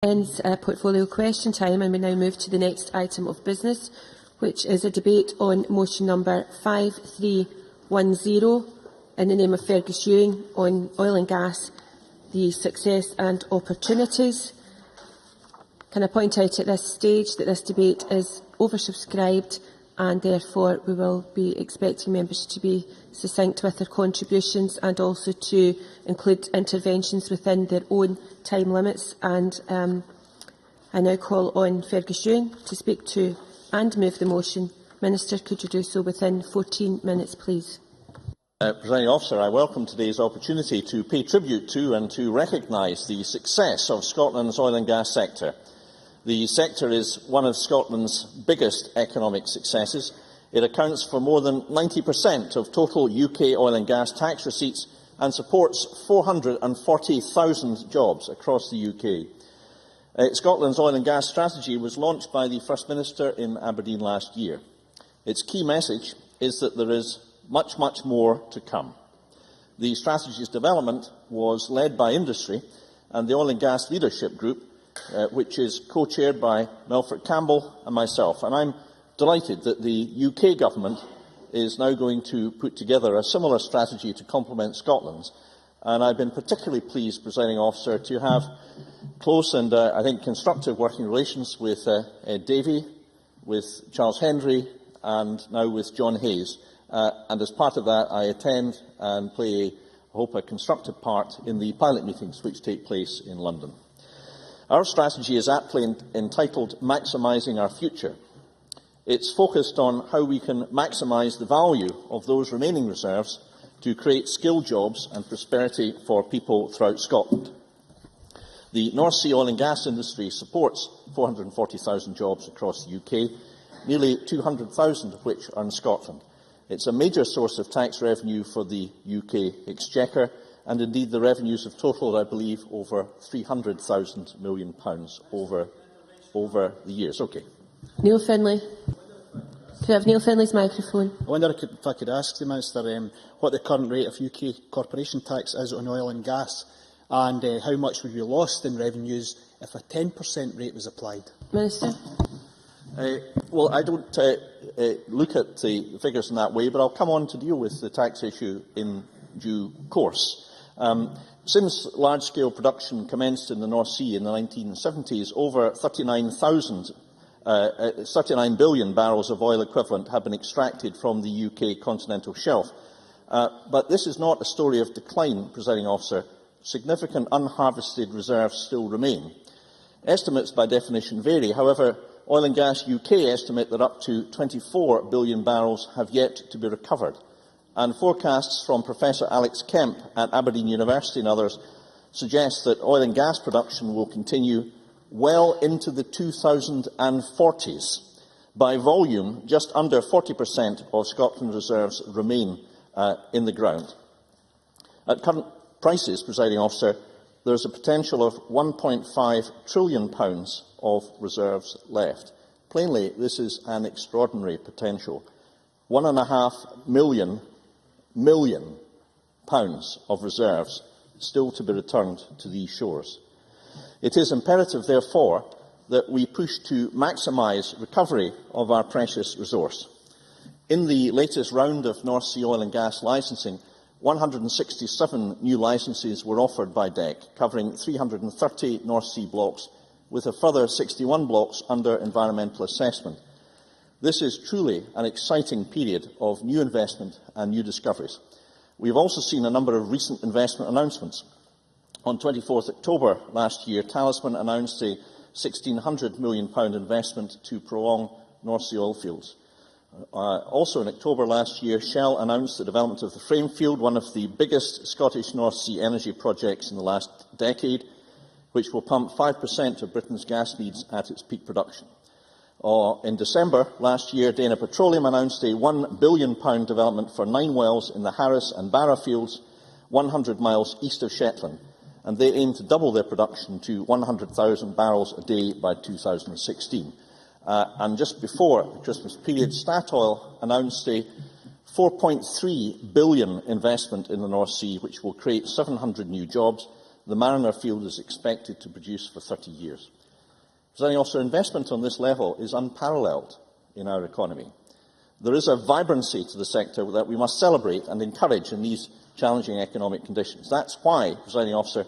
Ends portfolio question time, and we now move to the next item of business, which is a debate on motion number 5310 in the name of Fergus Ewing on oil and gas, the success and opportunities. Can I point out at this stage that this debate is oversubscribed, and therefore we will be expecting members to be succinct with their contributions and also to include interventions within their own time limits. And I now call on Fergus Ewing to speak to and move the motion. Minister, could you do so within 14 minutes, please? Presiding Officer, I welcome today's opportunity to pay tribute to and to recognise the success of Scotland's oil and gas sector. The sector is one of Scotland's biggest economic successes. It accounts for more than 90% of total UK oil and gas tax receipts and supports 440,000 jobs across the UK. Scotland's oil and gas strategy was launched by the First Minister in Aberdeen last year. Its key message is that there is much more to come. The strategy's development was led by industry and the Oil and Gas Leadership Group, which is co-chaired by Melfort Campbell and myself. And I'm delighted that the UK Government is now going to put together a similar strategy to complement Scotland's. And I've been particularly pleased, Presiding Officer, to have close and, I think, constructive working relations with Ed Davey, with Charles Hendry, and now with John Hayes. And as part of that, I attend and play, I hope, a constructive part in the pilot meetings which take place in London. Our strategy is aptly entitled Maximising Our Future. It's focused on how we can maximise the value of those remaining reserves to create skilled jobs and prosperity for people throughout Scotland. The North Sea oil and gas industry supports 440,000 jobs across the UK, nearly 200,000 of which are in Scotland. It's a major source of tax revenue for the UK Exchequer, and indeed the revenues have totalled, I believe, over £300,000 million over the years. Okay. Neil Findlay. Could I have Neil Findlay's microphone? I wonder if I could ask the Minister what the current rate of UK corporation tax is on oil and gas, and how much would be lost in revenues if a 10% rate was applied. Minister. Well, I don't look at the figures in that way, but I'll come on to deal with the tax issue in due course. Since large-scale production commenced in the North Sea in the 1970s, over 39 billion barrels of oil equivalent have been extracted from the UK continental shelf. But this is not a story of decline, Presiding Officer. Significant unharvested reserves still remain. Estimates by definition vary. However, Oil and Gas UK estimate that up to 24 billion barrels have yet to be recovered. And forecasts from Professor Alex Kemp at Aberdeen University and others suggest that oil and gas production will continue well into the 2040s. By volume, just under 40% of Scotland's reserves remain in the ground. At current prices, Presiding Officer, there is a potential of £1.5 trillion of reserves left. Plainly, this is an extraordinary potential. £1.5 million of reserves still to be returned to these shores. It is imperative, therefore, that we push to maximise recovery of our precious resource. In the latest round of North Sea oil and gas licensing, 167 new licences were offered by DEC, covering 330 North Sea blocks, with a further 61 blocks under environmental assessment. This is truly an exciting period of new investment and new discoveries. We have also seen a number of recent investment announcements. On 24 October last year, Talisman announced a £1,600 million investment to prolong North Sea oil fields. Also in October last year, Shell announced the development of the Frame Field, one of the biggest Scottish North Sea energy projects in the last decade, which will pump 5% of Britain's gas needs at its peak production. In December last year, Dana Petroleum announced a £1 billion development for 9 wells in the Harris and Barra fields, 100 miles east of Shetland, and they aim to double their production to 100,000 barrels a day by 2016. And just before the Christmas period, Statoil announced a £4.3 billion investment in the North Sea, which will create 700 new jobs. the Mariner field is expected to produce for 30 years. Presiding Officer, investment on this level is unparalleled in our economy. There is a vibrancy to the sector that we must celebrate and encourage in these challenging economic conditions. That's why, Presiding Officer,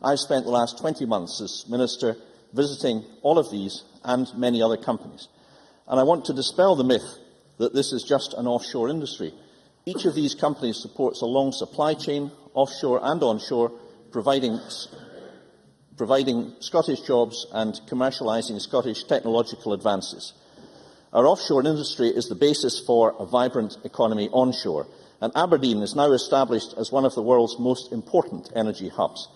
I've spent the last 20 months as Minister visiting all of these and many other companies. And I want to dispel the myth that this is just an offshore industry. Each of these companies supports a long supply chain, offshore and onshore, providing Scottish jobs and commercialising Scottish technological advances. Our offshore industry is the basis for a vibrant economy onshore, and Aberdeen is now established as one of the world's most important energy hubs.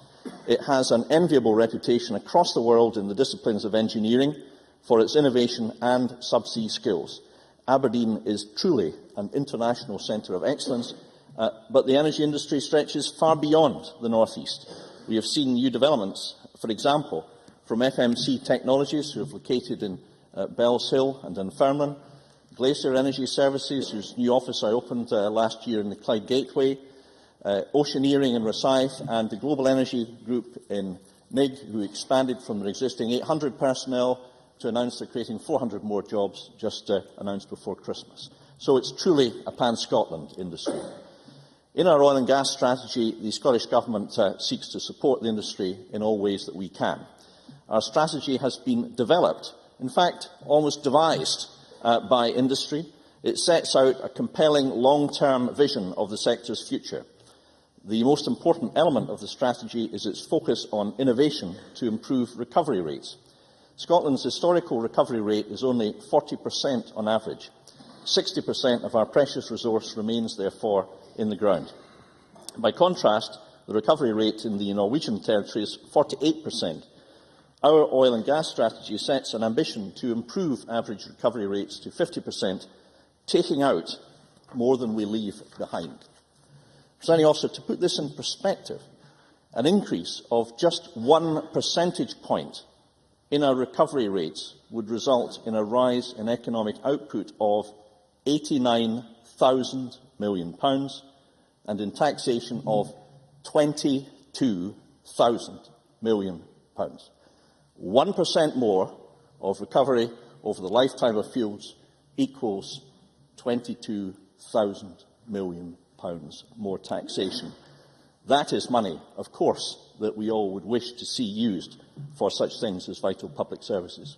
It has an enviable reputation across the world in the disciplines of engineering for its innovation and subsea skills. Aberdeen is truly an international centre of excellence, but the energy industry stretches far beyond the North East. We have seen new developments, for example, from FMC Technologies, who have located in Bells Hill and Dunfermline, Glacier Energy Services, whose new office I opened last year in the Clyde Gateway, Oceaneering in Rosyth, and the Global Energy Group in NIG, who expanded from their existing 800 personnel to announce they're creating 400 more jobs, just announced before Christmas. So it's truly a pan-Scotland industry. In our oil and gas strategy, the Scottish Government seeks to support the industry in all ways that we can. Our strategy has been developed, in fact, almost devised by industry. It sets out a compelling long-term vision of the sector's future. The most important element of the strategy is its focus on innovation to improve recovery rates. Scotland's historical recovery rate is only 40% on average. 60% of our precious resource remains, therefore, in the ground. By contrast, the recovery rate in the Norwegian territory is 48%. Our oil and gas strategy sets an ambition to improve average recovery rates to 50%, taking out more than we leave behind. Presiding Officer, to put this in perspective, an increase of just 1 percentage point in our recovery rates would result in a rise in economic output of £89,000 million and in taxation of £22,000 million. 1% more of recovery over the lifetime of fields equals £22,000 million more taxation. That is money, of course, that we all would wish to see used for such things as vital public services.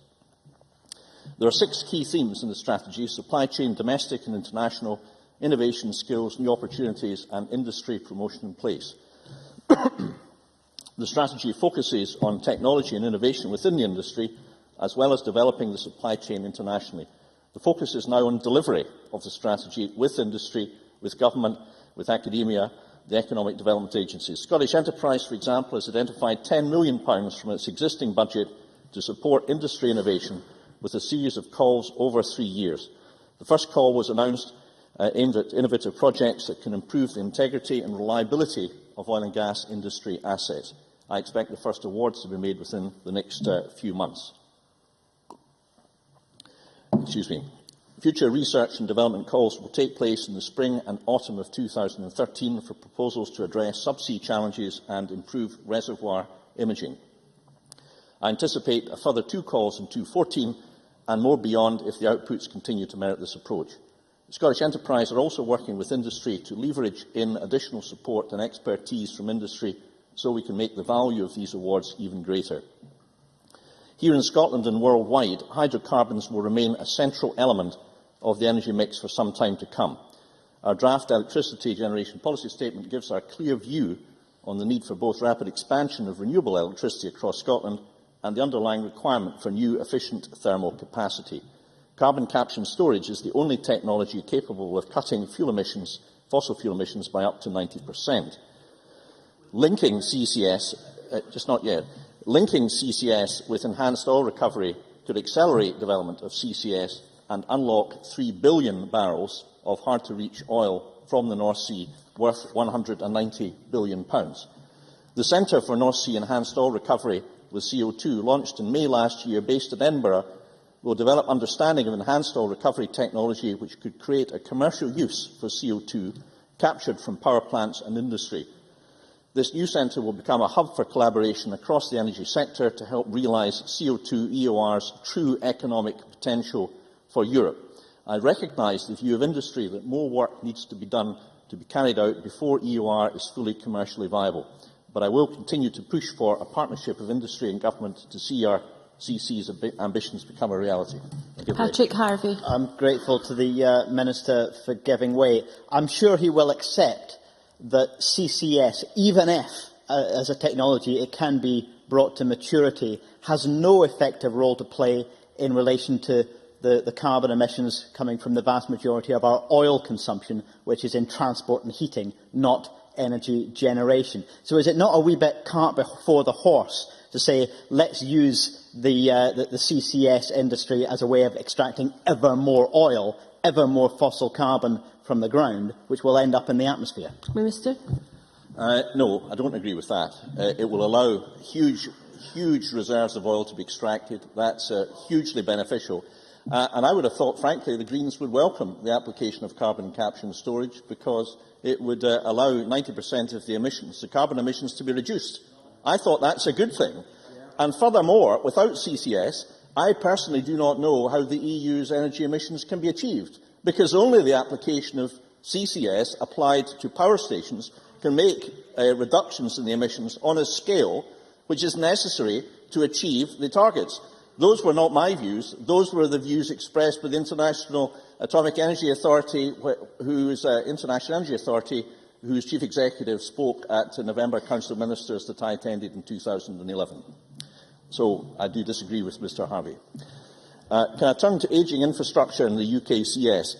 There are 6 key themes in the strategy: supply chain, domestic and international, innovation, skills, new opportunities and industry promotion in place. The strategy focuses on technology and innovation within the industry, as well as developing the supply chain internationally. The focus is now on delivery of the strategy with industry, with government, with academia, the economic development agencies. Scottish Enterprise, for example, has identified £10 million from its existing budget to support industry innovation with a series of calls over 3 years. The first call was announced aimed at innovative projects that can improve the integrity and reliability of oil and gas industry assets. I expect the first awards to be made within the next few months. Future research and development calls will take place in the spring and autumn of 2013 for proposals to address subsea challenges and improve reservoir imaging. I anticipate a further 2 calls in 2014 and more beyond if the outputs continue to merit this approach. The Scottish Enterprise are also working with industry to leverage in additional support and expertise from industry so we can make the value of these awards even greater. Here in Scotland and worldwide, hydrocarbons will remain a central element of the energy mix for some time to come. Our draft electricity generation policy statement gives our clear view on the need for both rapid expansion of renewable electricity across Scotland and the underlying requirement for new efficient thermal capacity. Carbon capture and storage is the only technology capable of cutting fossil fuel emissions by up to 90%. Linking CCS with enhanced oil recovery could accelerate development of CCS and unlock 3 billion barrels of hard-to-reach oil from the North Sea, worth £190 billion. The Centre for North Sea Enhanced Oil Recovery with CO2, launched in May last year, based in Edinburgh, will develop understanding of enhanced oil recovery technology which could create a commercial use for CO2 captured from power plants and industry. This new centre will become a hub for collaboration across the energy sector to help realise CO2 EOR's true economic potential for Europe. I recognise the view of industry that more work needs to be done to be carried out before EOR is fully commercially viable, but I will continue to push for a partnership of industry and government to see our CC's ambitions become a reality. Patrick Harvey. I'm grateful to the Minister for giving way. I'm sure he will accept that CCS, even if, as a technology, it can be brought to maturity, has no effective role to play in relation to the carbon emissions coming from the vast majority of our oil consumption, which is in transport and heating, not energy generation. So is it not a wee bit cart before the horse to say, let's use the CCS industry as a way of extracting ever more oil, ever more fossil carbon from the ground, which will end up in the atmosphere? Minister. No, I don't agree with that. It will allow huge reserves of oil to be extracted. That's hugely beneficial. And I would have thought, frankly, the Greens would welcome the application of carbon capture and storage, because it would allow 90% of the emissions, the carbon emissions, to be reduced. I thought that's a good thing. And furthermore, without CCS, I personally do not know how the EU's energy emissions can be achieved, because only the application of CCS applied to power stations can make reductions in the emissions on a scale which is necessary to achieve the targets. Those were not my views. Those were the views expressed by the International Atomic Energy Authority, whose chief executive spoke at the November Council of Ministers that I attended in 2011. So I do disagree with Mr Harvey. Can I turn to ageing infrastructure in the UK CS?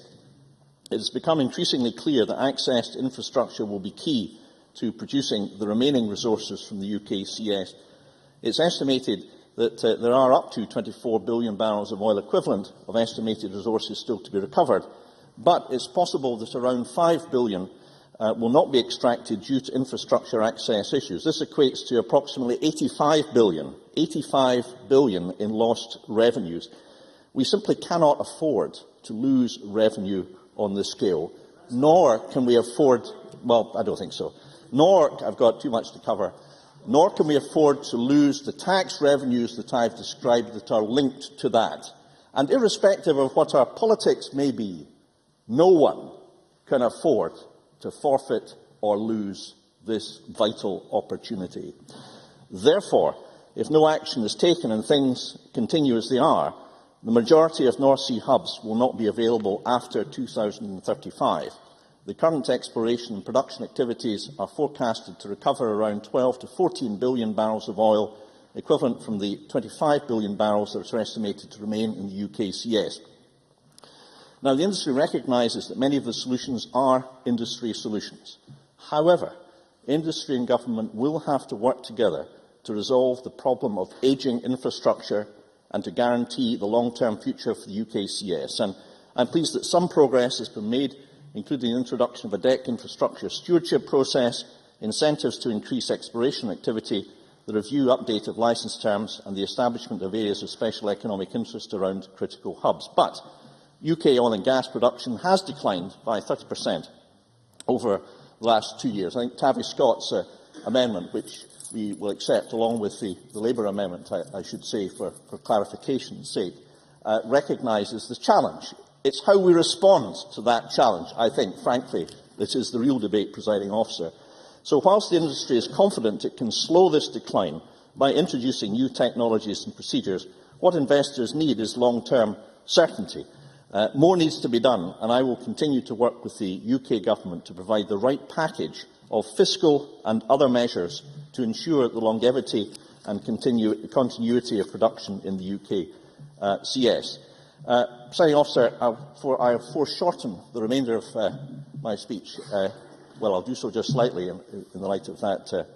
It has become increasingly clear that access to infrastructure will be key to producing the remaining resources from the UK CS. It's estimated that there are up to 24 billion barrels of oil equivalent of estimated resources still to be recovered, but it's possible that around 5 billion will not be extracted due to infrastructure access issues. This equates to approximately 85 billion in lost revenues. We simply cannot afford to lose revenue on this scale, nor can we afford, well, I don't think so, nor, I've got too much to cover, nor can we afford to lose the tax revenues that I've described that are linked to that. And irrespective of what our politics may be, no one can afford to forfeit or lose this vital opportunity. Therefore, if no action is taken and things continue as they are, the majority of North Sea hubs will not be available after 2035. The current exploration and production activities are forecasted to recover around 12 to 14 billion barrels of oil, equivalent from the 25 billion barrels that are estimated to remain in the UK CS. Now, the industry recognises that many of the solutions are industry solutions. However, industry and government will have to work together to resolve the problem of ageing infrastructure and to guarantee the long-term future for the UK CS. And I'm pleased that some progress has been made, including the introduction of a DEC infrastructure stewardship process, incentives to increase exploration activity, the review update of licence terms and the establishment of areas of special economic interest around critical hubs. But UK oil and gas production has declined by 30% over the last 2 years. I think Tavish Scott's amendment, which we will accept along with the Labour amendment, I should say, for clarification's sake, recognises the challenge. It's how we respond to that challenge, I think, frankly, that is the real debate, Presiding Officer. So whilst the industry is confident it can slow this decline by introducing new technologies and procedures, what investors need is long-term certainty. More needs to be done, and I will continue to work with the UK Government to provide the right package of fiscal and other measures to ensure the longevity and continuity of production in the UK CS. Presiding Officer, I have foreshortened the remainder of my speech. Well, I'll do so just slightly in the light of that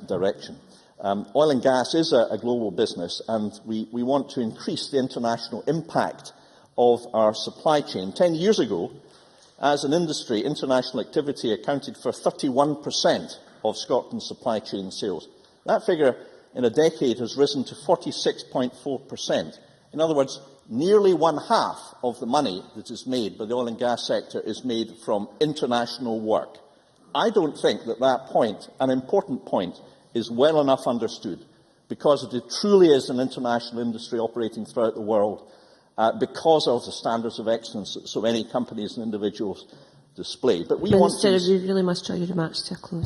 direction. Oil and gas is a global business, and we want to increase the international impact of our supply chain. 10 years ago, as an industry, international activity accounted for 31% of Scotland's supply chain sales. That figure in a decade has risen to 46.4%. In other words, nearly one half of the money that is made by the oil and gas sector is made from international work. I don't think that that point, an important point, is well enough understood, because it truly is an international industry operating throughout the world, because of the standards of excellence that so many companies and individuals display. But we Minister, want to... you really must draw your remarks to a close.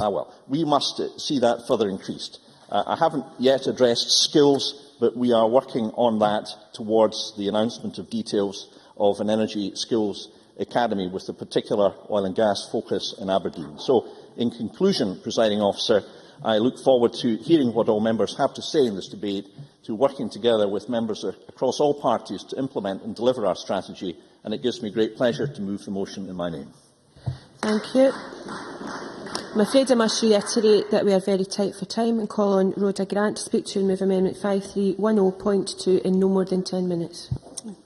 We must see that further increased. I haven't yet addressed skills, but we are working on that towards the announcement of details of an Energy Skills Academy with a particular oil and gas focus in Aberdeen. So, in conclusion, Presiding Officer, I look forward to hearing what all members have to say in this debate, to working together with members across all parties to implement and deliver our strategy, and it gives me great pleasure to move the motion in my name. Thank you. I'm afraid I must reiterate that we are very tight for time and call on Rhoda Grant to speak to and move Amendment 5310.2 in no more than 10 minutes.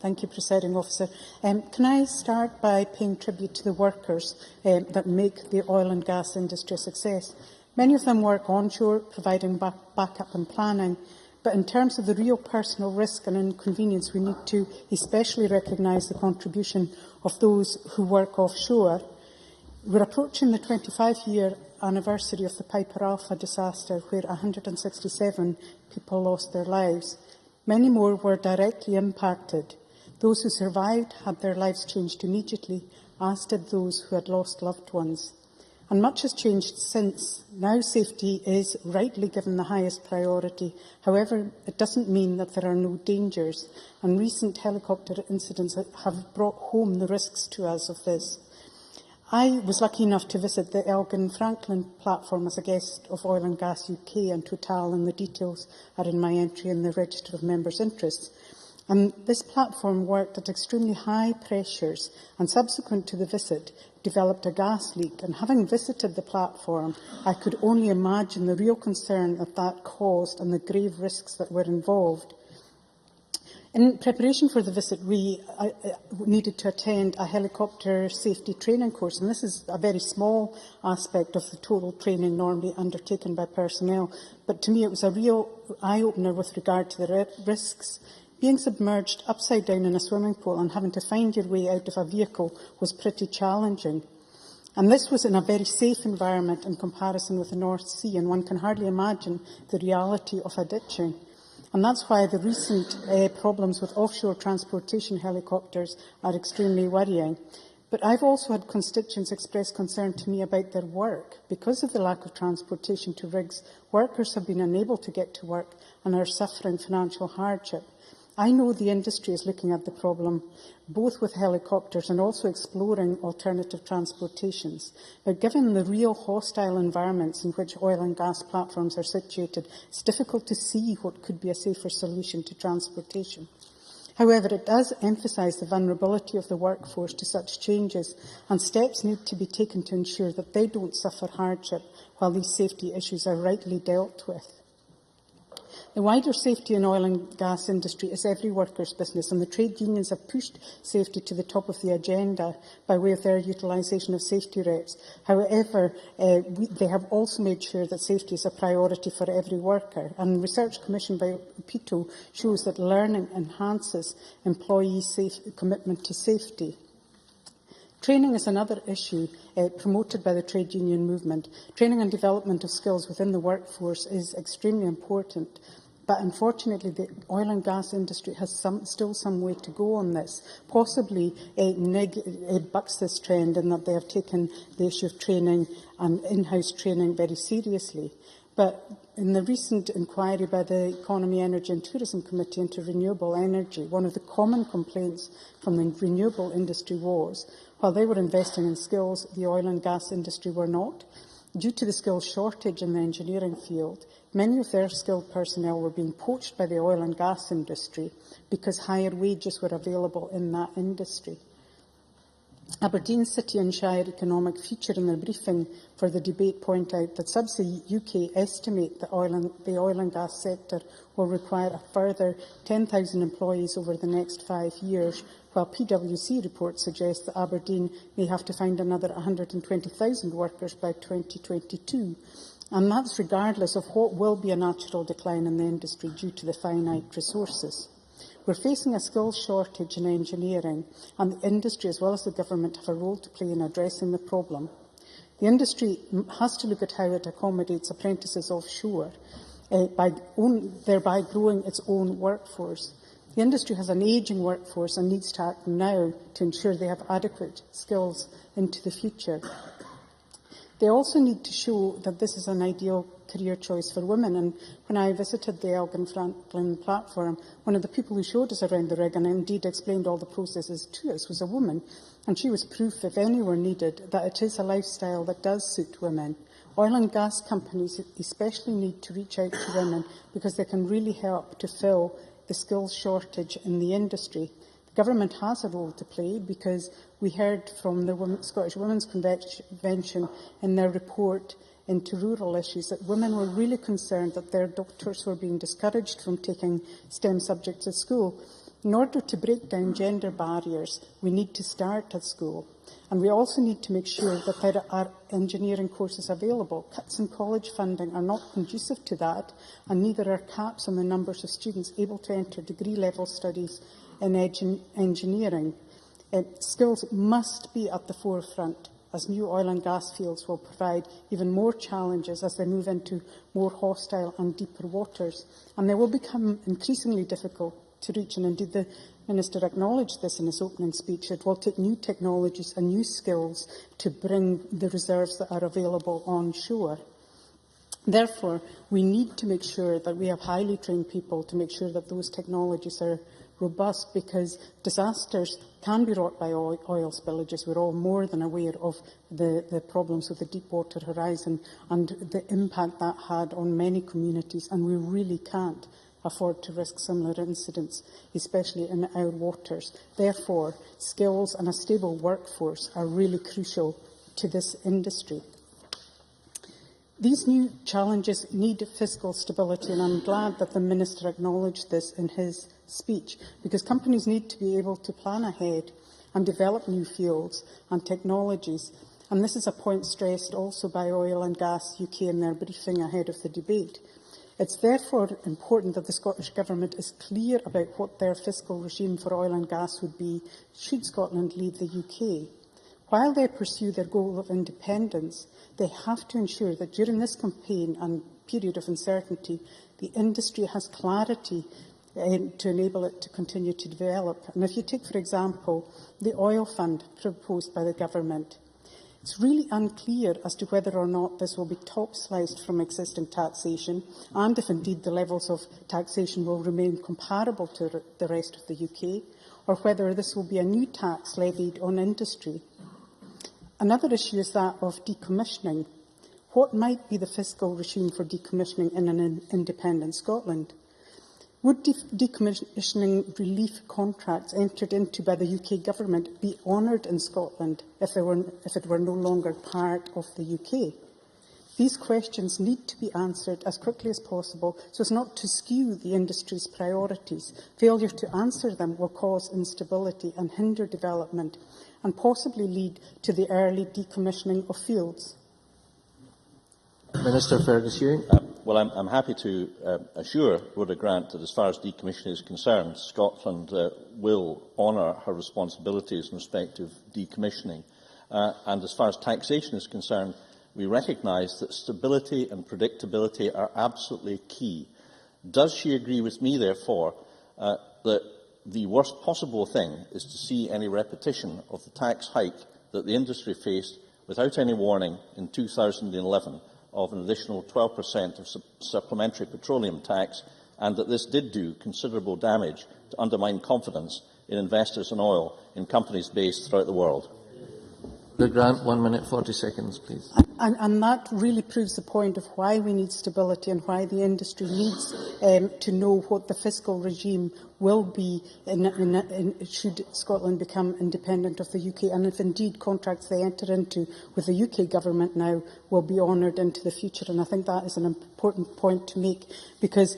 Thank you, Presiding Officer. Can I start by paying tribute to the workers that make the oil and gas industry a success? Many of them work onshore, providing backup and planning. But in terms of the real personal risk and inconvenience, we need to especially recognise the contribution of those who work offshore. We're approaching the 25-year anniversary of the Piper Alpha disaster, where 167 people lost their lives. Many more were directly impacted. Those who survived had their lives changed immediately, as did those who had lost loved ones. And much has changed since. Now safety is rightly given the highest priority. However, it doesn't mean that there are no dangers, and recent helicopter incidents have brought home the risks to us of this. I was lucky enough to visit the Elgin Franklin platform as a guest of Oil and Gas UK and Total, and the details are in my entry in the Register of Members' Interests. And this platform worked at extremely high pressures, and subsequent to the visit developed a gas leak. And having visited the platform, I could only imagine the real concern that caused and the grave risks that were involved. In preparation for the visit, we needed to attend a helicopter safety training course, and this is a very small aspect of the total training normally undertaken by personnel. But to me, it was a real eye-opener with regard to the risks. Being submerged upside down in a swimming pool and having to find your way out of a vehicle was pretty challenging. And this was in a very safe environment in comparison with the North Sea, and one can hardly imagine the reality of a ditching. And that's why the recent problems with offshore transportation helicopters are extremely worrying. But I've also had constituents express concern to me about their work. Because of the lack of transportation to rigs, workers have been unable to get to work and are suffering financial hardship. I know the industry is looking at the problem, both with helicopters and also exploring alternative transportations. But given the real hostile environments in which oil and gas platforms are situated, it's difficult to see what could be a safer solution to transportation. However, it does emphasise the vulnerability of the workforce to such changes, and steps need to be taken to ensure that they don't suffer hardship while these safety issues are rightly dealt with. The wider safety in oil and gas industry is every worker's business, and the trade unions have pushed safety to the top of the agenda by way of their utilisation of safety reps. However, they have also made sure that safety is a priority for every worker, and research commissioned by PITO shows that learning enhances employees' commitment to safety. Training is another issue promoted by the trade union movement. Training and development of skills within the workforce is extremely important, but unfortunately the oil and gas industry has still some way to go on this. Possibly it bucks this trend in that they have taken the issue of training and in-house training very seriously. But in the recent inquiry by the Economy, Energy and Tourism Committee into renewable energy, one of the common complaints from the renewable industry was, while they were investing in skills, the oil and gas industry were not. Due to the skills shortage in the engineering field, many of their skilled personnel were being poached by the oil and gas industry because higher wages were available in that industry. Aberdeen City and Shire Economic Future in their briefing for the debate point out that Subsea UK estimate that the oil and gas sector will require a further 10,000 employees over the next 5 years, while PwC reports suggest that Aberdeen may have to find another 120,000 workers by 2022. And that's regardless of what will be a natural decline in the industry due to the finite resources. We're facing a skills shortage in engineering, and the industry as well as the government have a role to play in addressing the problem. The industry has to look at how it accommodates apprentices offshore, thereby growing its own workforce. The industry has an ageing workforce and needs to act now to ensure they have adequate skills into the future. They also need to show that this is an ideal career choice for women. And when I visited the Elgin Franklin platform, one of the people who showed us around the rig and indeed explained all the processes to us was a woman. And she was proof, if any were needed, that it is a lifestyle that does suit women. Oil and gas companies especially need to reach out to women because they can really help to fill the skills shortage in the industry. The government has a role to play because we heard from the Scottish Women's Convention in their report into rural issues that women were really concerned that their daughters were being discouraged from taking STEM subjects at school. In order to break down gender barriers, we need to start at school. And we also need to make sure that there are engineering courses available. Cuts in college funding are not conducive to that, and neither are caps on the numbers of students able to enter degree-level studies in engineering. Skills must be at the forefront, as new oil and gas fields will provide even more challenges as they move into more hostile and deeper waters. And they will become increasingly difficult to reach, and indeed the Minister acknowledged this in his opening speech. It will take new technologies and new skills to bring the reserves that are available on shore. Therefore, we need to make sure that we have highly trained people to make sure that those technologies are robust, because disasters can be wrought by oil spillages. We're all more than aware of the problems with the Deepwater Horizon and the impact that had on many communities, and we really can't afford to risk similar incidents, especially in our waters. Therefore, skills and a stable workforce are really crucial to this industry. These new challenges need fiscal stability, and I'm glad that the Minister acknowledged this in his speech, because companies need to be able to plan ahead and develop new fields and technologies. And this is a point stressed also by Oil and Gas UK in their briefing ahead of the debate. It's therefore important that the Scottish Government is clear about what their fiscal regime for oil and gas would be should Scotland leave the UK. While they pursue their goal of independence, they have to ensure that during this campaign and period of uncertainty, the industry has clarity to enable it to continue to develop. And if you take, for example, the oil fund proposed by the Government, it's really unclear as to whether or not this will be top-sliced from existing taxation, and if indeed the levels of taxation will remain comparable to the rest of the UK, or whether this will be a new tax levied on industry. Another issue is that of decommissioning. What might be the fiscal regime for decommissioning in an independent Scotland? Would decommissioning relief contracts entered into by the UK Government be honoured in Scotland if it were no longer part of the UK? These questions need to be answered as quickly as possible so as not to skew the industry's priorities. Failure to answer them will cause instability and hinder development, and possibly lead to the early decommissioning of fields. Minister Fergus-Ewing. Well, I'm happy to assure Rhoda Grant that as far as decommissioning is concerned, Scotland will honour her responsibilities in respect of decommissioning. And as far as taxation is concerned, we recognise that stability and predictability are absolutely key. Does she agree with me, therefore, that the worst possible thing is to see any repetition of the tax hike that the industry faced without any warning in 2011 of an additional 12% of supplementary petroleum tax, and that this did do considerable damage to undermine confidence in investors in oil in companies based throughout the world? The Grant, 1 minute 40 seconds, please. And that really proves the point of why we need stability and why the industry needs to know what the fiscal regime will be should Scotland become independent of the UK, and if indeed contracts they enter into with the UK Government now will be honoured into the future. And I think that is an important point to make, because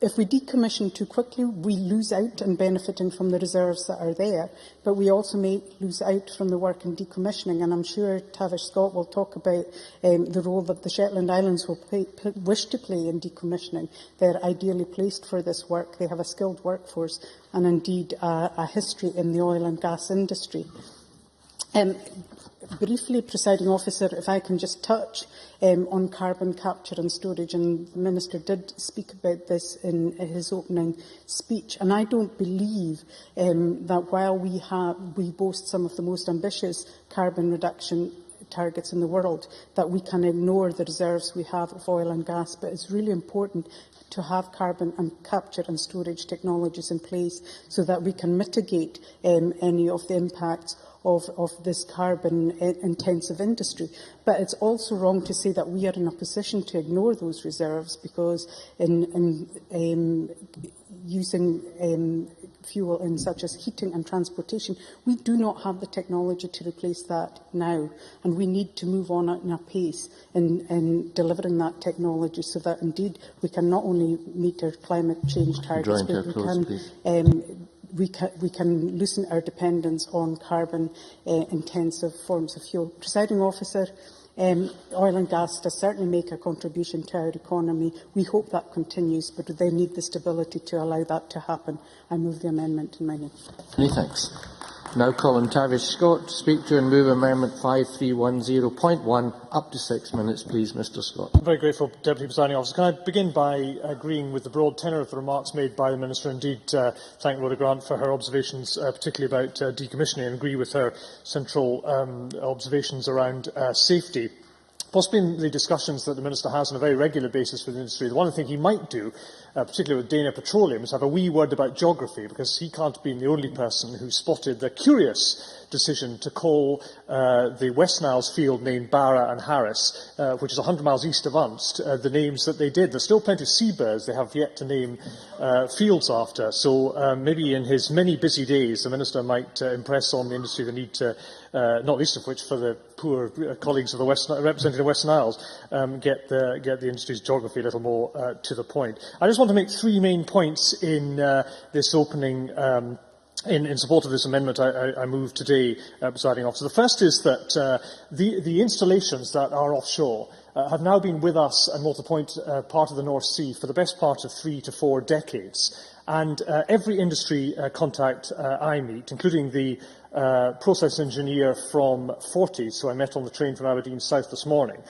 if we decommission too quickly, we lose out on benefiting from the reserves that are there, but we also may lose out from the work in decommissioning. And I'm sure Tavish Scott will talk about the role that the Shetland Islands will wish to play in decommissioning. They're ideally placed for this work. They have a skilled workforce and indeed a history in the oil and gas industry. Briefly, Presiding Officer, if I can just touch on carbon capture and storage, and the Minister did speak about this in his opening speech, and I don't believe that while we boast some of the most ambitious carbon reduction targets in the world, that we can ignore the reserves we have of oil and gas, but it's really important to have carbon and capture and storage technologies in place so that we can mitigate any of the impacts of this carbon-intensive industry. But it's also wrong to say that we are in a position to ignore those reserves, because in using fuel in such as heating and transportation, we do not have the technology to replace that now, and we need to move on at a pace in delivering that technology so that indeed we can not only meet our climate change targets, but we can loosen our dependence on carbon-intensive forms of fuel. Presiding Officer, oil and gas does certainly make a contribution to our economy. We hope that continues, but they need the stability to allow that to happen. I move the amendment in my name. Many thanks. Now Colin Tavish-Scott to speak to and move Amendment 5310.1. Up to 6 minutes, please, Mr Scott. I'm very grateful, Deputy Presiding Officer. Can I begin by agreeing with the broad tenor of the remarks made by the Minister, indeed thank Rhoda Grant for her observations, particularly about decommissioning, and agree with her central observations around safety. Possibly in the discussions that the Minister has on a very regular basis with the industry, the one thing he might do, particularly with Dana Petroleum, is have a wee word about geography, because he can't have been the only person who spotted the curious decision to call the West Niles field named Barra and Harris, which is 100 miles east of Unst, the names that they did. There's still plenty of seabirds they have yet to name fields after, so maybe in his many busy days the Minister might impress on the industry the need to, not least of which for the poor colleagues of the representing the West Niles, get the industry's geography a little more to the point. I just want to make three main points in this opening in support of this amendment I move today, Presiding Officer. The first is that the installations that are offshore have now been with us and Malta Point, part of the North Sea, for the best part of 3 to 4 decades. And every industry contact I meet, including the process engineer from Forties, who I met on the train from Aberdeen South this morning,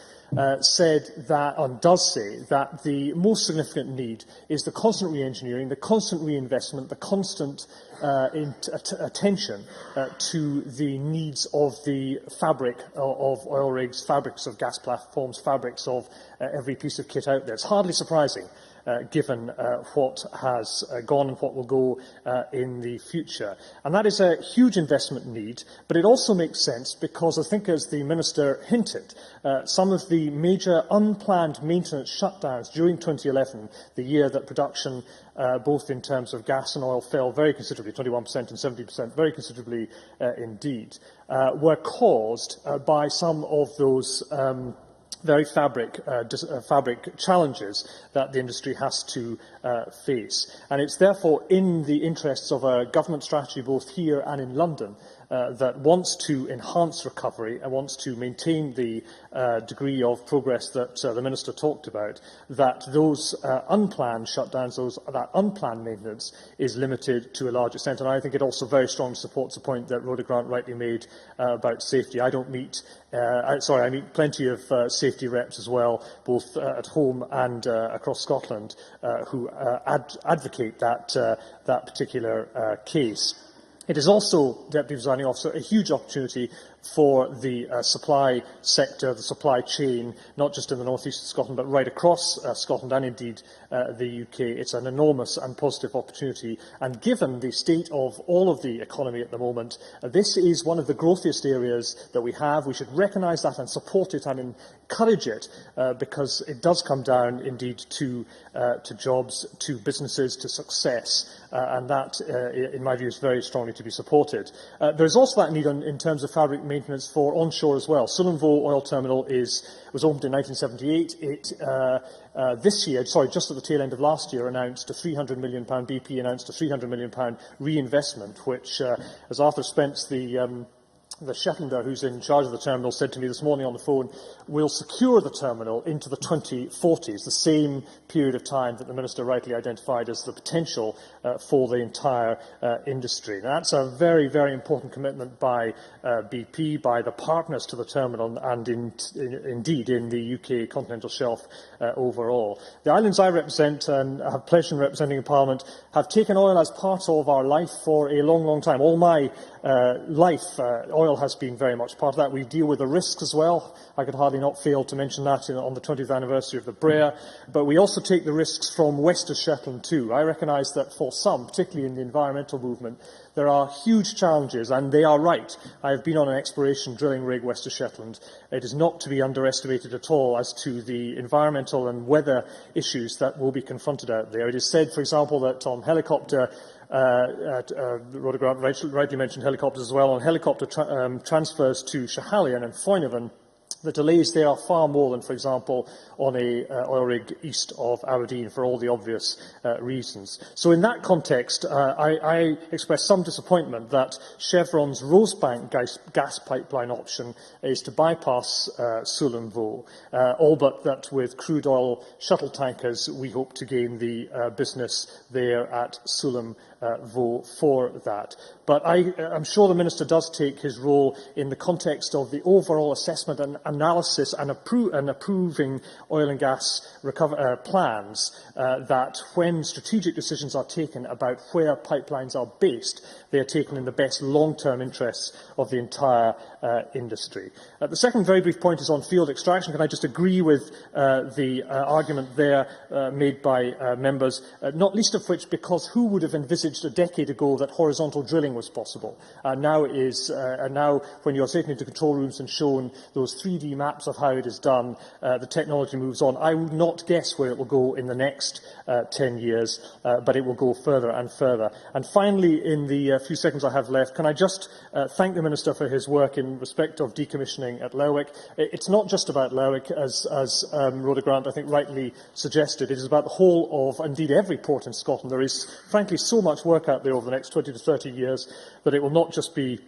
said that, and does say, that the most significant need is the constant re-engineering, the constant reinvestment, the constant attention to the needs of the fabric of oil rigs, fabrics of gas platforms, fabrics of every piece of kit out there. It's hardly surprising, given what has gone and what will go in the future. And that is a huge investment need, but it also makes sense because I think, as the Minister hinted, some of the major unplanned maintenance shutdowns during 2011, the year that production, both in terms of gas and oil, fell very considerably, 21% and 70%, very considerably indeed, were caused by some of those very fabric challenges that the industry has to face. And it's therefore in the interests of a government strategy, both here and in London, that wants to enhance recovery and wants to maintain the degree of progress that the Minister talked about, that those unplanned shutdowns, that unplanned maintenance is limited to a large extent. And I think it also very strongly supports the point that Rhoda Grant rightly made about safety. I meet plenty of safety reps as well, both at home and across Scotland, who advocate that particular case. It is also, Deputy Presiding Officer, a huge opportunity for the supply sector, the supply chain, not just in the north east of Scotland, but right across Scotland and indeed the UK. It's an enormous and positive opportunity. And given the state of all of the economy at the moment, this is one of the growthiest areas that we have. We should recognise that and support it and encourage it, because it does come down indeed to jobs, to businesses, to success. And that, in my view, is very strongly to be supported. There is also that need in terms of fabric maintenance for onshore as well. Sullivans Oil Terminal was opened in 1978. It this year, just at the tail end of last year, announced a £300 million, BP announced a £300 million reinvestment, which, as Arthur Spence, the the Shetlander who's in charge of the terminal said to me this morning on the phone, we'll secure the terminal into the 2040s, the same period of time that the Minister rightly identified as the potential for the entire industry. Now, that's a very, very important commitment by BP, by the partners to the terminal, and indeed in the UK continental shelf overall. The islands I represent and have pleasure in representing in Parliament have taken oil as part of our life for a long, long time. All my life, oil has been very much part of that. We deal with the risks as well. I could hardly not fail to mention that on the 20th anniversary of the Brea. But we also take the risks from West of Shetland too. I recognise that for some, particularly in the environmental movement, there are huge challenges, and they are right. I have been on an exploration drilling rig west of Shetland. It is not to be underestimated at all as to the environmental and weather issues that will be confronted out there. It is said, for example, that on helicopter Rhoda Grant rightly mentioned helicopters as well. On helicopter transfers to Schiehallion and Foinavan, the delays there are far more than, for example, on a oil rig east of Aberdeen, for all the obvious reasons. So in that context, I express some disappointment that Chevron's Rosebank gas pipeline option is to bypass Sullom Voe, all but that with crude oil shuttle tankers, we hope to gain the business there at Sullom Voe for that. But I'm sure the Minister does take his role in the context of the overall assessment and analysis and approving oil and gas plans, that when strategic decisions are taken about where pipelines are based, they are taken in the best long-term interests of the entire industry. The second very brief point is on field extraction. Can I just agree with the argument there made by members, not least of which because who would have envisaged a decade ago that horizontal drilling was possible? Now when you're taken into control rooms and shown those 3D maps of how it is done, the technology moves on. I would not guess where it will go in the next 10 years, but it will go further and further. And finally, in the few seconds I have left, can I just thank the Minister for his work in respect of decommissioning at Lerwick. It's not just about Lerwick, as Rhoda Grant, I think, rightly suggested. It is about the whole of, indeed, every port in Scotland. There is, frankly, so much work out there over the next 20 to 30 years that it will not just be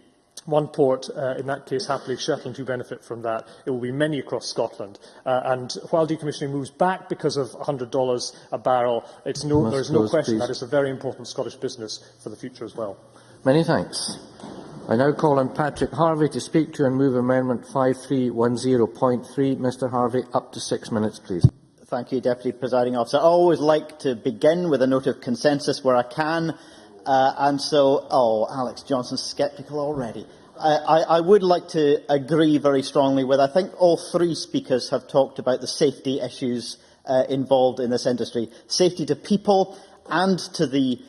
one port, in that case, happily Shetland, who benefit from that. It will be many across Scotland. And while decommissioning moves back because of $100 a barrel, there is no question that is a very important Scottish business for the future as well. Many thanks. I now call on Patrick Harvey to speak to and move Amendment 5310.3. Mr Harvey, up to 6 minutes, please. Thank you, Deputy Presiding Officer. I always like to begin with a note of consensus where I can. Alex Johnson's sceptical already. I would like to agree very strongly with, I think all three speakers have talked about the safety issues involved in this industry. Safety to people and to the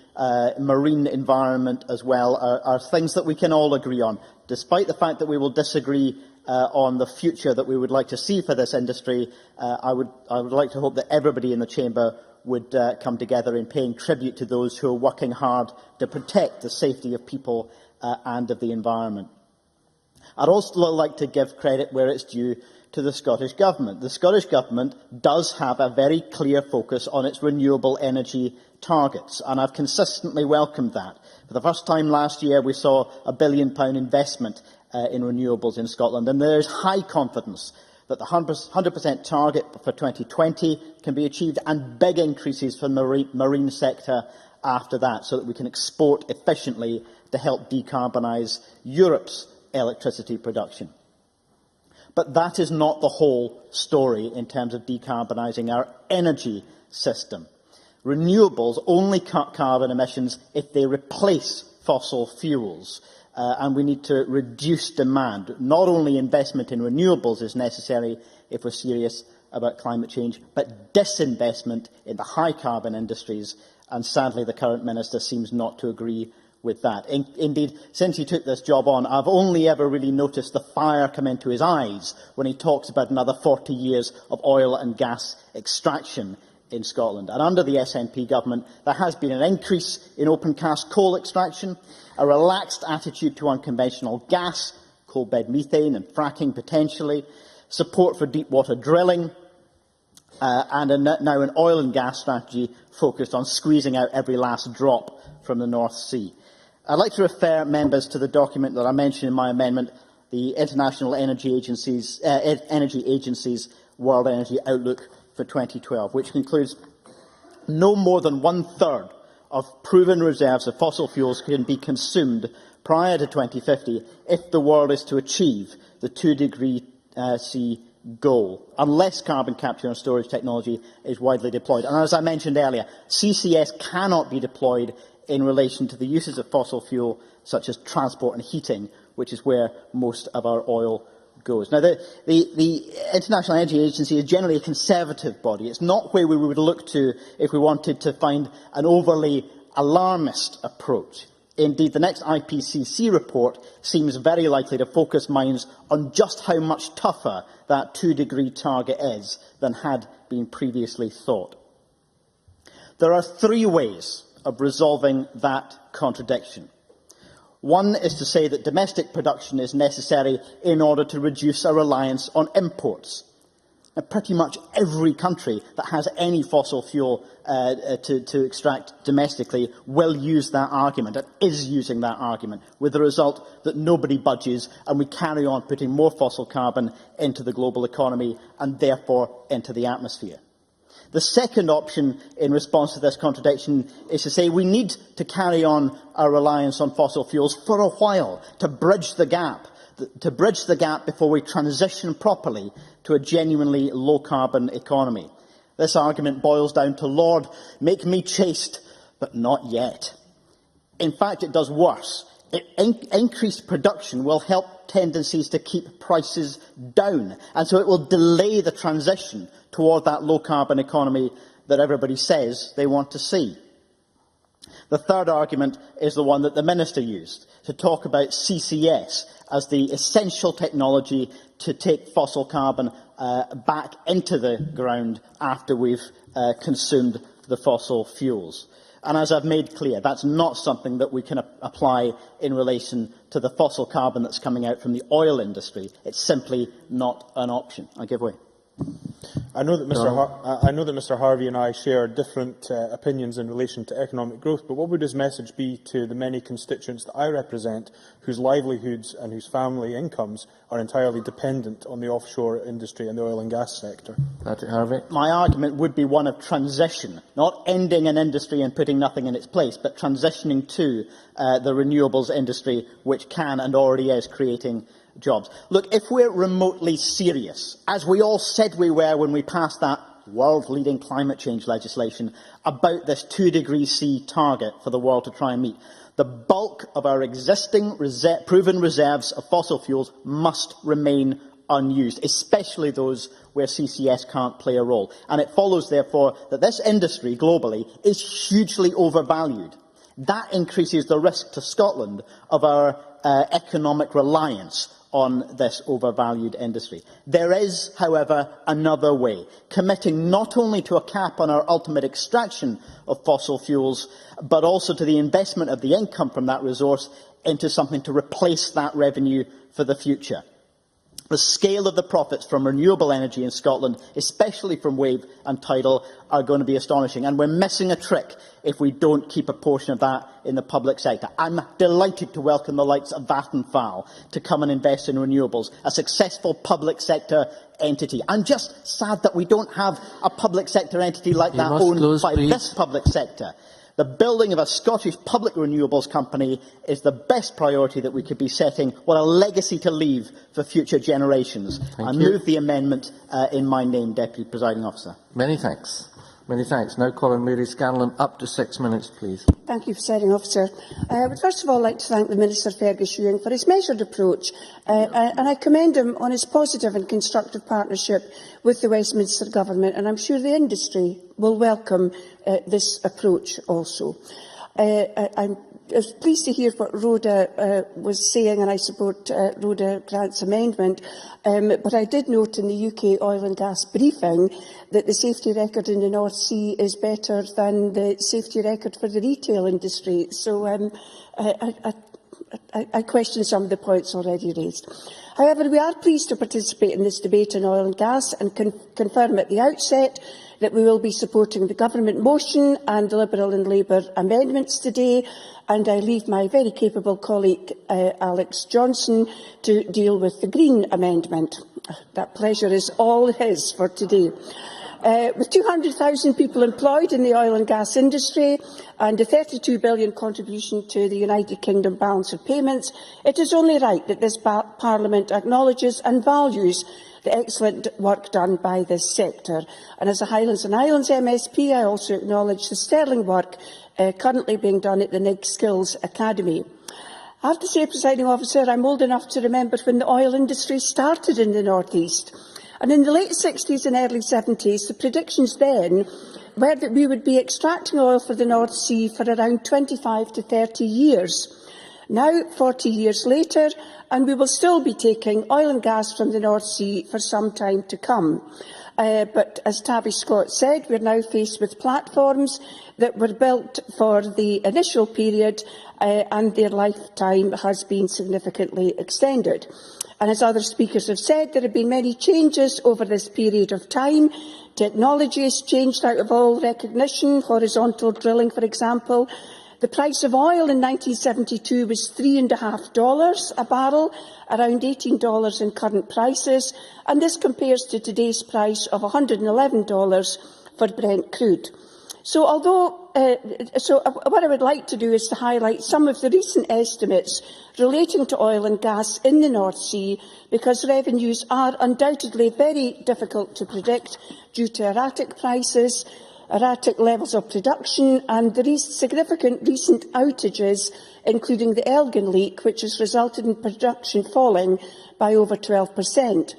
marine environment as well are things that we can all agree on. Despite the fact that we will disagree on the future that we would like to see for this industry, I would like to hope that everybody in the Chamber would come together in paying tribute to those who are working hard to protect the safety of people and of the environment. I'd also like to give credit where it's due to the Scottish Government. The Scottish Government does have a very clear focus on its renewable energy targets, and I've consistently welcomed that. For the first time last year, we saw a £1 billion investment in renewables in Scotland, and there is high confidence that the 100% target for 2020 can be achieved, and big increases for the marine sector after that, so that we can export efficiently to help decarbonise Europe's electricity production. But that is not the whole story in terms of decarbonising our energy system. Renewables only cut carbon emissions if they replace fossil fuels. And we need to reduce demand. Not only investment in renewables is necessary if we're serious about climate change, but disinvestment in the high-carbon industries, and sadly the current Minister seems not to agree with that. Indeed, since he took this job on, I've only ever really noticed the fire come into his eyes when he talks about another 40 years of oil and gas extraction in Scotland. And under the SNP government, there has been an increase in open cast coal extraction, a relaxed attitude to unconventional gas, coal bed methane and fracking potentially, support for deep water drilling, and now an oil and gas strategy focused on squeezing out every last drop from the North Sea. I'd like to refer members to the document that I mentioned in my amendment the International Energy Agency's World Energy Outlook for 2012, which concludes no more than one-third of proven reserves of fossil fuels can be consumed prior to 2050 if the world is to achieve the 2-degree C goal, unless carbon capture and storage technology is widely deployed. And as I mentioned earlier, CCS cannot be deployed in relation to the uses of fossil fuel, such as transport and heating, which is where most of our oil goes. Now, the International Energy Agency is generally a conservative body. It's not where we would look to if we wanted to find an overly alarmist approach. Indeed, the next IPCC report seems very likely to focus minds on just how much tougher that 2-degree target is than had been previously thought. There are 3 ways of resolving that contradiction. One is to say that domestic production is necessary in order to reduce our reliance on imports. Now, pretty much every country that has any fossil fuel to extract domestically will use that argument and is using that argument, with the result that nobody budges and we carry on putting more fossil carbon into the global economy and therefore into the atmosphere. The second option in response to this contradiction is to say we need to carry on our reliance on fossil fuels for a while to bridge the gap before we transition properly to a genuinely low-carbon economy. This argument boils down to, Lord, make me chaste, but not yet. In fact, it does worse. Increased production will help tendencies to keep prices down, and so it will delay the transition toward that low-carbon economy that everybody says they want to see. The third argument is the one that the Minister used, to talk about CCS as the essential technology to take fossil carbon back into the ground after we've consumed the fossil fuels. And as I've made clear, that's not something that we can apply in relation to the fossil carbon that's coming out from the oil industry. It's simply not an option. I give way. I know that Mr Harvey and I share different opinions in relation to economic growth, but what would his message be to the many constituents that I represent whose livelihoods and whose family incomes are entirely dependent on the offshore industry and the oil and gas sector? Patrick Harvey. My argument would be one of transition, not ending an industry and putting nothing in its place, but transitioning to the renewables industry, which can and already is creating jobs. Look, if we're remotely serious, as we all said we were when we passed that world-leading climate change legislation, about this 2-degree C target for the world to try and meet, the bulk of our existing proven reserves of fossil fuels must remain unused, especially those where CCS can't play a role. And it follows, therefore, that this industry globally is hugely overvalued. That increases the risk to Scotland of our economic reliance on this overvalued industry. There is, however, another way, committing not only to a cap on our ultimate extraction of fossil fuels, but also to the investment of the income from that resource into something to replace that revenue for the future. The scale of the profits from renewable energy in Scotland, especially from wave and tidal, are going to be astonishing, and we're missing a trick if we don't keep a portion of that in the public sector. I'm delighted to welcome the likes of Vattenfall to come and invest in renewables, a successful public sector entity. I'm just sad that we don't have a public sector entity like that owned by this public sector. The building of a Scottish public renewables company is the best priority that we could be setting. What a legacy to leave for future generations. I move the amendment in my name, Deputy Presiding Officer. Many thanks. Many thanks. Now calling Mary Scanlon, up to 6 minutes, please. Thank you, Presiding Officer. I would first of all like to thank the Minister Fergus Ewing for his measured approach, and I commend him on his positive and constructive partnership with the Westminster Government, and I'm sure the industry will welcome this approach also. I was pleased to hear what Rhoda was saying, and I support Rhoda Grant's amendment, but I did note in the UK oil and gas briefing that the safety record in the North Sea is better than the safety record for the retail industry. So I question some of the points already raised. However, we are pleased to participate in this debate on oil and gas and confirm at the outset that we will be supporting the Government motion and the Liberal and Labour amendments today, and I leave my very capable colleague Alex Johnson to deal with the Green amendment. That pleasure is all his for today. With 200,000 people employed in the oil and gas industry and a £32 billion contribution to the United Kingdom balance of payments, it is only right that this Parliament acknowledges and values the excellent work done by this sector. And as a Highlands and Islands MSP, I also acknowledge the sterling work currently being done at the NIG Skills Academy. I have to say, Presiding Officer, I'm old enough to remember when the oil industry started in the North East. And in the late 60s and early 70s, the predictions then were that we would be extracting oil for the North Sea for around 25 to 30 years. Now, 40 years later, and we will still be taking oil and gas from the North Sea for some time to come. But as Tavish Scott said, we are now faced with platforms that were built for the initial period and their lifetime has been significantly extended. And as other speakers have said, there have been many changes over this period of time. Technology has changed out of all recognition, horizontal drilling, for example. The price of oil in 1972 was $3.50 a barrel, around $18 in current prices, and this compares to today's price of $111 for Brent crude. So what I would like to do is to highlight some of the recent estimates relating to oil and gas in the North Sea, because revenues are undoubtedly very difficult to predict due to erratic prices, erratic levels of production and the significant recent outages, including the Elgin leak, which has resulted in production falling by over 12%.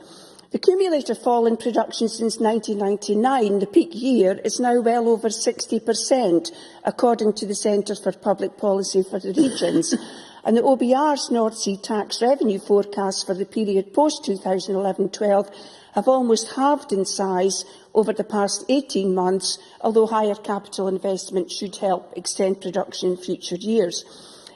The cumulative fall in production since 1999, the peak year, is now well over 60%, according to the Centre for Public Policy for the Regions. And the OBR's North Sea tax revenue forecasts for the period post-2011-12 have almost halved in size over the past 18 months, although higher capital investment should help extend production in future years.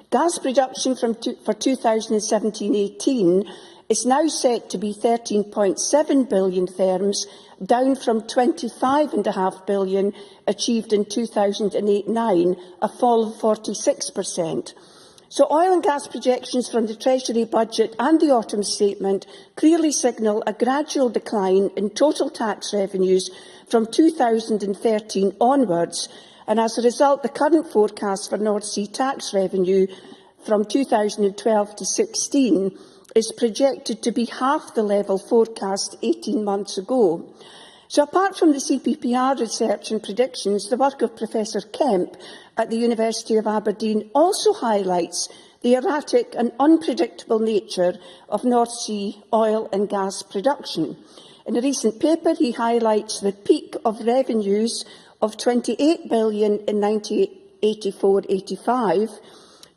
Gas production for 2017-18 is now set to be 13.7 billion therms, down from 25.5 billion achieved in 2008-9, a fall of 46%. So oil and gas projections from the Treasury budget and the autumn statement clearly signal a gradual decline in total tax revenues from 2013 onwards, and as a result, the current forecast for North Sea tax revenue from 2012 to 16 is projected to be half the level forecast 18 months ago. So apart from the CPPR research and predictions, the work of Professor Kemp at the University of Aberdeen also highlights the erratic and unpredictable nature of North Sea oil and gas production. In a recent paper, he highlights the peak of revenues of £28 billion in 1984-85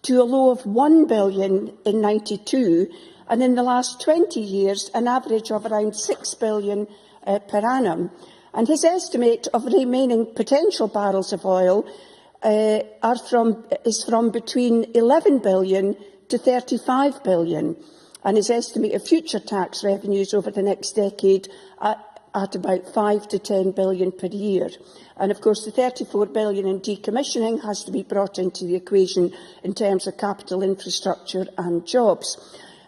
to a low of £1 billion in 92, and in the last 20 years, an average of around £6 billion per annum. And his estimate of remaining potential barrels of oil is from between 11 billion to 35 billion, and his estimate of future tax revenues over the next decade at about 5 to 10 billion per year. And of course, the 34 billion in decommissioning has to be brought into the equation in terms of capital infrastructure and jobs.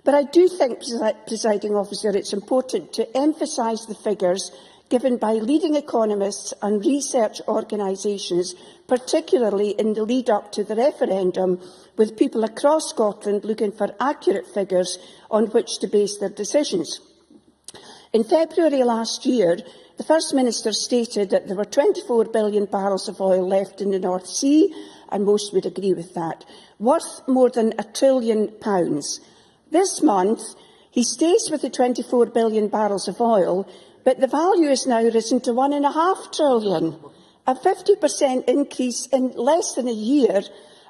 But I do think, Presiding Officer, it's important to emphasise the figures given by leading economists and research organisations, particularly in the lead-up to the referendum, with people across Scotland looking for accurate figures on which to base their decisions. In February last year, the First Minister stated that there were 24 billion barrels of oil left in the North Sea, and most would agree with that, worth more than £1 trillion. This month, he stays with the 24 billion barrels of oil, but the value has now risen to £1.5 trillion, a 50% increase in less than a year.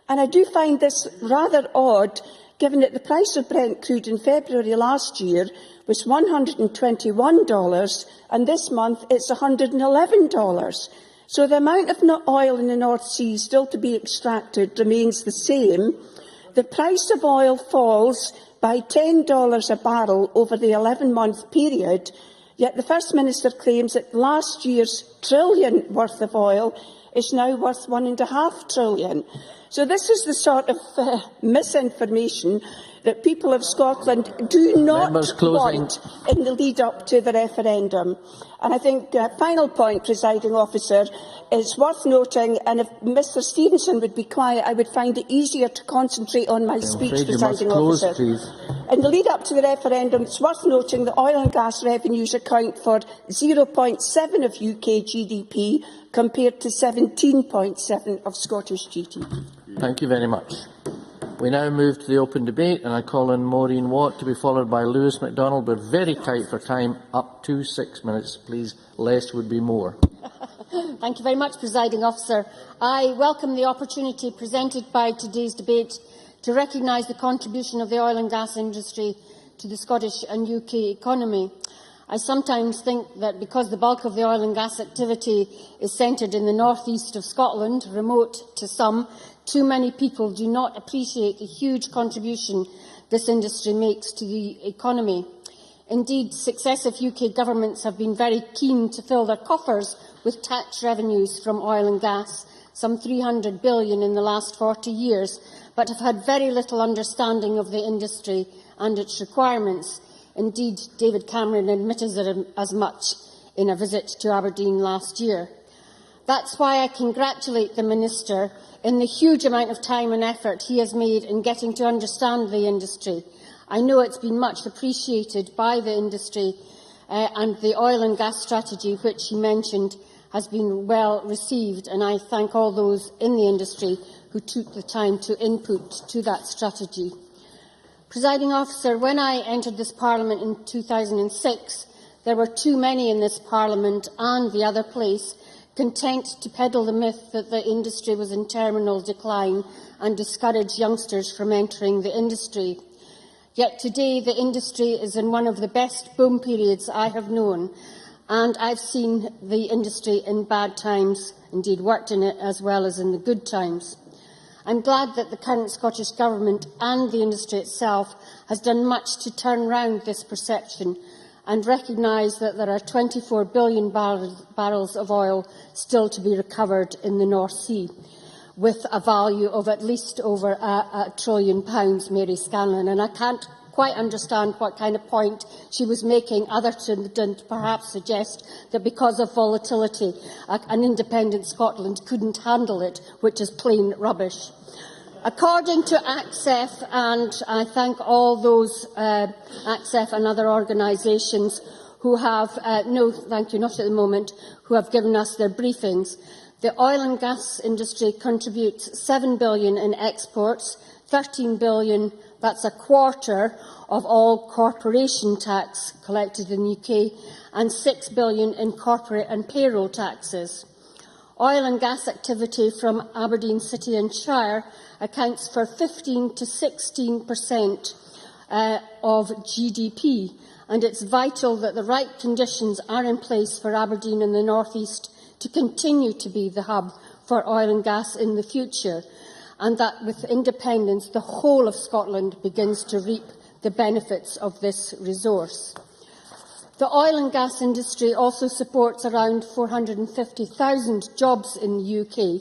And I do find this rather odd, given that the price of Brent crude in February last year was $121, and this month it's $111. So the amount of oil in the North Sea still to be extracted remains the same. The price of oil falls by $10 a barrel over the 11-month period Yet the First Minister claims that last year's trillion worth of oil is now worth £1.5 trillion. So this is the sort of misinformation that people of Scotland do not want in the lead-up to the referendum. And I think, final point, Presiding Officer, is worth noting, and if Mr Stevenson would be quiet, I would find it easier to concentrate on my speech, Presiding Officer. In the lead-up to the referendum, it's worth noting that oil and gas revenues account for 0.7% of UK GDP, compared to 17.7% of Scottish GDP. Thank you very much. We now move to the open debate, and I call on Maureen Watt to be followed by Lewis MacDonald. We're very tight for time, up to 6 minutes. Please, less would be more. Thank you very much, Presiding Officer. I welcome the opportunity presented by today's debate to recognise the contribution of the oil and gas industry to the Scottish and UK economy. I sometimes think that because the bulk of the oil and gas activity is centred in the north east of Scotland, remote to some, too many people do not appreciate the huge contribution this industry makes to the economy. Indeed, successive UK governments have been very keen to fill their coffers with tax revenues from oil and gas, some £300 billion in the last 40 years, but have had very little understanding of the industry and its requirements. Indeed, David Cameron admitted as much in a visit to Aberdeen last year. That's why I congratulate the Minister in the huge amount of time and effort he has made in getting to understand the industry. I know it's been much appreciated by the industry, and the oil and gas strategy, which he mentioned, has been well received, and I thank all those in the industry who took the time to input to that strategy. Presiding Officer, when I entered this Parliament in 2006, there were too many in this Parliament and the other place content to peddle the myth that the industry was in terminal decline and discourage youngsters from entering the industry. Yet today the industry is in one of the best boom periods I have known, and I've seen the industry in bad times, indeed worked in it as well as in the good times. I'm glad that the current Scottish Government and the industry itself has done much to turn round this perception and recognise that there are 24 billion barrels of oil still to be recovered in the North Sea, with a value of at least over £1 trillion, Mary Scanlon. And I can't quite understand what kind of point she was making, other than perhaps suggest that because of volatility, an independent Scotland couldn't handle it, which is plain rubbish. According to ACSEF, and I thank all those ACSEF and other organisations who have, no, thank you, not at the moment, who have given us their briefings, the oil and gas industry contributes £7 billion in exports, £13 billion, that's a quarter of all corporation tax collected in the UK, and £6 billion in corporate and payroll taxes. Oil and gas activity from Aberdeen City and Shire accounts for 15 to 16% of GDP, and it's vital that the right conditions are in place for Aberdeen and the North East to continue to be the hub for oil and gas in the future, and that with independence the whole of Scotland begins to reap the benefits of this resource. The oil and gas industry also supports around 450,000 jobs in the UK,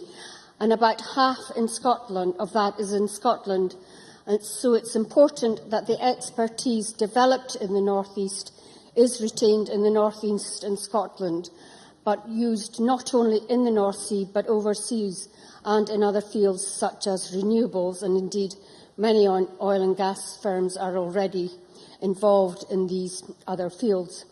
and about half in Scotland of that is in Scotland. And so it's important that the expertise developed in the North East is retained in the North East and Scotland, but used not only in the North Sea but overseas and in other fields such as renewables, and indeed many oil and gas firms are already involved in these other fields.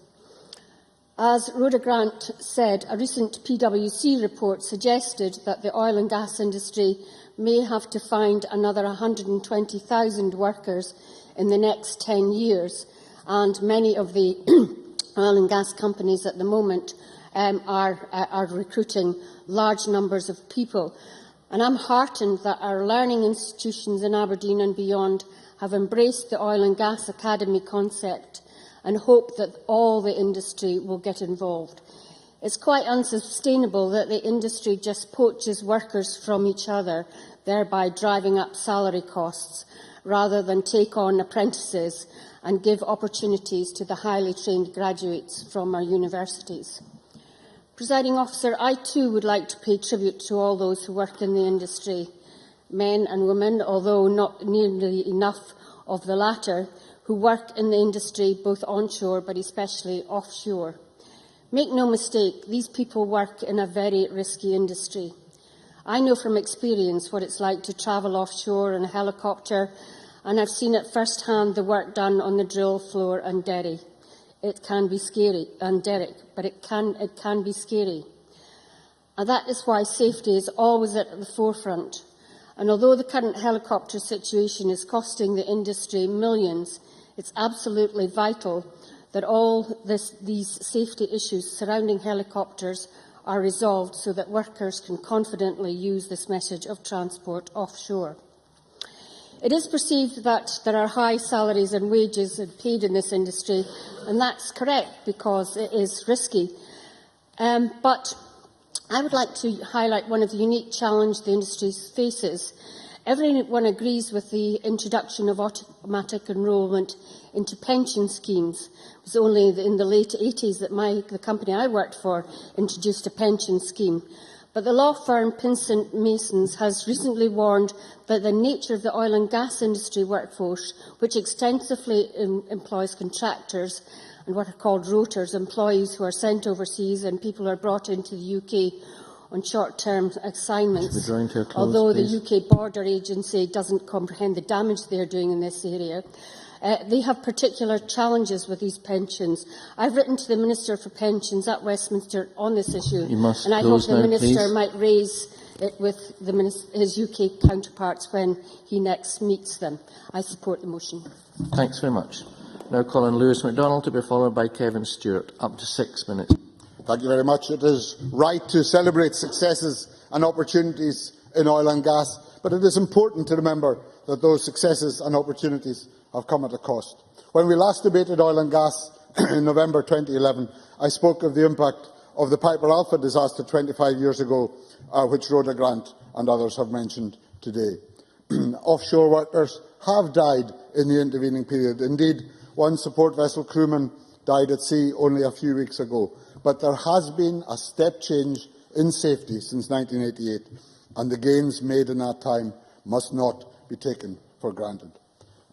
As Rhoda Grant said, a recent PwC report suggested that the oil and gas industry may have to find another 120,000 workers in the next 10 years, and many of the oil and gas companies at the moment are recruiting large numbers of people. And I'm heartened that our learning institutions in Aberdeen and beyond have embraced the Oil and Gas Academy concept and hope that all the industry will get involved. It's quite unsustainable that the industry just poaches workers from each other, thereby driving up salary costs, rather than take on apprentices and give opportunities to the highly trained graduates from our universities. Presiding Officer, I too would like to pay tribute to all those who work in the industry, men and women, although not nearly enough of the latter, who work in the industry both onshore but especially offshore. Make no mistake, these people work in a very risky industry. I know from experience what it's like to travel offshore in a helicopter, and I've seen at first hand the work done on the drill floor and derry. It can be scary, and derrick, but it can be scary. And that is why safety is always at the forefront. And although the current helicopter situation is costing the industry millions, it's absolutely vital that all these safety issues surrounding helicopters are resolved so that workers can confidently use this method of transport offshore. It is perceived that there are high salaries and wages paid in this industry, and that's correct because it is risky. But I would like to highlight one of the unique challenges the industry faces. Everyone agrees with the introduction of automatic enrolment into pension schemes. It was only in the late 80s that the company I worked for introduced a pension scheme. But the law firm Pinsent Masons has recently warned that the nature of the oil and gas industry workforce, which extensively employs contractors and what are called rotors, employees who are sent overseas and people who are brought into the UK on short-term assignments, although the UK Border Agency doesn't comprehend the damage they are doing in this area. They have particular challenges with these pensions. I've written to the Minister for Pensions at Westminster on this issue, and I hope the Minister might raise it with his UK counterparts when he next meets them. I support the motion. Thanks very much. Now call on Lewis MacDonald to be followed by Kevin Stewart. Up to 6 minutes. Thank you very much. It is right to celebrate successes and opportunities in oil and gas, but it is important to remember that those successes and opportunities have come at a cost. When we last debated oil and gas in November 2011, I spoke of the impact of the Piper Alpha disaster 25 years ago, which Rhoda Grant and others have mentioned today. Offshore workers have died in the intervening period. Indeed, one support vessel crewman died at sea only a few weeks ago. But there has been a step change in safety since 1988, and the gains made in that time must not be taken for granted.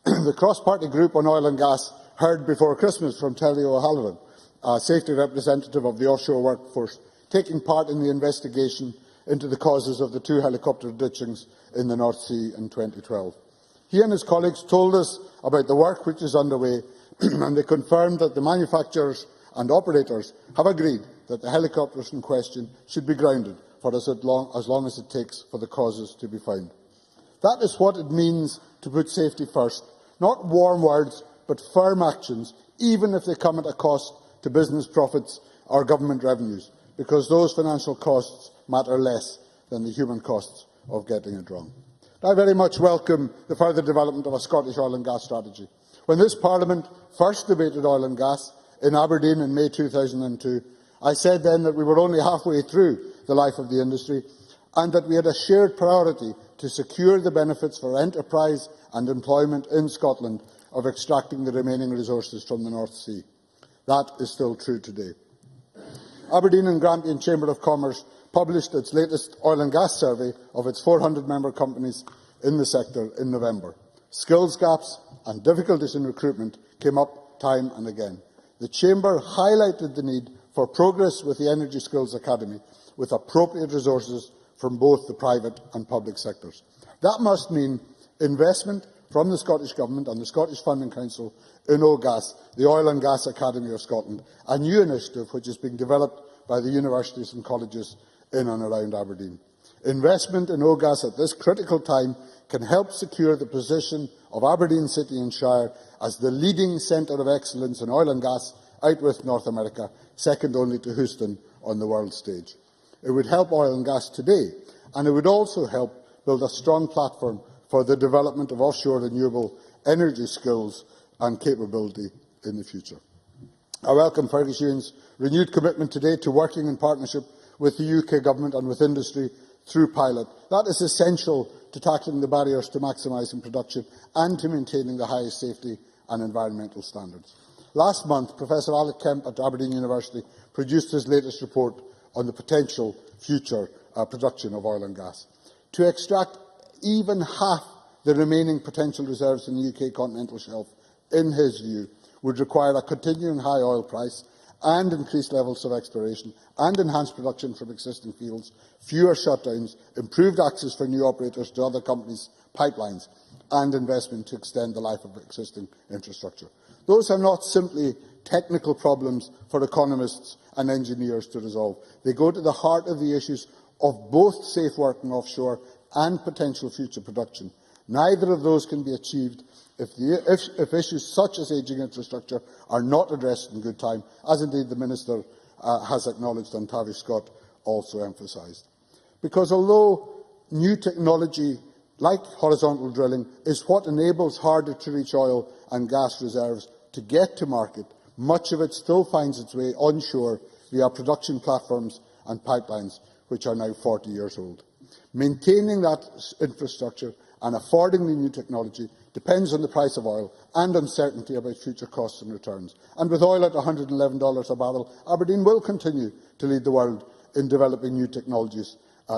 The cross-party group on oil and gas heard before Christmas from Telly O'Halloran, a safety representative of the offshore workforce, taking part in the investigation into the causes of the 2 helicopter ditchings in the North Sea in 2012. He and his colleagues told us about the work which is underway, and they confirmed that the manufacturers and operators have agreed that the helicopters in question should be grounded for as long as it takes for the causes to be found. That is what it means to put safety first, not warm words, but firm actions, even if they come at a cost to business profits or government revenues, because those financial costs matter less than the human costs of getting it wrong. I very much welcome the further development of a Scottish oil and gas strategy. When this Parliament first debated oil and gas in Aberdeen in May 2002, I said then that we were only halfway through the life of the industry and that we had a shared priority to secure the benefits for enterprise and employment in Scotland of extracting the remaining resources from the North Sea. That is still true today. Aberdeen and Grampian Chamber of Commerce published its latest oil and gas survey of its 400 member companies in the sector in November. Skills gaps and difficulties in recruitment came up time and again. The Chamber highlighted the need for progress with the Energy Skills Academy, with appropriate resources from both the private and public sectors. That must mean investment from the Scottish Government and the Scottish Funding Council in OGAS, the Oil and Gas Academy of Scotland, a new initiative which is being developed by the universities and colleges in and around Aberdeen. Investment in OGAS at this critical time can help secure the position of Aberdeen City and Shire as the leading centre of excellence in oil and gas out with North America, second only to Houston on the world stage. It would help oil and gas today, and it would also help build a strong platform for the development of offshore renewable energy skills and capability in the future. I welcome Fergus Ewing's renewed commitment today to working in partnership with the UK Government and with industry through pilot. That is essential to tackling the barriers to maximising production and to maintaining the highest safety and environmental standards. Last month, Professor Alec Kemp at Aberdeen University produced his latest report on the potential future production of oil and gas. To extract even half the remaining potential reserves in the UK continental shelf, in his view, would require a continuing high oil price and increased levels of exploration and enhanced production from existing fields, fewer shutdowns, improved access for new operators to other companies' pipelines, and investment to extend the life of existing infrastructure. Those are not simply technical problems for economists and engineers to resolve. They go to the heart of the issues of both safe working offshore and potential future production. Neither of those can be achieved if issues such as ageing infrastructure are not addressed in good time, as indeed the Minister has acknowledged and Tavish Scott also emphasised. Because although new technology like horizontal drilling is what enables harder-to-reach oil and gas reserves to get to market, much of it still finds its way onshore via production platforms and pipelines, which are now 40 years old. Maintaining that infrastructure and affording the new technology depends on the price of oil and uncertainty about future costs and returns. And with oil at $111 a barrel, Aberdeen will continue to lead the world in developing new technologies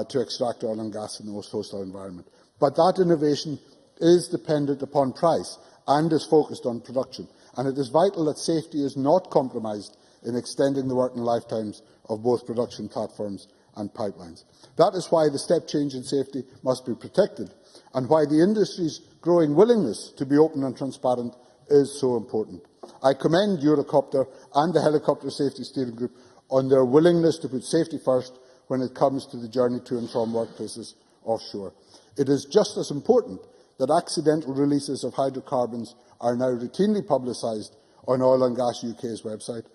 to extract oil and gas in the most hostile environment. But that innovation is dependent upon price and is focused on production. And it is vital that safety is not compromised in extending the working lifetimes of both production platforms and pipelines. That is why the step change in safety must be protected, and why the industry's growing willingness to be open and transparent is so important. I commend Eurocopter and the Helicopter Safety Steering Group on their willingness to put safety first when it comes to the journey to and from workplaces offshore. It is just as important that accidental releases of hydrocarbons are now routinely publicised on Oil and Gas UK's website,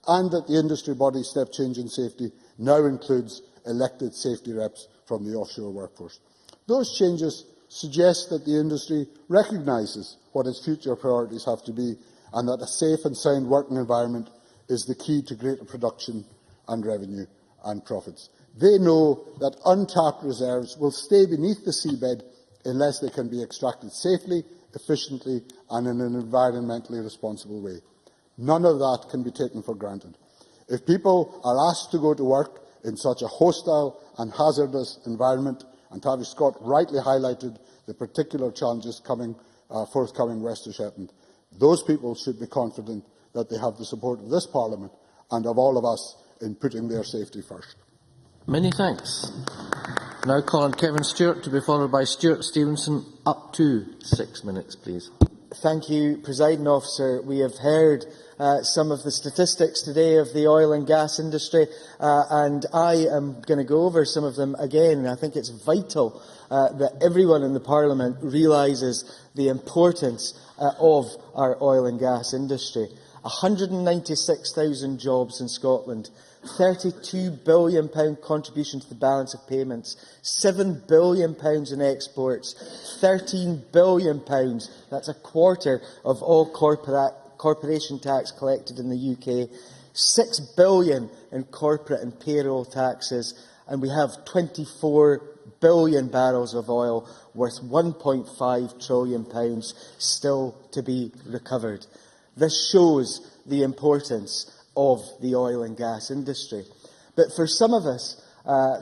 and that the industry body Step Change in Safety now includes elected safety reps from the offshore workforce. Those changes suggest that the industry recognises what its future priorities have to be, and that a safe and sound working environment is the key to greater production and revenue and profits. They know that untapped reserves will stay beneath the seabed unless they can be extracted safely, efficiently and in an environmentally responsible way. None of that can be taken for granted. If people are asked to go to work in such a hostile and hazardous environment, and Tavish Scott rightly highlighted the particular challenges forthcoming west of Shetland, those people should be confident that they have the support of this Parliament and of all of us in putting their safety first. Many thanks. Now call on Kevin Stewart, to be followed by Stuart Stevenson. Up to 6 minutes, please. Thank you, Presiding Officer. We have heard some of the statistics today of the oil and gas industry, and I am going to go over some of them again. I think it's vital that everyone in the Parliament realises the importance of our oil and gas industry. 196,000 jobs in Scotland, £32 billion contribution to the balance of payments, £7 billion in exports, £13 billion, that's a quarter of all corporation tax collected in the UK, £6 billion in corporate and payroll taxes, and we have 24 billion barrels of oil worth £1.5 trillion still to be recovered. This shows the importance of the oil and gas industry. But for some of us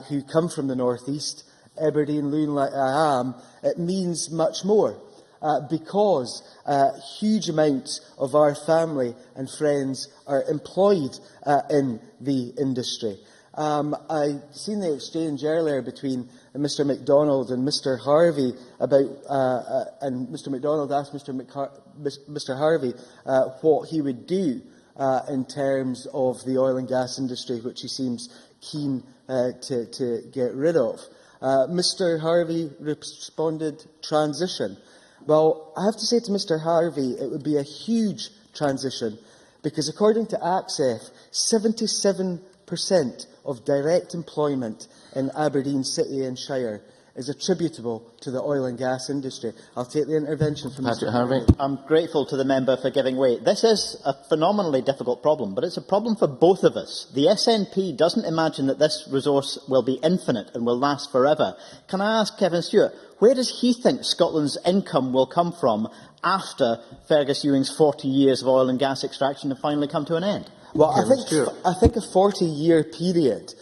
who come from the North East, Aberdeen, Loon, like I am, it means much more, because huge amounts of our family and friends are employed in the industry. I seen the exchange earlier between Mr MacDonald and Mr Harvey about, and Mr MacDonald asked Mr Harvey what he would do in terms of the oil and gas industry, which he seems keen to get rid of. Mr Harvey responded, transition. Well, I have to say to Mr Harvey, it would be a huge transition, because according to ACSEF, 77% of direct employment in Aberdeen City and Shire is attributable to the oil and gas industry. I'll take the intervention from Patrick Mr. Harvey. I'm grateful to the member for giving way. This is a phenomenally difficult problem, but it's a problem for both of us. The SNP doesn't imagine that this resource will be infinite and will last forever. Can I ask Kevin Stewart, where does he think Scotland's income will come from after Fergus Ewing's 40 years of oil and gas extraction have finally come to an end? Well, I think a 40-year period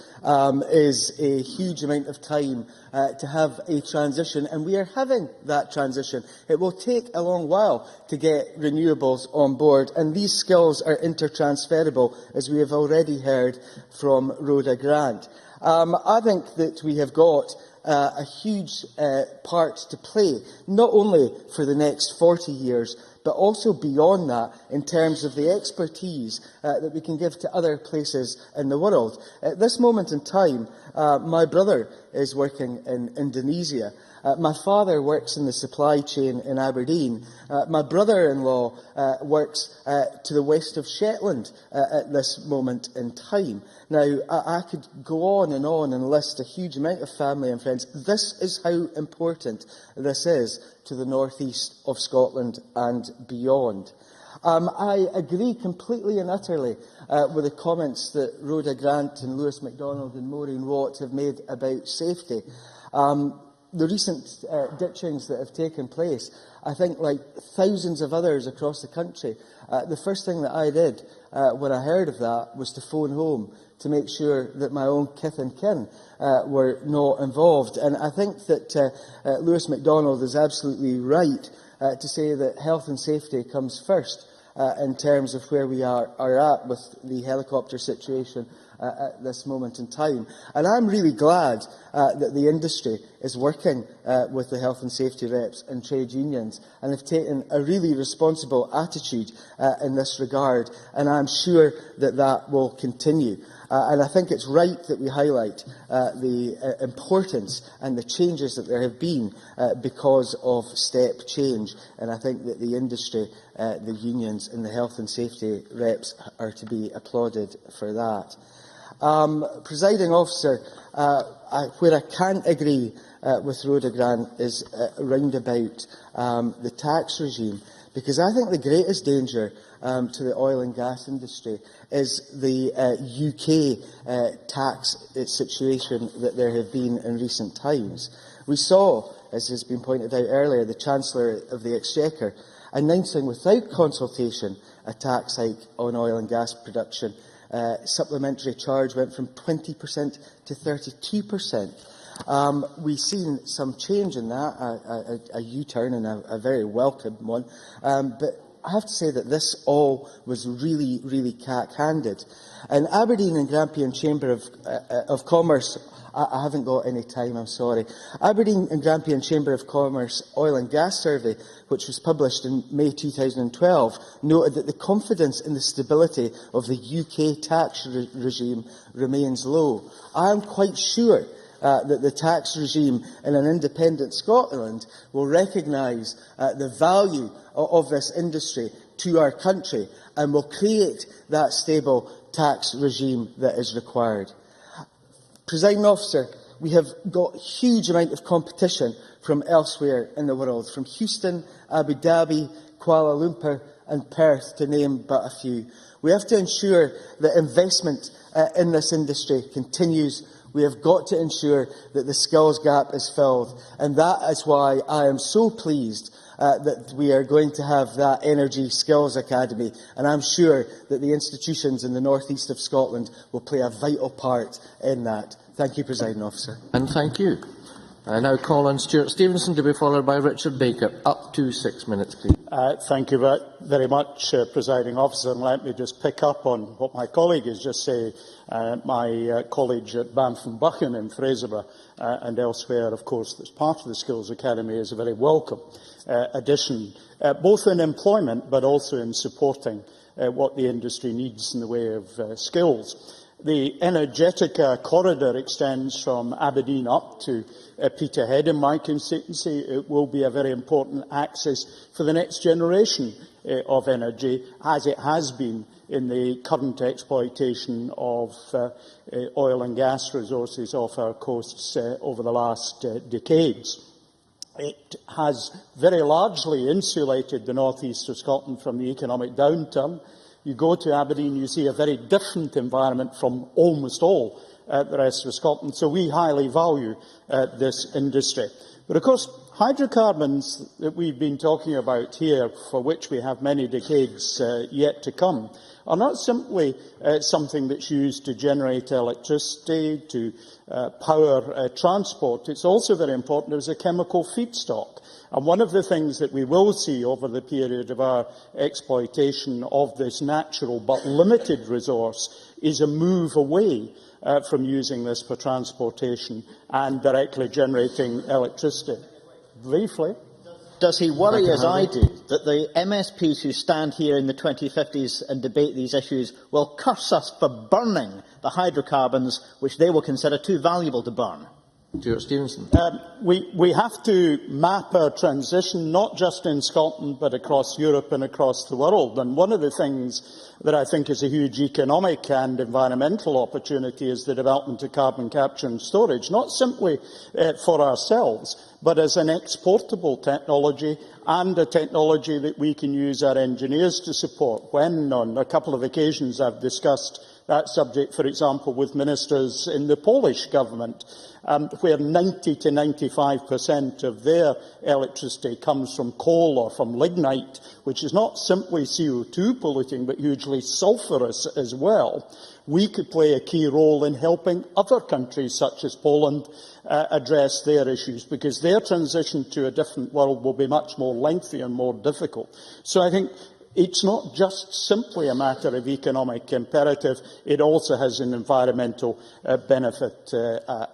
is a huge amount of time to have a transition, and we are having that transition. It will take a long while to get renewables on board, and these skills are intertransferable, as we have already heard from Rhoda Grant. I think that we have got a huge part to play, not only for the next 40 years, but also beyond that, in terms of the expertise that we can give to other places in the world. At this moment in time, my brother is working in Indonesia. My father works in the supply chain in Aberdeen. My brother-in-law works to the west of Shetland at this moment in time. Now, I could go on and list a huge amount of family and friends. This is how important this is to the north east of Scotland and beyond. I agree completely and utterly with the comments that Rhoda Grant and Lewis MacDonald and Maureen Watt have made about safety. The recent ditchings that have taken place, I think, like thousands of others across the country, the first thing that I did when I heard of that was to phone home to make sure that my own kith and kin were not involved. And I think that Lewis MacDonald is absolutely right to say that health and safety comes first in terms of where we are at with the helicopter situation at this moment in time. And I'm really glad that the industry is working with the health and safety reps and trade unions and have taken a really responsible attitude in this regard, and I'm sure that that will continue. And I think it's right that we highlight the importance and the changes that there have been because of step change. And I think that the industry, the unions and the health and safety reps are to be applauded for that. Presiding officer, where I can't agree with Rhoda Grant is round about the tax regime, because I think the greatest danger to the oil and gas industry is the UK tax situation that there have been in recent times. We saw, as has been pointed out earlier, the Chancellor of the Exchequer announcing without consultation a tax hike on oil and gas production. Supplementary charge went from 20% to 32%. We've seen some change in that, a U-turn and a very welcome one, but I have to say that this all was really, really cack-handed. And Aberdeen and Grampian Chamber of Commerce, I haven't got any time, I'm sorry. Aberdeen and Grampian Chamber of Commerce Oil and Gas Survey, which was published in May 2012, noted that the confidence in the stability of the UK tax regime remains low. I am quite sure that the tax regime in an independent Scotland will recognise the value of this industry to our country and will create that stable tax regime that is required. Presiding officer, we have got a huge amount of competition from elsewhere in the world, from Houston, Abu Dhabi, Kuala Lumpur and Perth, to name but a few. We have to ensure that investment in this industry continues. We have got to ensure that the skills gap is filled, and that is why I am so pleased that we are going to have that Energy Skills Academy, and I'm sure that the institutions in the north east of Scotland will play a vital part in that. Thank you, Presiding Officer. And thank you. I now call on Stuart Stevenson to be followed by Richard Baker. Up to 6 minutes, please. Thank you very much, Presiding Officer. And let me just pick up on what my colleague has just said. My college at Banff-and-Buchan in Fraserburgh and elsewhere, of course, that's part of the Skills Academy, is a very welcome addition, both in employment but also in supporting what the industry needs in the way of skills. The Energetica corridor extends from Aberdeen up to Peterhead in my constituency. It will be a very important access for the next generation of energy, as it has been in the current exploitation of oil and gas resources off our coasts over the last decades. It has very largely insulated the north east of Scotland from the economic downturn. You go to Aberdeen, you see a very different environment from almost all the rest of Scotland. So we highly value this industry. But of course, hydrocarbons that we've been talking about here, for which we have many decades yet to come, are not simply something that's used to generate electricity, to power transport. It's also very important as a chemical feedstock. And one of the things that we will see over the period of our exploitation of this natural but limited resource is a move away from using this for transportation and directly generating electricity. Briefly. Does he worry, as I do, that the MSPs who stand here in the 2050s and debate these issues will curse us for burning the hydrocarbons which they will consider too valuable to burn? Stuart Stevenson. We have to map our transition, not just in Scotland, but across Europe and across the world. And one of the things that I think is a huge economic and environmental opportunity is the development of carbon capture and storage, not simply for ourselves, but as an exportable technology and a technology that we can use our engineers to support. When, on a couple of occasions, I've discussed that subject, for example, with ministers in the Polish government, where 90 to 95% of their electricity comes from coal or from lignite, which is not simply CO2 polluting, but hugely sulphurous as well. We could play a key role in helping other countries, such as Poland, address their issues, because their transition to a different world will be much more lengthy and more difficult. So I think it's not just simply a matter of economic imperative, it also has an environmental benefit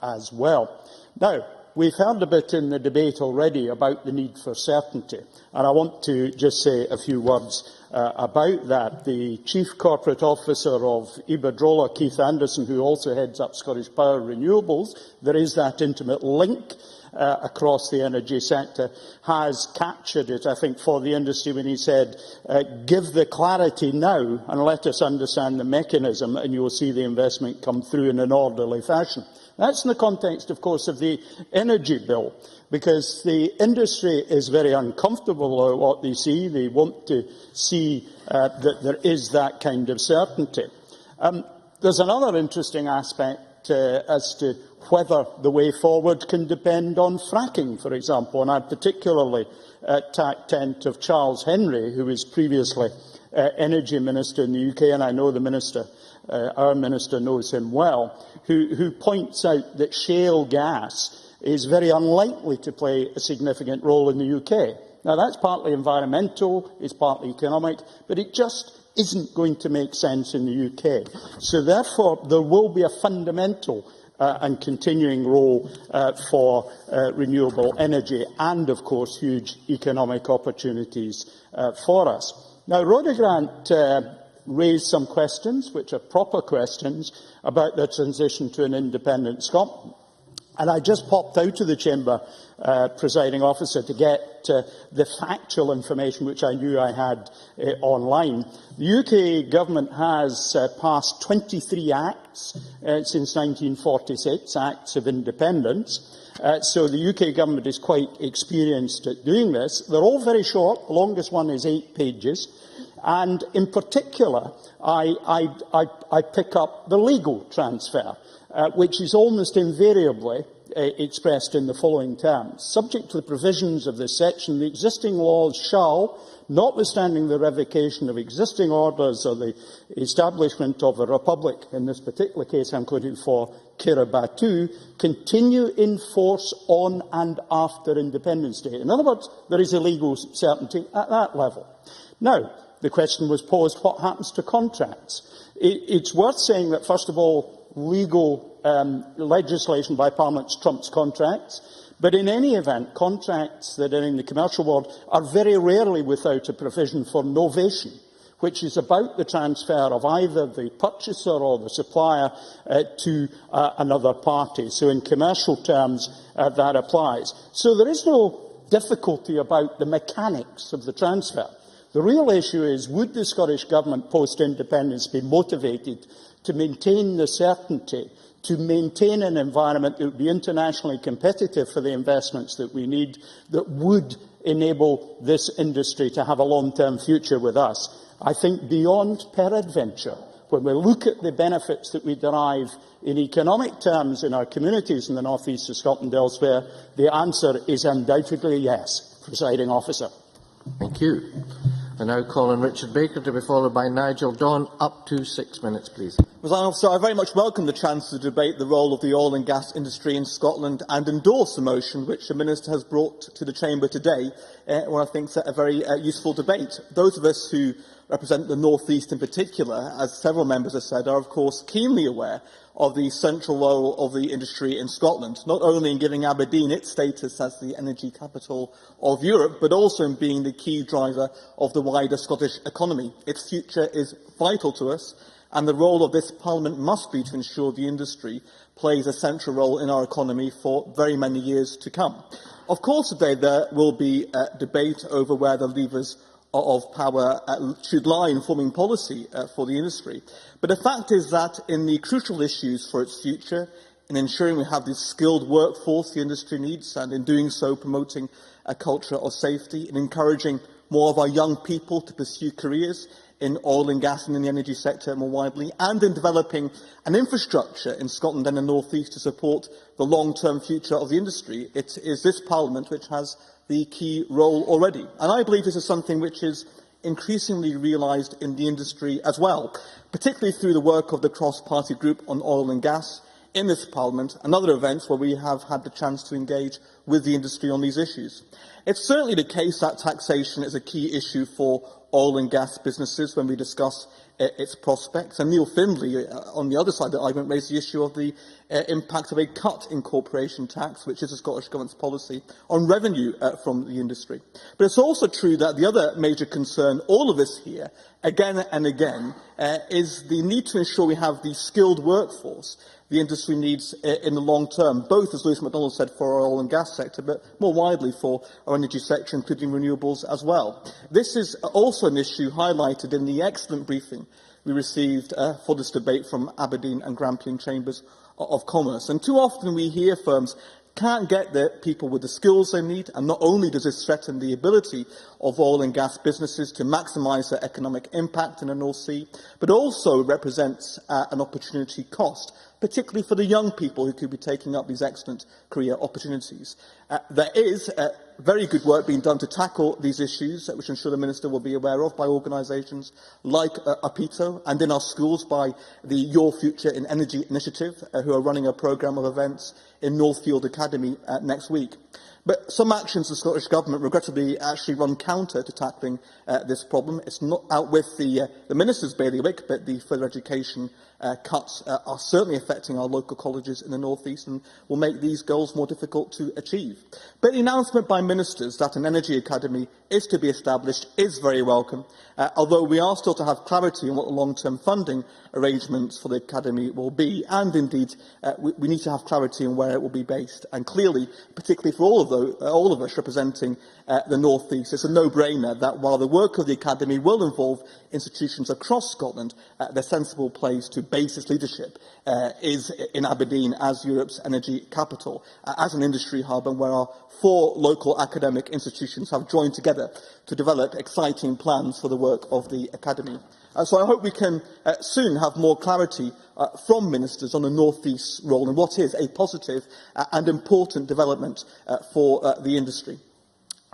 as well. Now, we've heard a bit in the debate already about the need for certainty, and I want to just say a few words about that. The Chief Corporate Officer of Iberdrola, Keith Anderson, who also heads up Scottish Power Renewables, there is that intimate link across the energy sector, has captured it, I think, for the industry when he said, give the clarity now and let us understand the mechanism and you will see the investment come through in an orderly fashion. That's in the context, of course, of the energy bill, because the industry is very uncomfortable about what they see. They want to see that there is that kind of certainty. There's another interesting aspect as to whether the way forward can depend on fracking, for example, and I particularly tacked tent of Charles Henry, who was previously Energy Minister in the UK, and I know the Minister, our Minister knows him well, who points out that shale gas is very unlikely to play a significant role in the UK. Now, that's partly environmental, it's partly economic, but it just isn't going to make sense in the UK. So, therefore, there will be a fundamental and continuing role for renewable energy and, of course, huge economic opportunities for us. Now, Rhoda Grant raised some questions, which are proper questions, about the transition to an independent Scotland. And I just popped out of the chamber, presiding officer, to get the factual information which I knew I had online. The UK government has passed 23 acts since 1946, acts of independence. So the UK government is quite experienced at doing this. They're all very short. The longest one is 8 pages. And in particular, I pick up the legal transfer, which is almost invariably expressed in the following terms. Subject to the provisions of this section, the existing laws shall, notwithstanding the revocation of existing orders or the establishment of a republic, in this particular case I'm quoting for Kiribati, continue in force on and after Independence Day. In other words, there is a legal certainty at that level. Now, the question was posed, what happens to contracts? It's worth saying that, first of all, legal legislation by Parliament trumps contracts, but in any event, contracts that are in the commercial world are very rarely without a provision for novation, which is about the transfer of either the purchaser or the supplier to another party. So in commercial terms, that applies. So there is no difficulty about the mechanics of the transfer. The real issue is, would the Scottish Government post-independence be motivated to maintain the certainty, to maintain an environment that would be internationally competitive for the investments that we need, that would enable this industry to have a long-term future with us? I think beyond peradventure, when we look at the benefits that we derive in economic terms in our communities in the North East of Scotland and elsewhere, the answer is undoubtedly yes, Presiding Officer. Thank you. I now call on Richard Baker to be followed by Nigel Dawn. Up to 6 minutes, please. Presiding Officer, I very much welcome the chance to debate the role of the oil and gas industry in Scotland and endorse the motion which the Minister has brought to the Chamber today, what I think is a very useful debate. Those of us who represent the North East in particular, as several members have said, are of course keenly aware of the central role of the industry in Scotland, not only in giving Aberdeen its status as the energy capital of Europe, but also in being the key driver of the wider Scottish economy. Its future is vital to us, and the role of this Parliament must be to ensure the industry plays a central role in our economy for very many years to come. Of course, today there will be a debate over where the levers of power should lie in forming policy for the industry. But the fact is that in the crucial issues for its future, in ensuring we have the skilled workforce the industry needs, and in doing so promoting a culture of safety, in encouraging more of our young people to pursue careers in oil and gas and in the energy sector more widely, and in developing an infrastructure in Scotland and the North East to support the long-term future of the industry, it is this Parliament which has the key role already. And I believe this is something which is increasingly realised in the industry as well, particularly through the work of the cross-party group on oil and gas in this Parliament and other events where we have had the chance to engage with the industry on these issues. It's certainly the case that taxation is a key issue for oil and gas businesses when we discuss its prospects. And Neil Findlay, on the other side of the argument, raised the issue of the impact of a cut in corporation tax, which is the Scottish Government's policy, on revenue from the industry. But it's also true that the other major concern all of us here, again and again, is the need to ensure we have the skilled workforce the industry needs in the long term, both, as Lewis MacDonald said, for our oil and gas sector, but more widely for our energy sector, including renewables as well. This is also an issue highlighted in the excellent briefing we received for this debate from Aberdeen and Grampian Chambers of Commerce. And too often we hear firms can't get the people with the skills they need, and not only does this threaten the ability of oil and gas businesses to maximise their economic impact in the North Sea, but also represents an opportunity cost, particularly for the young people who could be taking up these excellent career opportunities. There is very good work being done to tackle these issues, which I'm sure the Minister will be aware of, by organisations like APITO, and in our schools by the Your Future in Energy initiative, who are running a programme of events in Northfield Academy next week. But some actions of the Scottish Government regrettably actually run counter to tackling this problem. It's not out with the Minister's bailiwick, but the further education cuts are certainly affecting our local colleges in the North East and will make these goals more difficult to achieve. But the announcement by ministers that an energy academy is to be established is very welcome, although we are still to have clarity on what the long-term funding arrangements for the academy will be, and indeed we need to have clarity on where it will be based. And clearly, particularly for all of us representing the North East, it's a no-brainer that while the work of the academy will involve institutions across Scotland, the sensible place to base its leadership is in Aberdeen as Europe's energy capital, as an industry hub, and where our 4 local academic institutions have joined together to develop exciting plans for the work of the academy. So I hope we can soon have more clarity from ministers on the North East's role in what is a positive and important development for the industry.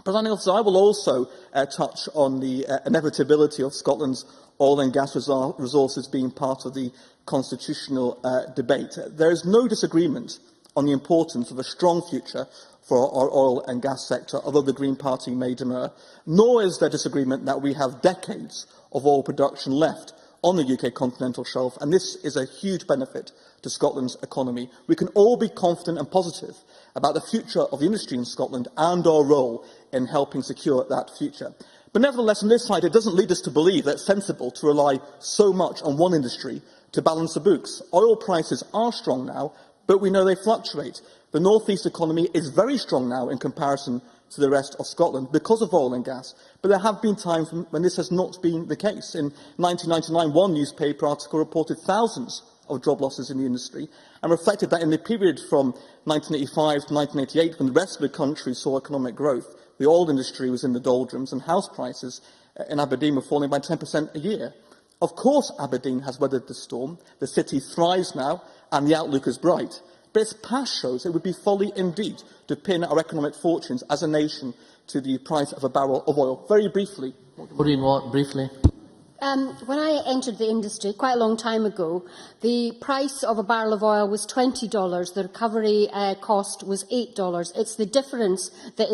Presiding Officer, I will also touch on the inevitability of Scotland's oil and gas resources being part of the constitutional debate. There is no disagreement on the importance of a strong future for our oil and gas sector, although the Green Party may demur, nor is there disagreement that we have decades of oil production left on the UK continental shelf, and this is a huge benefit to Scotland's economy. We can all be confident and positive about the future of the industry in Scotland and our role in helping secure that future. But nevertheless, on this side, it doesn't lead us to believe that it's sensible to rely so much on one industry to balance the books. Oil prices are strong now, but we know they fluctuate. The North East economy is very strong now in comparison to the rest of Scotland because of oil and gas. But there have been times when this has not been the case. In 1999, one newspaper article reported thousands of job losses in the industry and reflected that in the period from 1985 to 1988, when the rest of the country saw economic growth, the oil industry was in the doldrums and house prices in Aberdeen were falling by 10% a year. Of course, Aberdeen has weathered the storm. The city thrives now and the outlook is bright. But its past shows it would be folly indeed to pin our economic fortunes as a nation to the price of a barrel of oil. Very briefly. Maureen Watt, briefly. When I entered the industry quite a long time ago, the price of a barrel of oil was $20. The recovery cost was $8. It's the difference that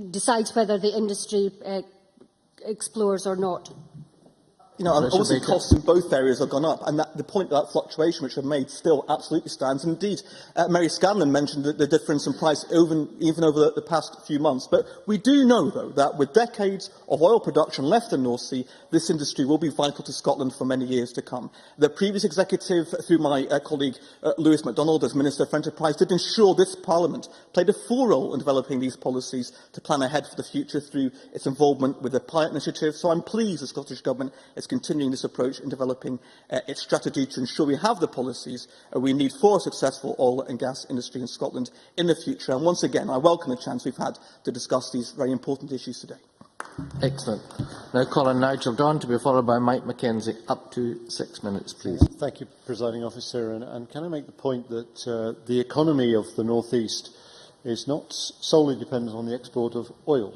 decides whether the industry explores or not. You know, obviously costs in both areas have gone up, and the point of that fluctuation which I've made still absolutely stands. Indeed, Mary Scanlon mentioned the difference in price even over the past few months. But we do know, though, that with decades of oil production left in the North Sea, this industry will be vital to Scotland for many years to come. The previous executive, through my colleague Lewis MacDonald as Minister for Enterprise, did ensure this Parliament played a full role in developing these policies to plan ahead for the future through its involvement with the pilot initiative. So I'm pleased the Scottish Government is continuing this approach in developing its strategy to ensure we have the policies we need for a successful oil and gas industry in Scotland in the future. And once again, I welcome the chance we've had to discuss these very important issues today. Excellent. Now call on Nigel Dunn to be followed by Mike Mackenzie. Up to 6 minutes, please. Thank you, Presiding Officer. And can I make the point that the economy of the North East is not solely dependent on the export of oil,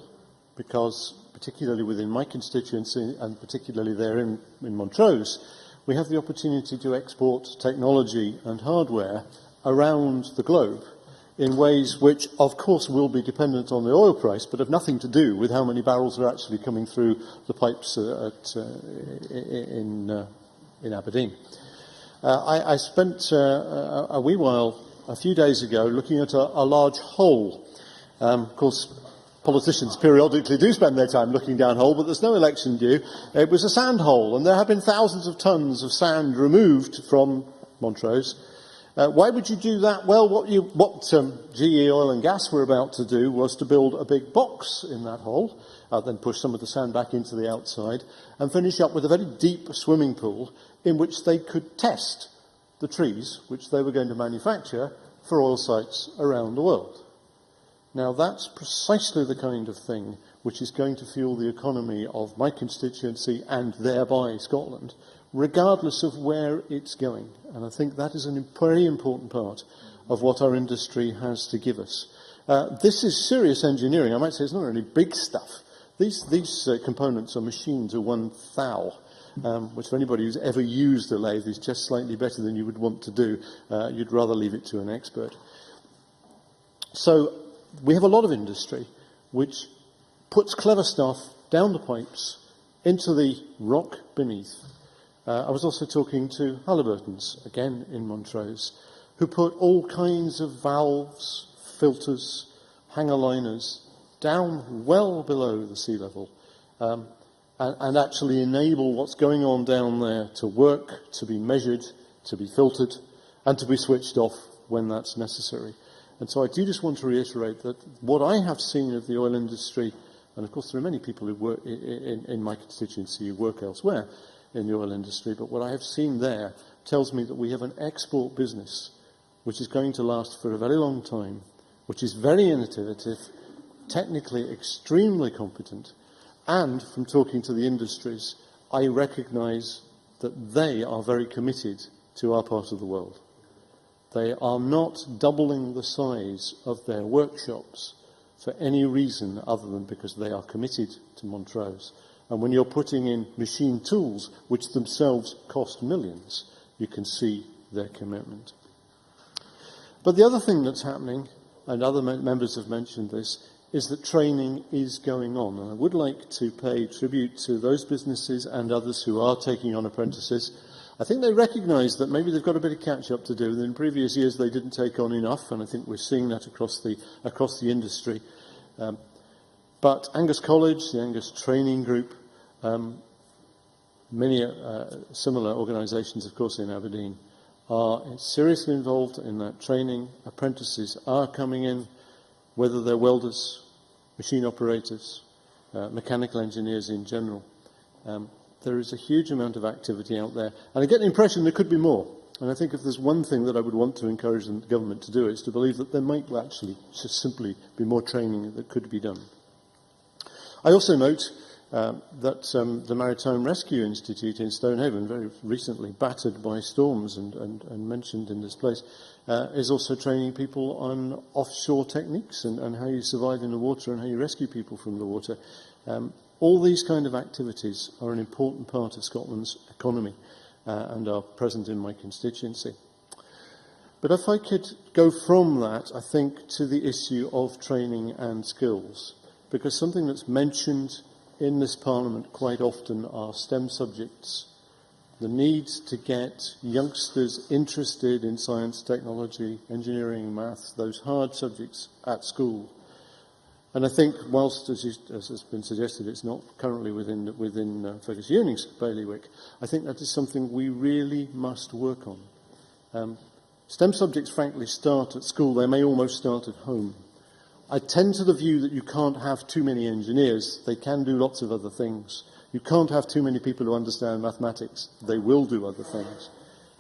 because particularly within my constituency and particularly there in Montrose, we have the opportunity to export technology and hardware around the globe in ways which, of course, will be dependent on the oil price, but have nothing to do with how many barrels are actually coming through the pipes in Aberdeen. I spent a wee while, a few days ago, looking at a large hole. Of course, politicians periodically do spend their time looking down hole, but there's no election due. It was a sand hole, and there have been thousands of tons of sand removed from Montrose. Why would you do that? Well, what GE Oil and Gas were about to do was to build a big box in that hole, then push some of the sand back into the outside, and finish up with a very deep swimming pool in which they could test the trees which they were going to manufacture for oil sites around the world. Now, that's precisely the kind of thing which is going to fuel the economy of my constituency and thereby Scotland, regardless of where it's going. And I think that is a very important part of what our industry has to give us. This is serious engineering. I might say it's not really big stuff. These components are machined to 1 thou, which for anybody who's ever used a lathe is just slightly better than you would want to do. You'd rather leave it to an expert. So we have a lot of industry which puts clever stuff down the pipes into the rock beneath. I was also talking to Halliburton's, again in Montrose, who put all kinds of valves, filters, hanger liners down well below the sea level and actually enable what's going on down there to work, to be measured, to be filtered, and to be switched off when that's necessary. And so I do just want to reiterate that what I have seen of the oil industry, and of course there are many people who work in my constituency who work elsewhere in the oil industry, but what I have seen there tells me that we have an export business which is going to last for a very long time, which is very innovative, technically extremely competent, and from talking to the industries, I recognise that they are very committed to our part of the world. They are not doubling the size of their workshops for any reason other than because they are committed to Montrose. And when you're putting in machine tools, which themselves cost millions, you can see their commitment. But the other thing that's happening, and other members have mentioned this, is that training is going on. And I would like to pay tribute to those businesses and others who are taking on apprentices. I think they recognise that maybe they've got a bit of catch-up to do. In previous years, they didn't take on enough, and I think we're seeing that across the industry. But Angus College, the Angus Training Group, many similar organisations, of course, in Aberdeen, are seriously involved in that training. Apprentices are coming in, whether they're welders, machine operators, mechanical engineers in general. There is a huge amount of activity out there, and I get the impression there could be more. And I think if there's one thing that I would want to encourage the government to do, it's to believe that there might actually just simply be more training that could be done. I also note that the Maritime Rescue Institute in Stonehaven, very recently battered by storms and mentioned in this place, is also training people on offshore techniques and how you survive in the water and how you rescue people from the water. All these kind of activities are an important part of Scotland's economy and are present in my constituency. But if I could go from that, I think, to the issue of training and skills, because something that's mentioned in this Parliament quite often are STEM subjects. The need to get youngsters interested in science, technology, engineering, maths, those hard subjects at school. And I think, whilst, as has been suggested, it's not currently within Fergus Ewing's bailiwick, I think that is something we really must work on. STEM subjects, frankly, start at school. They may almost start at home. I tend to the view that you can't have too many engineers. They can do lots of other things. You can't have too many people who understand mathematics. They will do other things.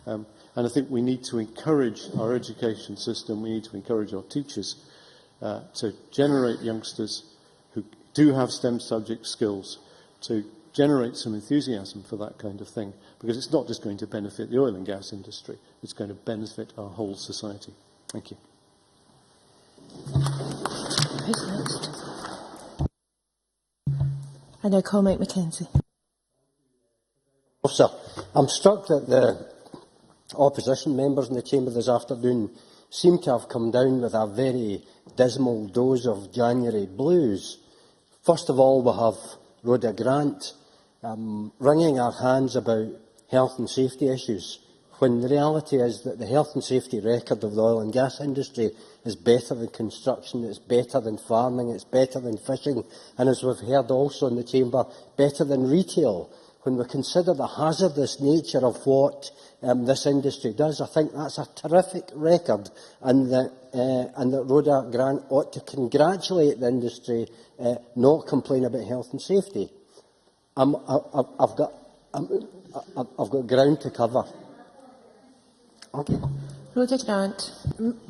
And I think we need to encourage our education system. We need to encourage our teachers to generate youngsters who do have STEM subject skills, to generate some enthusiasm for that kind of thing, because it's not just going to benefit the oil and gas industry, it's going to benefit our whole society. Thank you. Who's next? I now call Mike Mackenzie. Officer, I'm struck that the opposition members in the chamber this afternoon seem to have come down with a very dismal dose of January blues. First of all, we have Rhoda Grant wringing our hands about health and safety issues, when the reality is that the health and safety record of the oil and gas industry is better than construction, it's better than farming, it's better than fishing, and as we've heard also in the chamber, better than retail. When we consider the hazardous nature of what this industry does, I think that's a terrific record, and that Rhoda Grant ought to congratulate the industry, not complain about health and safety. I've got ground to cover. Okay. Rhoda Grant.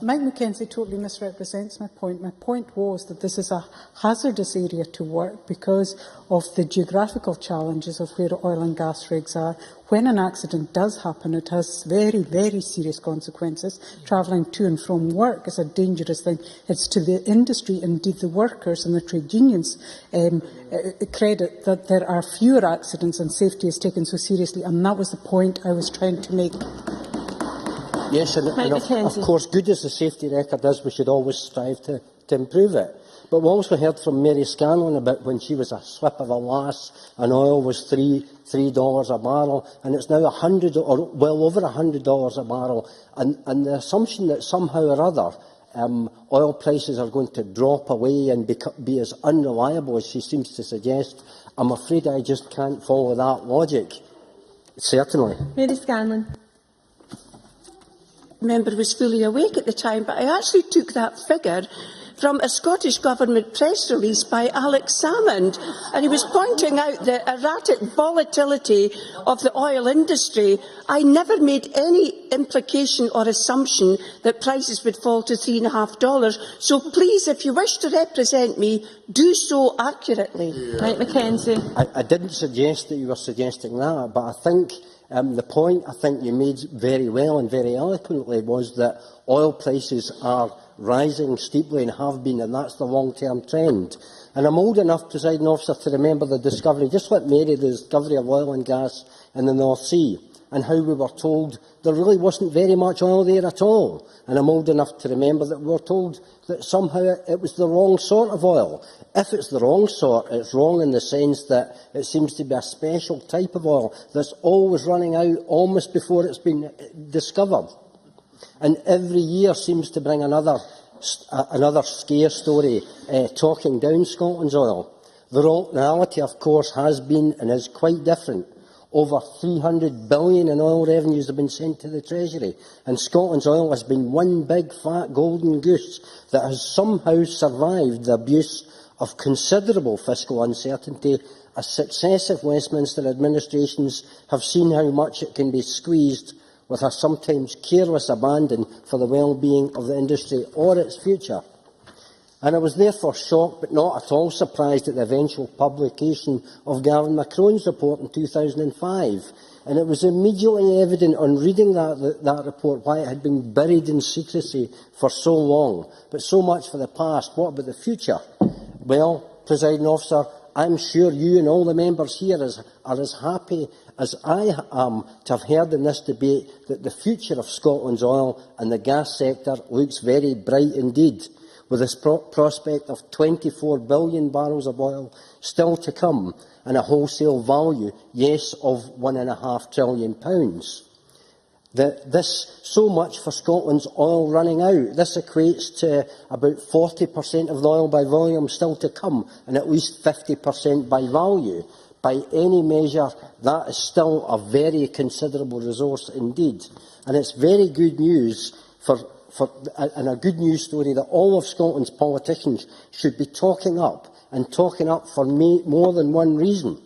Mike Mackenzie totally misrepresents my point. My point was that this is a hazardous area to work because of the geographical challenges of where oil and gas rigs are. When an accident does happen, it has very, very serious consequences. Travelling to and from work is a dangerous thing. It's to the industry, indeed the workers and the trade unions, credit that there are fewer accidents and safety is taken so seriously, and that was the point I was trying to make. Yes, and of course, good as the safety record is, we should always strive to improve it. But we also heard from Mary Scanlon about when she was a slip of a lass and oil was $3 a barrel, and it's now $100 or well over $100 a barrel. And the assumption that somehow or other oil prices are going to drop away and be as unreliable as she seems to suggest, I'm afraid I just can't follow that logic. Certainly. Mary Scanlon. Member was fully awake at the time, but I actually took that figure from a Scottish Government press release by Alex Salmond, and he was pointing out the erratic volatility of the oil industry. I never made any implication or assumption that prices would fall to $3.50. So please, if you wish to represent me, do so accurately. Mike Mackenzie. I didn't suggest that you were suggesting that, but I think the point I think you made very well and very eloquently was that oil prices are rising steeply and have been, and that's the long-term trend. And I'm old enough, Presiding Officer, to remember the discovery, just like Mary, the discovery of oil and gas in the North Sea, and how we were told there really wasn't very much oil there at all. And I'm old enough to remember that we were told that somehow it was the wrong sort of oil. If it's the wrong sort, it's wrong in the sense that it seems to be a special type of oil that's always running out almost before it's been discovered. And every year seems to bring another another scare story talking down Scotland's oil. The reality, of course, has been and is quite different. Over 300 billion in oil revenues have been sent to the Treasury, and Scotland's oil has been one big fat golden goose that has somehow survived the abuse of considerable fiscal uncertainty, as successive Westminster administrations have seen how much it can be squeezed with a sometimes careless abandon for the well-being of the industry or its future. And I was therefore shocked but not at all surprised at the eventual publication of Gavin Macron's report in 2005. And it was immediately evident on reading that report why it had been buried in secrecy for so long. But so much for the past. What about the future? Well, Presiding Officer, I'm sure you and all the members here are as happy as I am to have heard in this debate that the future of Scotland's oil and the gas sector looks very bright indeed, with this prospect of 24 billion barrels of oil still to come and a wholesale value, yes, of £1.5 trillion. So much for Scotland's oil running out. This equates to about 40% of the oil by volume still to come, and at least 50% by value. By any measure, that is still a very considerable resource indeed. And it's very good news and a good news story that all of Scotland's politicians should be talking up, and talking up for more than one reason.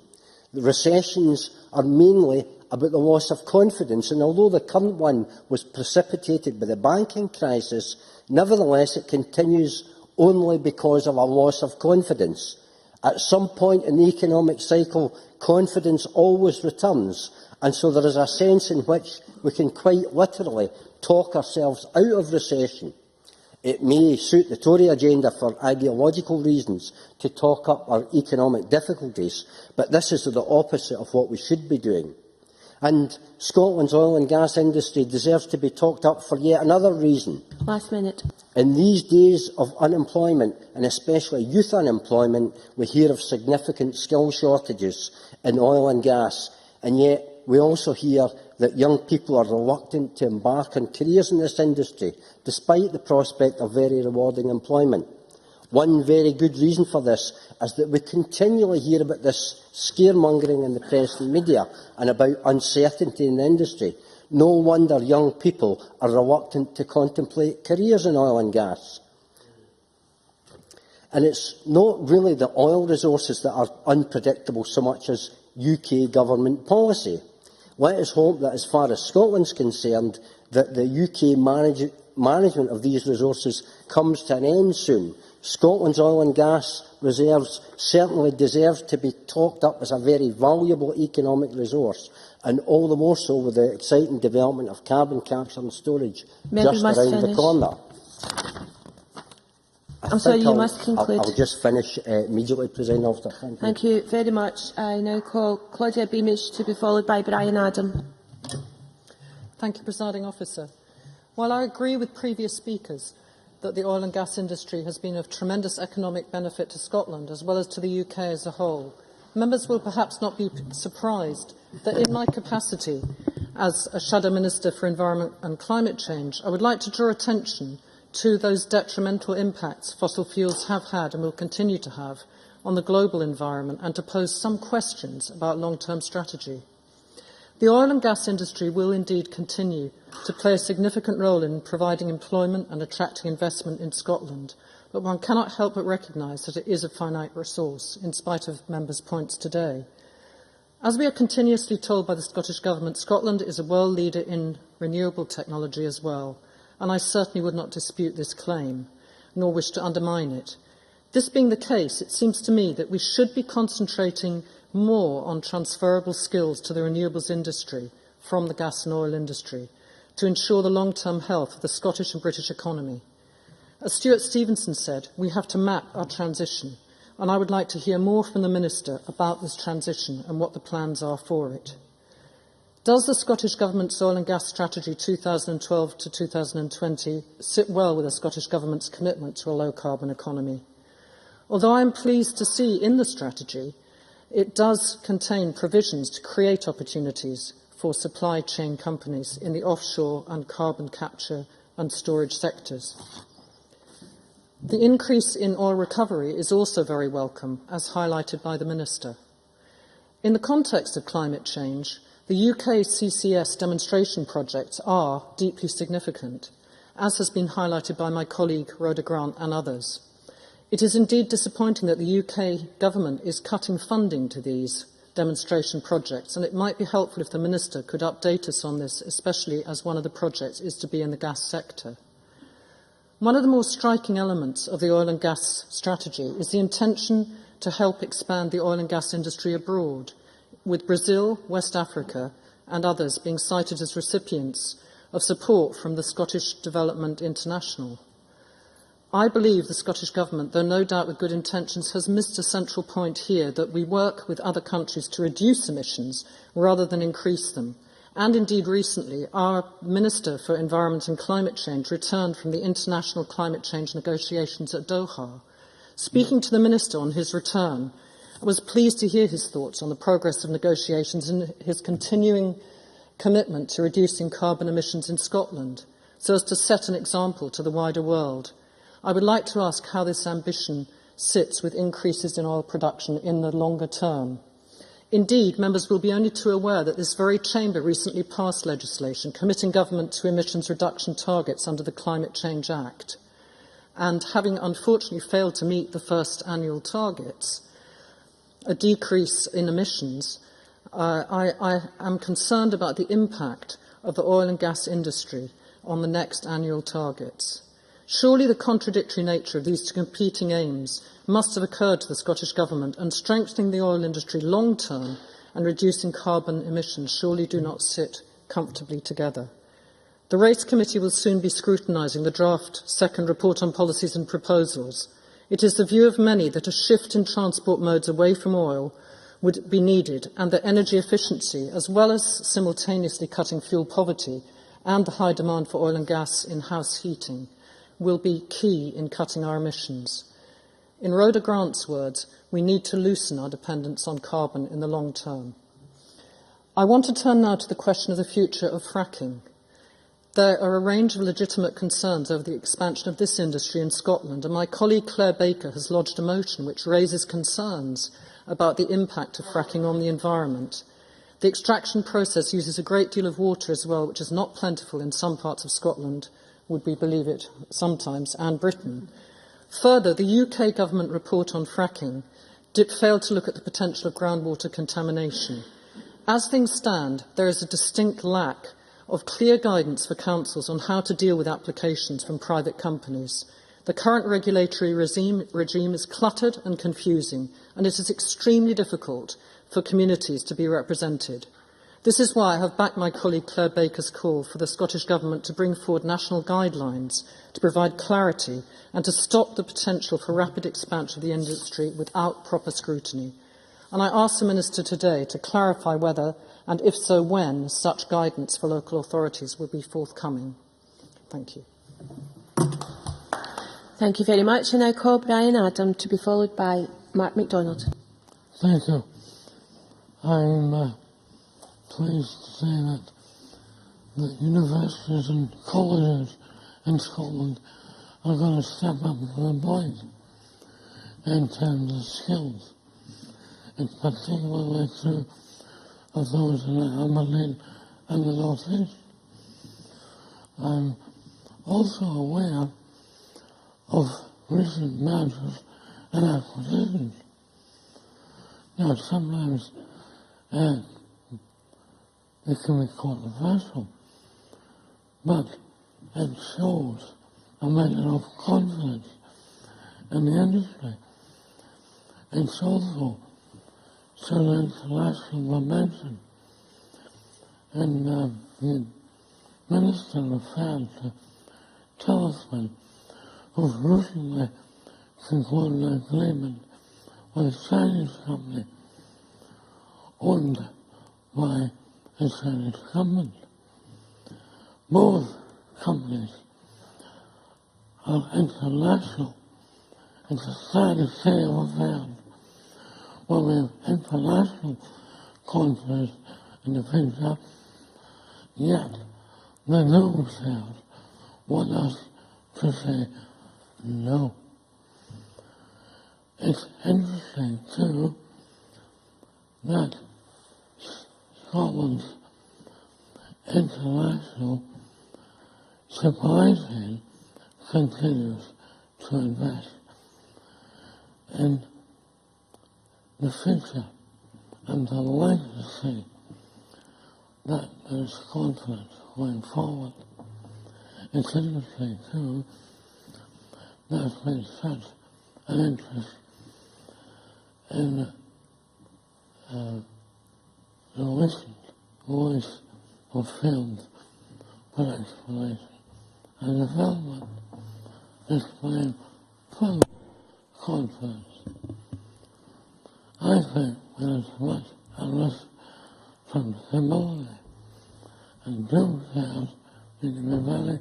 The recessions are mainly about the loss of confidence, and although the current one was precipitated by the banking crisis, nevertheless it continues only because of a loss of confidence. At some point in the economic cycle, confidence always returns, and so there is a sense in which we can quite literally talk ourselves out of recession. It may suit the Tory agenda for ideological reasons to talk up our economic difficulties, but this is the opposite of what we should be doing. And Scotland's oil and gas industry deserves to be talked up for yet another reason. Last minute. In these days of unemployment, and especially youth unemployment, we hear of significant skill shortages in oil and gas, and yet we also hear that young people are reluctant to embark on careers in this industry, despite the prospect of very rewarding employment. One very good reason for this is that we continually hear about this scaremongering in the press and media and about uncertainty in the industry. No wonder young people are reluctant to contemplate careers in oil and gas. And it's not really the oil resources that are unpredictable so much as UK government policy. Let us hope that, as far as Scotland's concerned, that the UK management of these resources comes to an end soon. Scotland's oil and gas reserves certainly deserve to be talked up as a very valuable economic resource, and all the more so with the exciting development of carbon capture and storage just around the corner. I'm sorry, you must conclude. I'll just finish immediately, Presiding Officer. Thank you very much. I now call Claudia Beamish to be followed by Brian Adam. Thank you, Presiding Officer. While I agree with previous speakers that the oil and gas industry has been of tremendous economic benefit to Scotland as well as to the UK as a whole, members will perhaps not be surprised that in my capacity as a Shadow Minister for Environment and Climate Change, I would like to draw attention to those detrimental impacts fossil fuels have had and will continue to have on the global environment, and to pose some questions about long-term strategy. The oil and gas industry will indeed continue to play a significant role in providing employment and attracting investment in Scotland, but one cannot help but recognise that it is a finite resource, in spite of members' points today. As we are continuously told by the Scottish Government, Scotland is a world leader in renewable technology as well, and I certainly would not dispute this claim, nor wish to undermine it. This being the case, it seems to me that we should be concentrating more on transferable skills to the renewables industry from the gas and oil industry to ensure the long-term health of the Scottish and British economy. As Stuart Stevenson said, we have to map our transition, and I would like to hear more from the Minister about this transition and what the plans are for it. Does the Scottish Government's Oil and Gas Strategy 2012 to 2020 sit well with the Scottish Government's commitment to a low-carbon economy? Although I am pleased to see in the strategy it does contain provisions to create opportunities for supply chain companies in the offshore and carbon capture and storage sectors. The increase in oil recovery is also very welcome, as highlighted by the Minister. In the context of climate change, the UK CCS demonstration projects are deeply significant, as has been highlighted by my colleague Rhoda Grant and others. It is indeed disappointing that the UK government is cutting funding to these demonstration projects, and it might be helpful if the Minister could update us on this, especially as one of the projects is to be in the gas sector. One of the more striking elements of the oil and gas strategy is the intention to help expand the oil and gas industry abroad, with Brazil, West Africa and others being cited as recipients of support from the Scottish Development International. I believe the Scottish Government, though no doubt with good intentions, has missed a central point here, that we work with other countries to reduce emissions rather than increase them. And indeed recently, our Minister for Environment and Climate Change returned from the international climate change negotiations at Doha. Speaking to the Minister on his return, I was pleased to hear his thoughts on the progress of negotiations and his continuing commitment to reducing carbon emissions in Scotland, so as to set an example to the wider world. I would like to ask how this ambition sits with increases in oil production in the longer term. Indeed, members will be only too aware that this very chamber recently passed legislation committing government to emissions reduction targets under the Climate Change Act. And having unfortunately failed to meet the first annual targets, a decrease in emissions, I am concerned about the impact of the oil and gas industry on the next annual targets. Surely the contradictory nature of these two competing aims must have occurred to the Scottish Government, and strengthening the oil industry long-term and reducing carbon emissions surely do not sit comfortably together. The Race Committee will soon be scrutinising the draft second report on policies and proposals. It is the view of many that a shift in transport modes away from oil would be needed, and that energy efficiency, as well as simultaneously cutting fuel poverty and the high demand for oil and gas in house heating, will be key in cutting our emissions. In Rhoda Grant's words, we need to loosen our dependence on carbon in the long term. I want to turn now to the question of the future of fracking. There are a range of legitimate concerns over the expansion of this industry in Scotland, and my colleague Claire Baker has lodged a motion which raises concerns about the impact of fracking on the environment. The extraction process uses a great deal of water as well, which is not plentiful in some parts of Scotland, would we believe it sometimes, and Britain. Further, the UK government report on fracking failed to look at the potential of groundwater contamination. As things stand, there is a distinct lack of clear guidance for councils on how to deal with applications from private companies. The current regulatory regime is cluttered and confusing, and it is extremely difficult for communities to be represented. This is why I have backed my colleague Claire Baker's call for the Scottish Government to bring forward national guidelines to provide clarity and to stop the potential for rapid expansion of the industry without proper scrutiny. And I ask the Minister today to clarify whether, and if so when, such guidance for local authorities will be forthcoming. Thank you. Thank you very much. And I call Brian Adam to be followed by Mark MacDonald. Thank you. I'm pleased to say that universities and colleges in Scotland are going to step up to the plate in terms of skills. It's particularly true of those in Aberdeen and the North East. I'm also aware of recent mergers and acquisitions. Now, sometimes it can be controversial, but it shows a measure of confidence in the industry. It's also shown international dimension. And the Minister referred to Talisman, who's recently concluded an agreement with a Chinese company owned by the Chinese government. Both companies are international. It's a sad state of affairs where we have international conflicts in the future, yet the negotiators want us to say no. It's interesting too that Scotland's international supply chain continues to invest in the future, and delighted to see that there's confidence going forward. It's interesting too, there's been such an interest in the recent voice of fields for exploration and development, displaying full confidence. I think there is much at risk from stability, and doomsayers need to be very,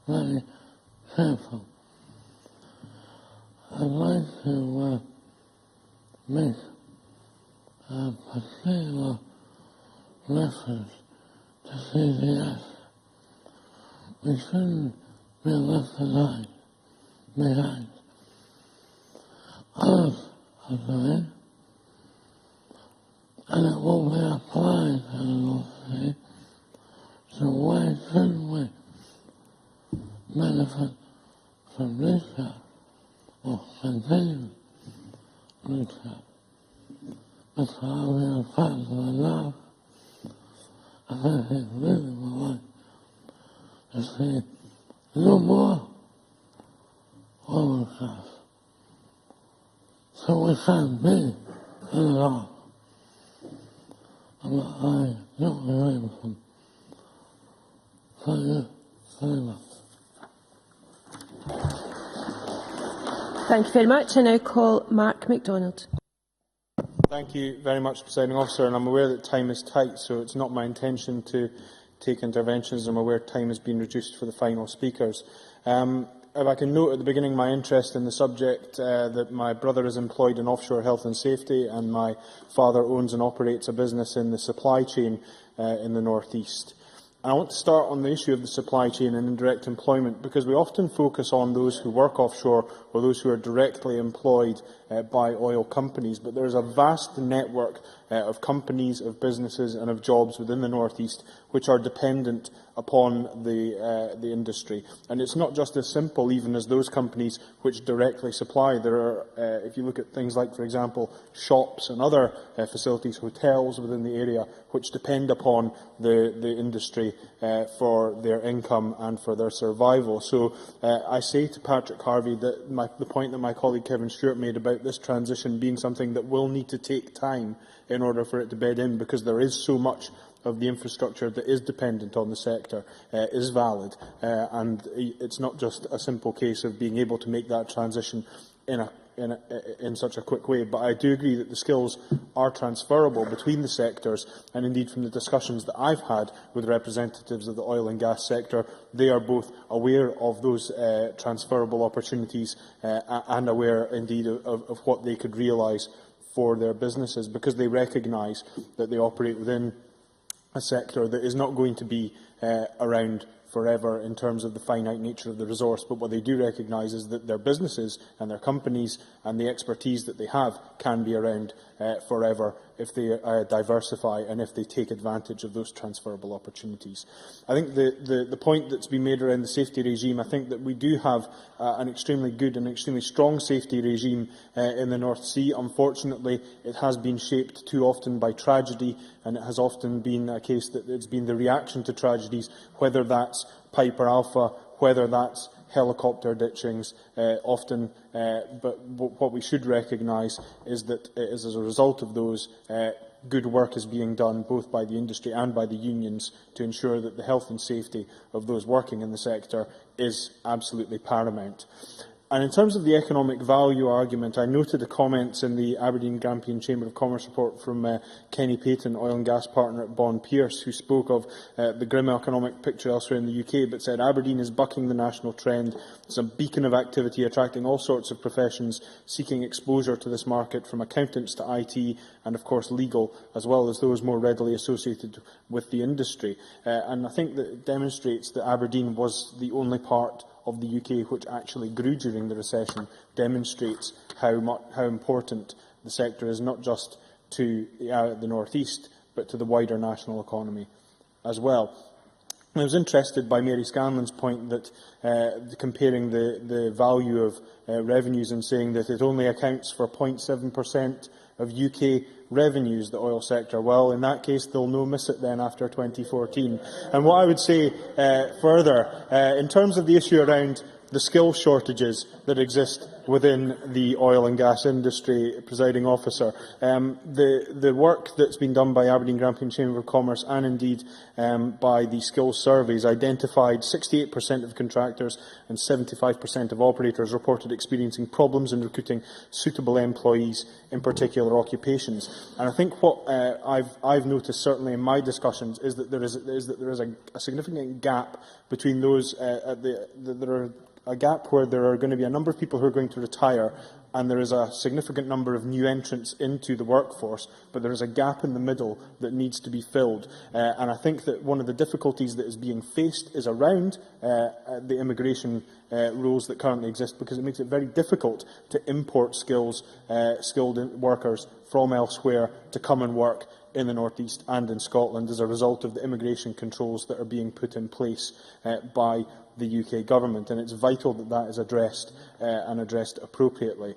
very careful. I'd like to make a particular reference to CDS. We shouldn't be left behind. Others are doing, and it will be applied to the North Sea, so why shouldn't we benefit from research or continue research? That's how we are part of the love. I think it really would like to see no more oil and gas, so we can't be in it all. And I don't agree with them. Thank you very much. Thank you very much. I now call Mark MacDonald. Thank you very much, Presiding Officer, and I'm aware that time is tight, so it's not my intention to take interventions. I'm aware time has been reduced for the final speakers. If I can note at the beginning my interest in the subject that my brother is employed in offshore health and safety, and my father owns and operates a business in the supply chain in the North East. And I want to start on the issue of the supply chain and indirect employment, because we often focus on those who work offshore or those who are directly employed by oil companies, but there is a vast network of companies, of businesses and of jobs within the North East which are dependent upon the industry. And it's not just as simple even as those companies which directly supply. There are, if you look at things like, for example, shops and other facilities, hotels within the area, which depend upon the industry for their income and for their survival. So I say to Patrick Harvey that the point that my colleague Kevin Stewart made about this transition being something that will need to take time in order for it to bed in, because there is so much of the infrastructure that is dependent on the sector is valid, and it's not just a simple case of being able to make that transition in such a quick way. But I do agree that the skills are transferable between the sectors, and indeed from the discussions that I've had with representatives of the oil and gas sector, they are both aware of those transferable opportunities and aware indeed of what they could realise for their businesses, because they recognise that they operate within a sector that is not going to be around forever in terms of the finite nature of the resource, but what they do recognise is that their businesses and their companies and the expertise that they have can be around forever if they diversify and if they take advantage of those transferable opportunities. I think the point that's been made around the safety regime, I think that we do have an extremely good and extremely strong safety regime in the North Sea. Unfortunately, it has been shaped too often by tragedy, and it has often been a case that it's been the reaction to tragedies, whether that's Piper Alpha, whether that's helicopter ditchings, but what we should recognise is that it is as a result of those good work is being done both by the industry and by the unions to ensure that the health and safety of those working in the sector is absolutely paramount. And in terms of the economic value argument, I noted the comments in the Aberdeen Grampian Chamber of Commerce report from Kenny Payton, oil and gas partner at Bond Pearce, who spoke of the grim economic picture elsewhere in the UK, but said Aberdeen is bucking the national trend. It's a beacon of activity, attracting all sorts of professions seeking exposure to this market, from accountants to IT and, of course, legal, as well as those more readily associated with the industry. And I think that it demonstrates that Aberdeen was the only part of the UK, which actually grew during the recession, demonstrates how important the sector is, not just to the North East, but to the wider national economy as well. I was interested by Mary Scanlon's point that comparing the value of revenues and saying that it only accounts for 0.7% of UK revenues, the oil sector. Well, in that case, they'll no miss it then after 2014. And what I would say further, in terms of the issue around the skill shortages that exist within the oil and gas industry, Presiding Officer, the work that's been done by Aberdeen Grampian Chamber of Commerce and indeed by the skills surveys identified 68% of contractors and 75% of operators reported experiencing problems in recruiting suitable employees in particular occupations. And I think what I've noticed, certainly in my discussions, is that there is a significant gap between those a gap where there are going to be a number of people who are going to retire and there is a significant number of new entrants into the workforce, but there is a gap in the middle that needs to be filled. And I think that one of the difficulties that is being faced is around the immigration rules that currently exist, because it makes it very difficult to import skilled workers from elsewhere to come and work in the North East and in Scotland as a result of the immigration controls that are being put in place by the UK Government, and it's vital that that is addressed and addressed appropriately.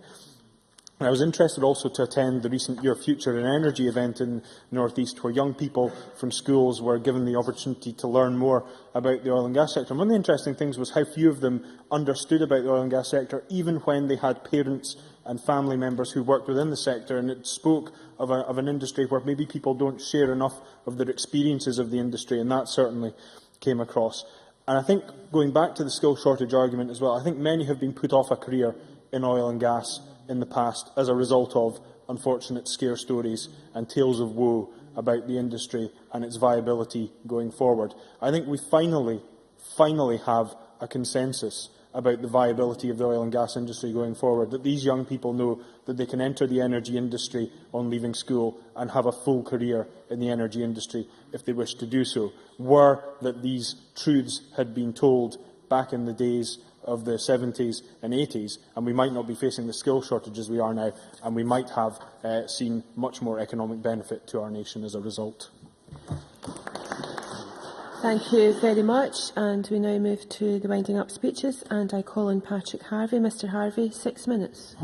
I was interested also to attend the recent Your Future in Energy event in the North East, where young people from schools were given the opportunity to learn more about the oil and gas sector. And one of the interesting things was how few of them understood about the oil and gas sector, even when they had parents and family members who worked within the sector, and it spoke of an industry where maybe people don't share enough of their experiences of the industry, and that certainly came across. And I think, going back to the skill shortage argument as well, I think many have been put off a career in oil and gas in the past as a result of unfortunate scare stories and tales of woe about the industry and its viability going forward. I think we finally have a consensus about the viability of the oil and gas industry going forward, that these young people know that they can enter the energy industry on leaving school and have a full career in the energy industry if they wish to do so. Were that these truths had been told back in the days of the 70s and 80s, and we might not be facing the skill shortages we are now, and we might have seen much more economic benefit to our nation as a result. Thank you very much. And we now move to the winding up speeches, and I call on Patrick Harvey. Mr Harvey, 6 minutes.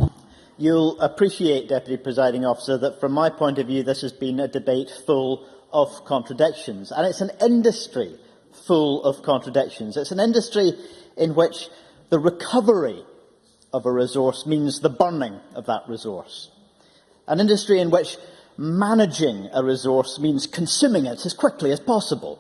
You'll appreciate, Deputy Presiding Officer, that from my point of view this has been a debate full of contradictions, and it's an industry full of contradictions. It's an industry in which the recovery of a resource means the burning of that resource. An industry in which managing a resource means consuming it as quickly as possible.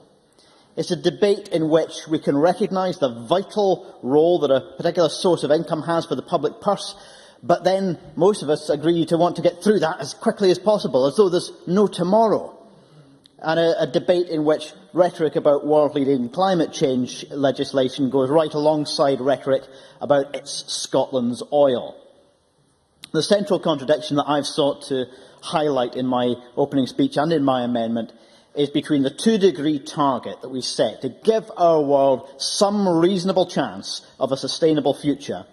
It's a debate in which we can recognise the vital role that a particular source of income has for the public purse, but then most of us agree to want to get through that as quickly as possible, as though there's no tomorrow. And a debate in which rhetoric about world-leading climate change legislation goes right alongside rhetoric about it's Scotland's oil. The central contradiction that I've sought to highlight in my opening speech and in my amendment is between the 2-degree target that we set to give our world some reasonable chance of a sustainable future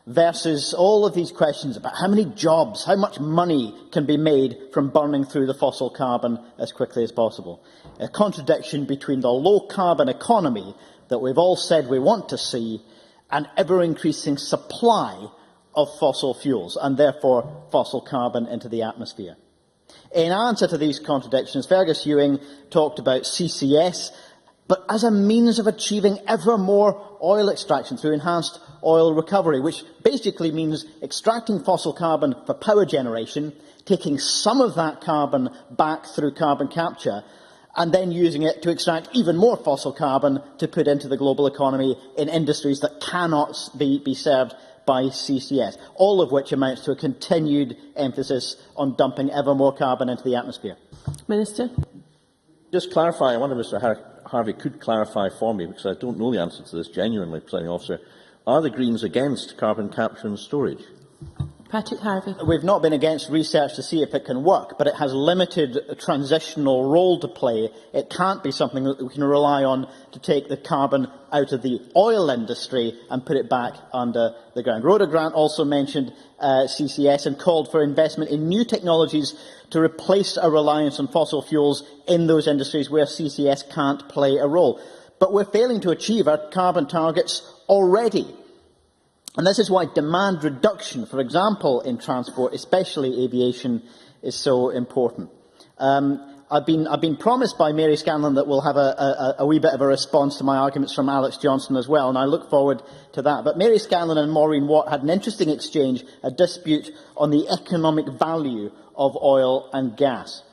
versus all of these questions about how many jobs, how much money can be made from burning through the fossil carbon as quickly as possible. A contradiction between the low-carbon economy that we've all said we want to see and ever-increasing supply of fossil fuels and therefore fossil carbon into the atmosphere. In answer to these contradictions, Fergus Ewing talked about CCS, but as a means of achieving ever more oil extraction through enhanced oil recovery, which basically means extracting fossil carbon for power generation, taking some of that carbon back through carbon capture, and then using it to extract even more fossil carbon to put into the global economy in industries that cannot be served by CCS, all of which amounts to a continued emphasis on dumping ever more carbon into the atmosphere. Minister. Just clarify, I wonder if Mr Harvey could clarify for me, because I don't know the answer to this genuinely, Presiding Officer. Are the Greens against carbon capture and storage? Patrick Harvey. We've not been against research to see if it can work, but it has limited transitional role to play. It can't be something that we can rely on to take the carbon out of the oil industry and put it back under the ground. Rhoda Grant also mentioned CCS and called for investment in new technologies to replace a reliance on fossil fuels in those industries where CCS can't play a role. But we're failing to achieve our carbon targets already. And this is why demand reduction, for example, in transport, especially aviation, is so important. I've been promised by Mary Scanlon that we'll have a wee bit of a response to my arguments from Alex Johnson as well, and I look forward to that. But Mary Scanlon and Maureen Watt had an interesting exchange, a dispute on the economic value of oil and gas.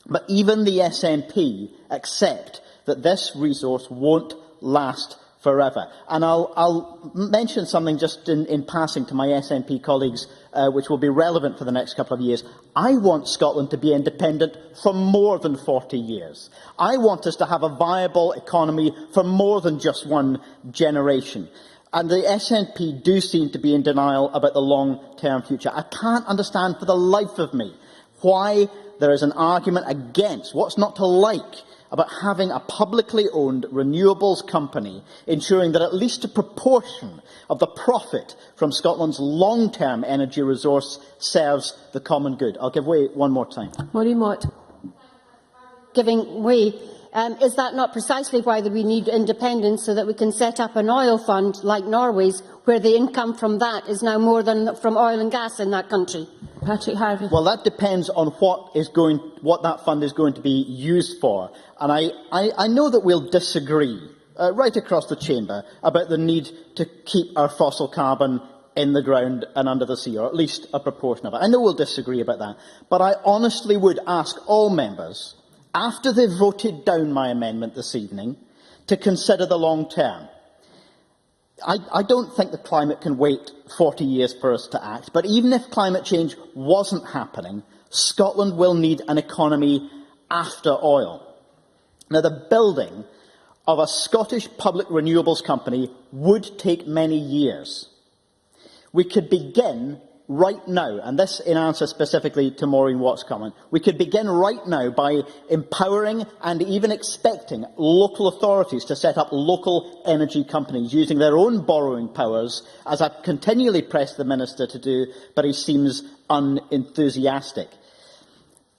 But even the SNP accept that this resource won't last forever. And I'll mention something just in passing to my SNP colleagues, which will be relevant for the next couple of years. I want Scotland to be independent for more than 40 years. I want us to have a viable economy for more than just one generation. And the SNP do seem to be in denial about the long-term future. I can't understand for the life of me why there is an argument against what's not to like about having a publicly owned renewables company ensuring that at least a proportion of the profit from Scotland's long-term energy resource serves the common good. I'll give way one more time. Maureen Watt. Giving way. Is that not precisely why we need independence, so that we can set up an oil fund like Norway's, where the income from that is now more than from oil and gas in that country? Patrick Harvey. Well, that depends on what that fund is going to be used for. And I know that we'll disagree right across the chamber about the need to keep our fossil carbon in the ground and under the sea, or at least a proportion of it. I know we'll disagree about that. But I honestly would ask all members, after they've voted down my amendment this evening, to consider the long term. I don't think the climate can wait 40 years for us to act, but even if climate change wasn't happening, Scotland will need an economy after oil. Now, the building of a Scottish public renewables company would take many years. We could begin right now, and this in answer specifically to Maureen Watt's comment, we could begin right now by empowering and even expecting local authorities to set up local energy companies using their own borrowing powers, as I've continually pressed the Minister to do, but he seems unenthusiastic.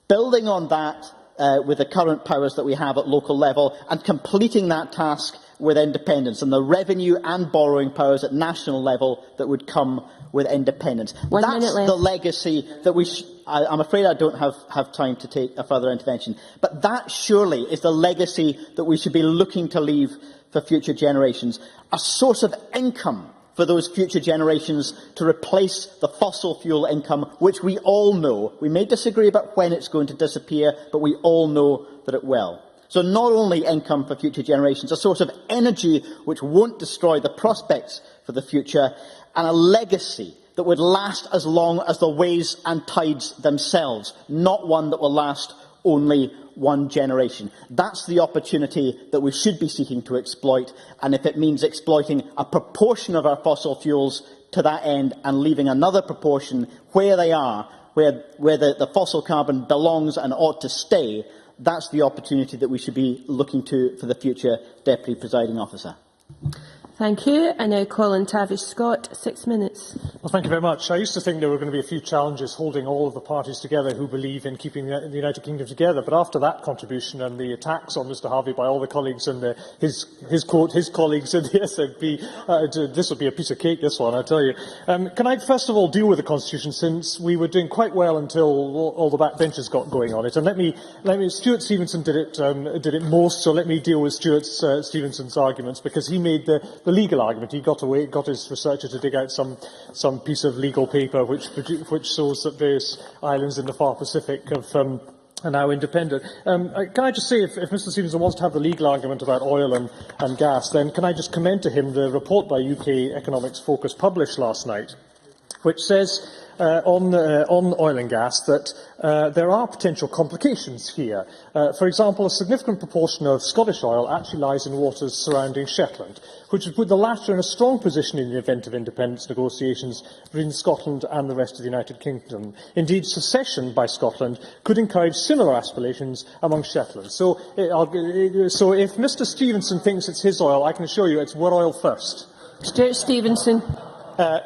Building on that with the current powers that we have at local level and completing that task with independence and the revenue and borrowing powers at national level that would come with independence. That's the legacy that we I'm afraid I don't have time to take a further intervention, but that surely is the legacy that we should be looking to leave for future generations. A source of income for those future generations to replace the fossil fuel income, which we all know. We may disagree about when it's going to disappear, but we all know that it will. So not only income for future generations, a source of energy which won't destroy the prospects for the future, and a legacy that would last as long as the waves and tides themselves, not one that will last only one generation. That's the opportunity that we should be seeking to exploit, and if it means exploiting a proportion of our fossil fuels to that end and leaving another proportion where they are, where the fossil carbon belongs and ought to stay, that's the opportunity that we should be looking to for the future Deputy Presiding Officer. Thank you. I now call on Tavish Scott. 6 minutes. Well, thank you very much. I used to think there were going to be a few challenges holding all of the parties together who believe in keeping the United Kingdom together. But after that contribution and the attacks on Mr Harvey by all the colleagues and his colleagues in the SNP, this will be a piece of cake, this one, I tell you. Can I first of all deal with the Constitution, since we were doing quite well until all the backbenchers got going on it? And let me Stuart Stevenson did it most, so let me deal with Stuart Stevenson's arguments, because he made the legal argument. He got his researcher to dig out some piece of legal paper which shows that various islands in the far Pacific are now independent. Can I just say, if Mr Stevenson wants to have the legal argument about oil and gas, then can I just commend to him the report by UK Economics Focus published last night, which says on oil and gas that there are potential complications here. For example, a significant proportion of Scottish oil actually lies in waters surrounding Shetland, which would put the latter in a strong position in the event of independence negotiations between Scotland and the rest of the United Kingdom. Indeed, secession by Scotland could encourage similar aspirations among Shetland. So if Mr Stevenson thinks it's his oil, I can assure you it's our oil first. Stuart Stevenson.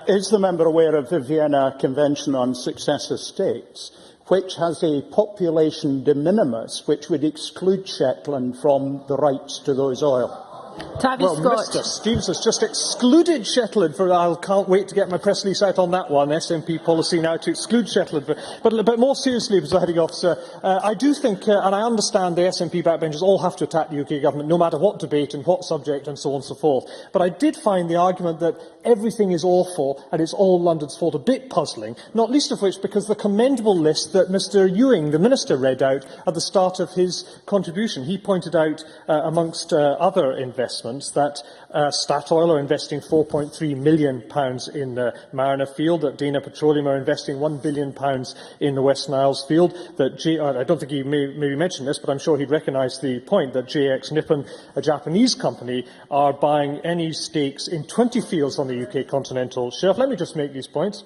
Is the member aware of the Vienna Convention on Successor States, which has a population de minimis which would exclude Shetland from the rights to those oil? Well, Mr Stevenson's just excluded Shetland. I can't wait to get my press release out on that one. SNP policy now to exclude Shetland. But more seriously, Presiding Officer, I do think, and I understand the SNP backbenchers all have to attack the UK government, no matter what debate and what subject and so on and so forth. But I did find the argument that everything is awful and it's all London's fault a bit puzzling, not least of which because the commendable list that Mr Ewing, the Minister, read out at the start of his contribution. He pointed out, amongst other investments, that Statoil are investing £4.3 million in the Mariner field, that Dana Petroleum are investing £1 billion in the West Niles field, that I don't think he maybe mentioned this, but I'm sure he'd recognise the point that JX Nippon, a Japanese company, are buying any stakes in 20 fields on the UK continental shelf. Let me just make these points.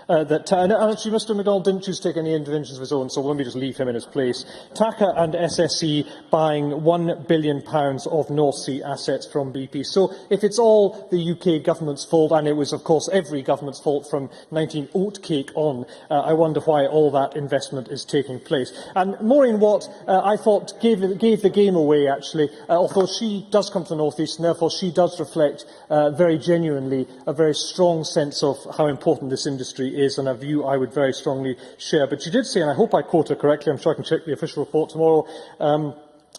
And actually, Mr MacDonald didn't choose to take any interventions of his own, so let me just leave him in his place. TACA and SSE buying £1 billion of North Sea assets from BP. So if it's all the UK government's fault, and it was, of course, every government's fault from 19 Oatcake on, I wonder why all that investment is taking place. And Maureen Watt, I thought, gave the game away, actually, although she does come from the North East, and therefore she does reflect very genuinely a very strong sense of how important this industry is, and a view I would very strongly share. But she did say, and I hope I quote her correctly, I'm sure I can check the official report tomorrow,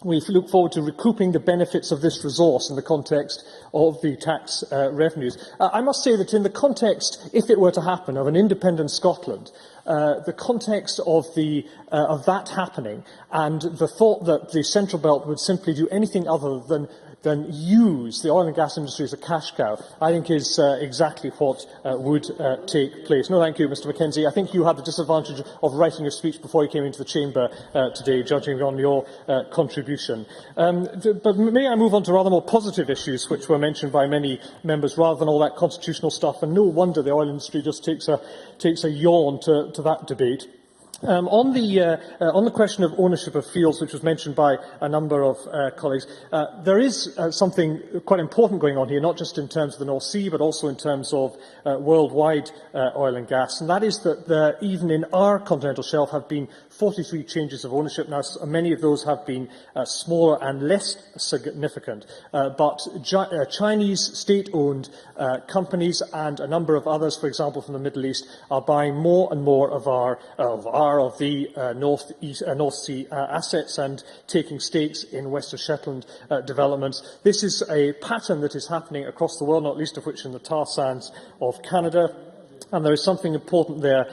we look forward to recouping the benefits of this resource in the context of the tax revenues. I must say that in the context, if it were to happen, of an independent Scotland, the context of that happening and the thought that the Central Belt would simply do anything other than use the oil and gas industry as a cash cow, I think is exactly what would take place. No, thank you, Mr Mackenzie. I think you had the disadvantage of writing your speech before you came into the chamber today, judging on your contribution. But may I move on to rather more positive issues which were mentioned by many members, rather than all that constitutional stuff, and no wonder the oil industry just takes a yawn to that debate. On the question of ownership of fields, which was mentioned by a number of colleagues, there is something quite important going on here, not just in terms of the North Sea, but also in terms of worldwide oil and gas, and that is that even in our continental shelf have been 43 changes of ownership. Now, many of those have been smaller and less significant, but Chinese state-owned companies and a number of others, for example, from the Middle East, are buying more and more of the North Sea assets and taking stakes in West of Shetland developments. This is a pattern that is happening across the world, not least of which in the tar sands of Canada. And there is something important there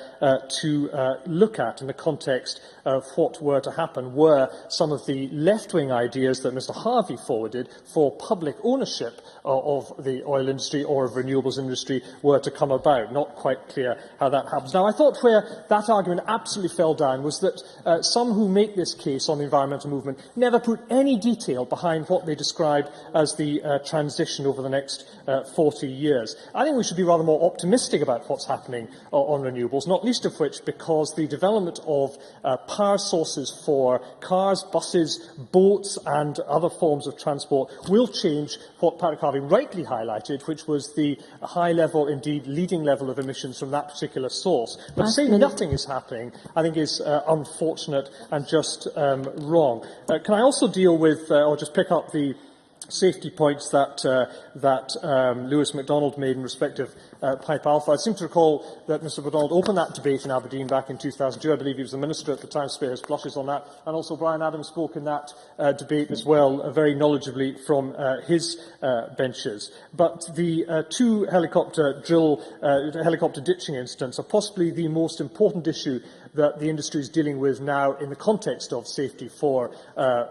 to look at in the context of what were to happen were some of the left-wing ideas that Mr Harvey forwarded for public ownership of the oil industry or of renewables industry were to come about. Not quite clear how that happens. Now, I thought where that argument absolutely fell down was that some who make this case on the environmental movement never put any detail behind what they describe as the transition over the next 40 years. I think we should be rather more optimistic about what's happening on renewables, not least of which because the development of power sources for cars, buses, boats and other forms of transport will change what Patrick Harvey rightly highlighted, which was the high level, indeed leading level of emissions from that particular source. But to say nothing is happening, I think, is unfortunate and just wrong. Can I also deal with, or just pick up the safety points that Lewis MacDonald made in respect of Pipe Alpha? I seem to recall that Mr MacDonald opened that debate in Aberdeen back in 2002. I believe he was the Minister at the time, spare his blushes on that. And also Brian Adams spoke in that debate as well, very knowledgeably from his benches. But the two helicopter ditching incidents are possibly the most important issue that the industry is dealing with now in the context of safety for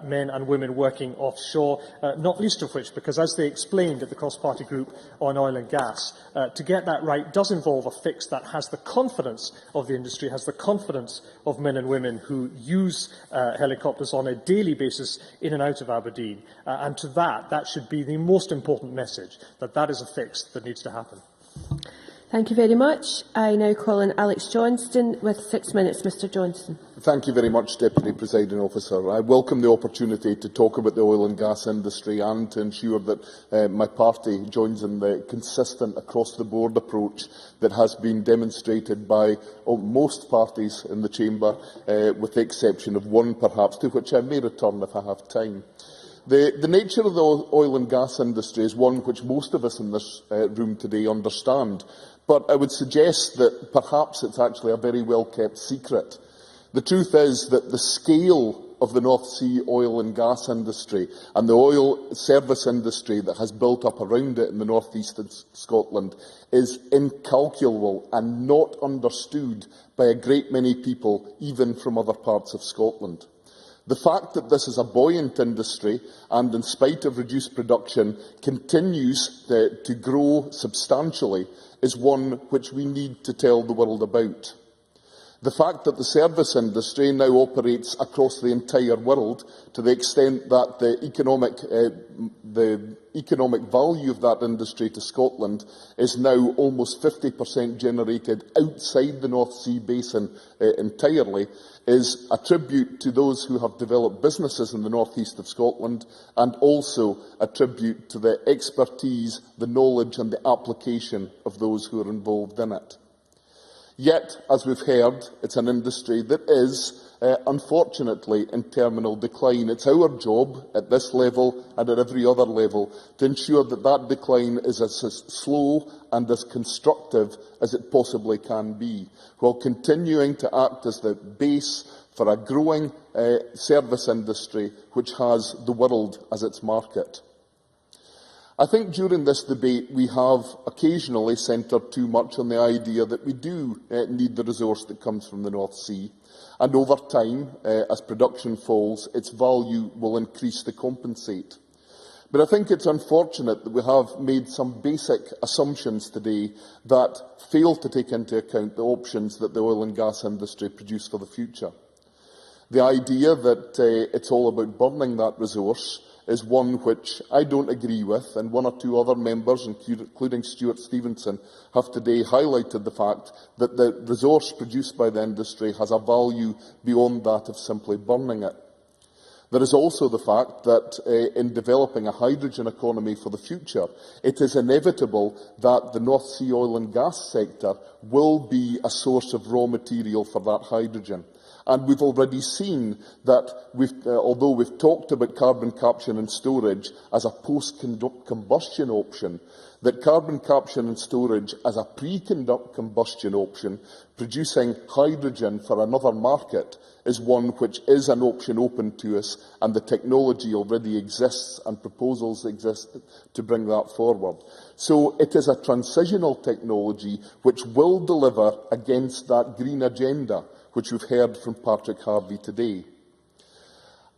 men and women working offshore, not least of which because, as they explained at the cross-party group on oil and gas, to get that right does involve a fix that has the confidence of the industry, has the confidence of men and women who use helicopters on a daily basis in and out of Aberdeen. And to that should be the most important message, that that is a fix that needs to happen. Thank you very much. I now call on Alex Johnston with 6 minutes. Mr Johnston. Thank you very much, Deputy Presiding Officer. I welcome the opportunity to talk about the oil and gas industry and to ensure that my party joins in the consistent across-the-board approach that has been demonstrated by most parties in the Chamber, with the exception of one perhaps, to which I may return if I have time. The nature of the oil and gas industry is one which most of us in this room today understand, but I would suggest that perhaps it's actually a very well-kept secret. The truth is that the scale of the North Sea oil and gas industry and the oil service industry that has built up around it in the north east of Scotland is incalculable and not understood by a great many people, even from other parts of Scotland. The fact that this is a buoyant industry and, in spite of reduced production, continues to grow substantially is one which we need to tell the world about. The fact that the service industry now operates across the entire world, to the extent that the economic value of that industry to Scotland is now almost 50% generated outside the North Sea basin entirely, is a tribute to those who have developed businesses in the north east of Scotland, and also a tribute to the expertise, the knowledge and the application of those who are involved in it. Yet, as we've heard, it's an industry that is, unfortunately, in terminal decline. It's our job at this level and at every other level to ensure that that decline is as slow and as constructive as it possibly can be, while continuing to act as the base for a growing service industry which has the world as its market. I think during this debate we have occasionally centred too much on the idea that we do need the resource that comes from the North Sea, and over time, as production falls, its value will increase to compensate. But I think it's unfortunate that we have made some basic assumptions today that fail to take into account the options that the oil and gas industry produce for the future. The idea that it's all about burning that resource is one which I don't agree with, and one or two other members, including Stuart Stevenson, have today highlighted the fact that the resource produced by the industry has a value beyond that of simply burning it. There is also the fact that in developing a hydrogen economy for the future, it is inevitable that the North Sea oil and gas sector will be a source of raw material for that hydrogen. And we've already seen that, although we've talked about carbon capture and storage as a post-combustion option, that carbon capture and storage as a pre-combustion option, producing hydrogen for another market, is one which is an option open to us, and the technology already exists and proposals exist to bring that forward. So it is a transitional technology which will deliver against that green agenda which we've heard from Patrick Harvey today.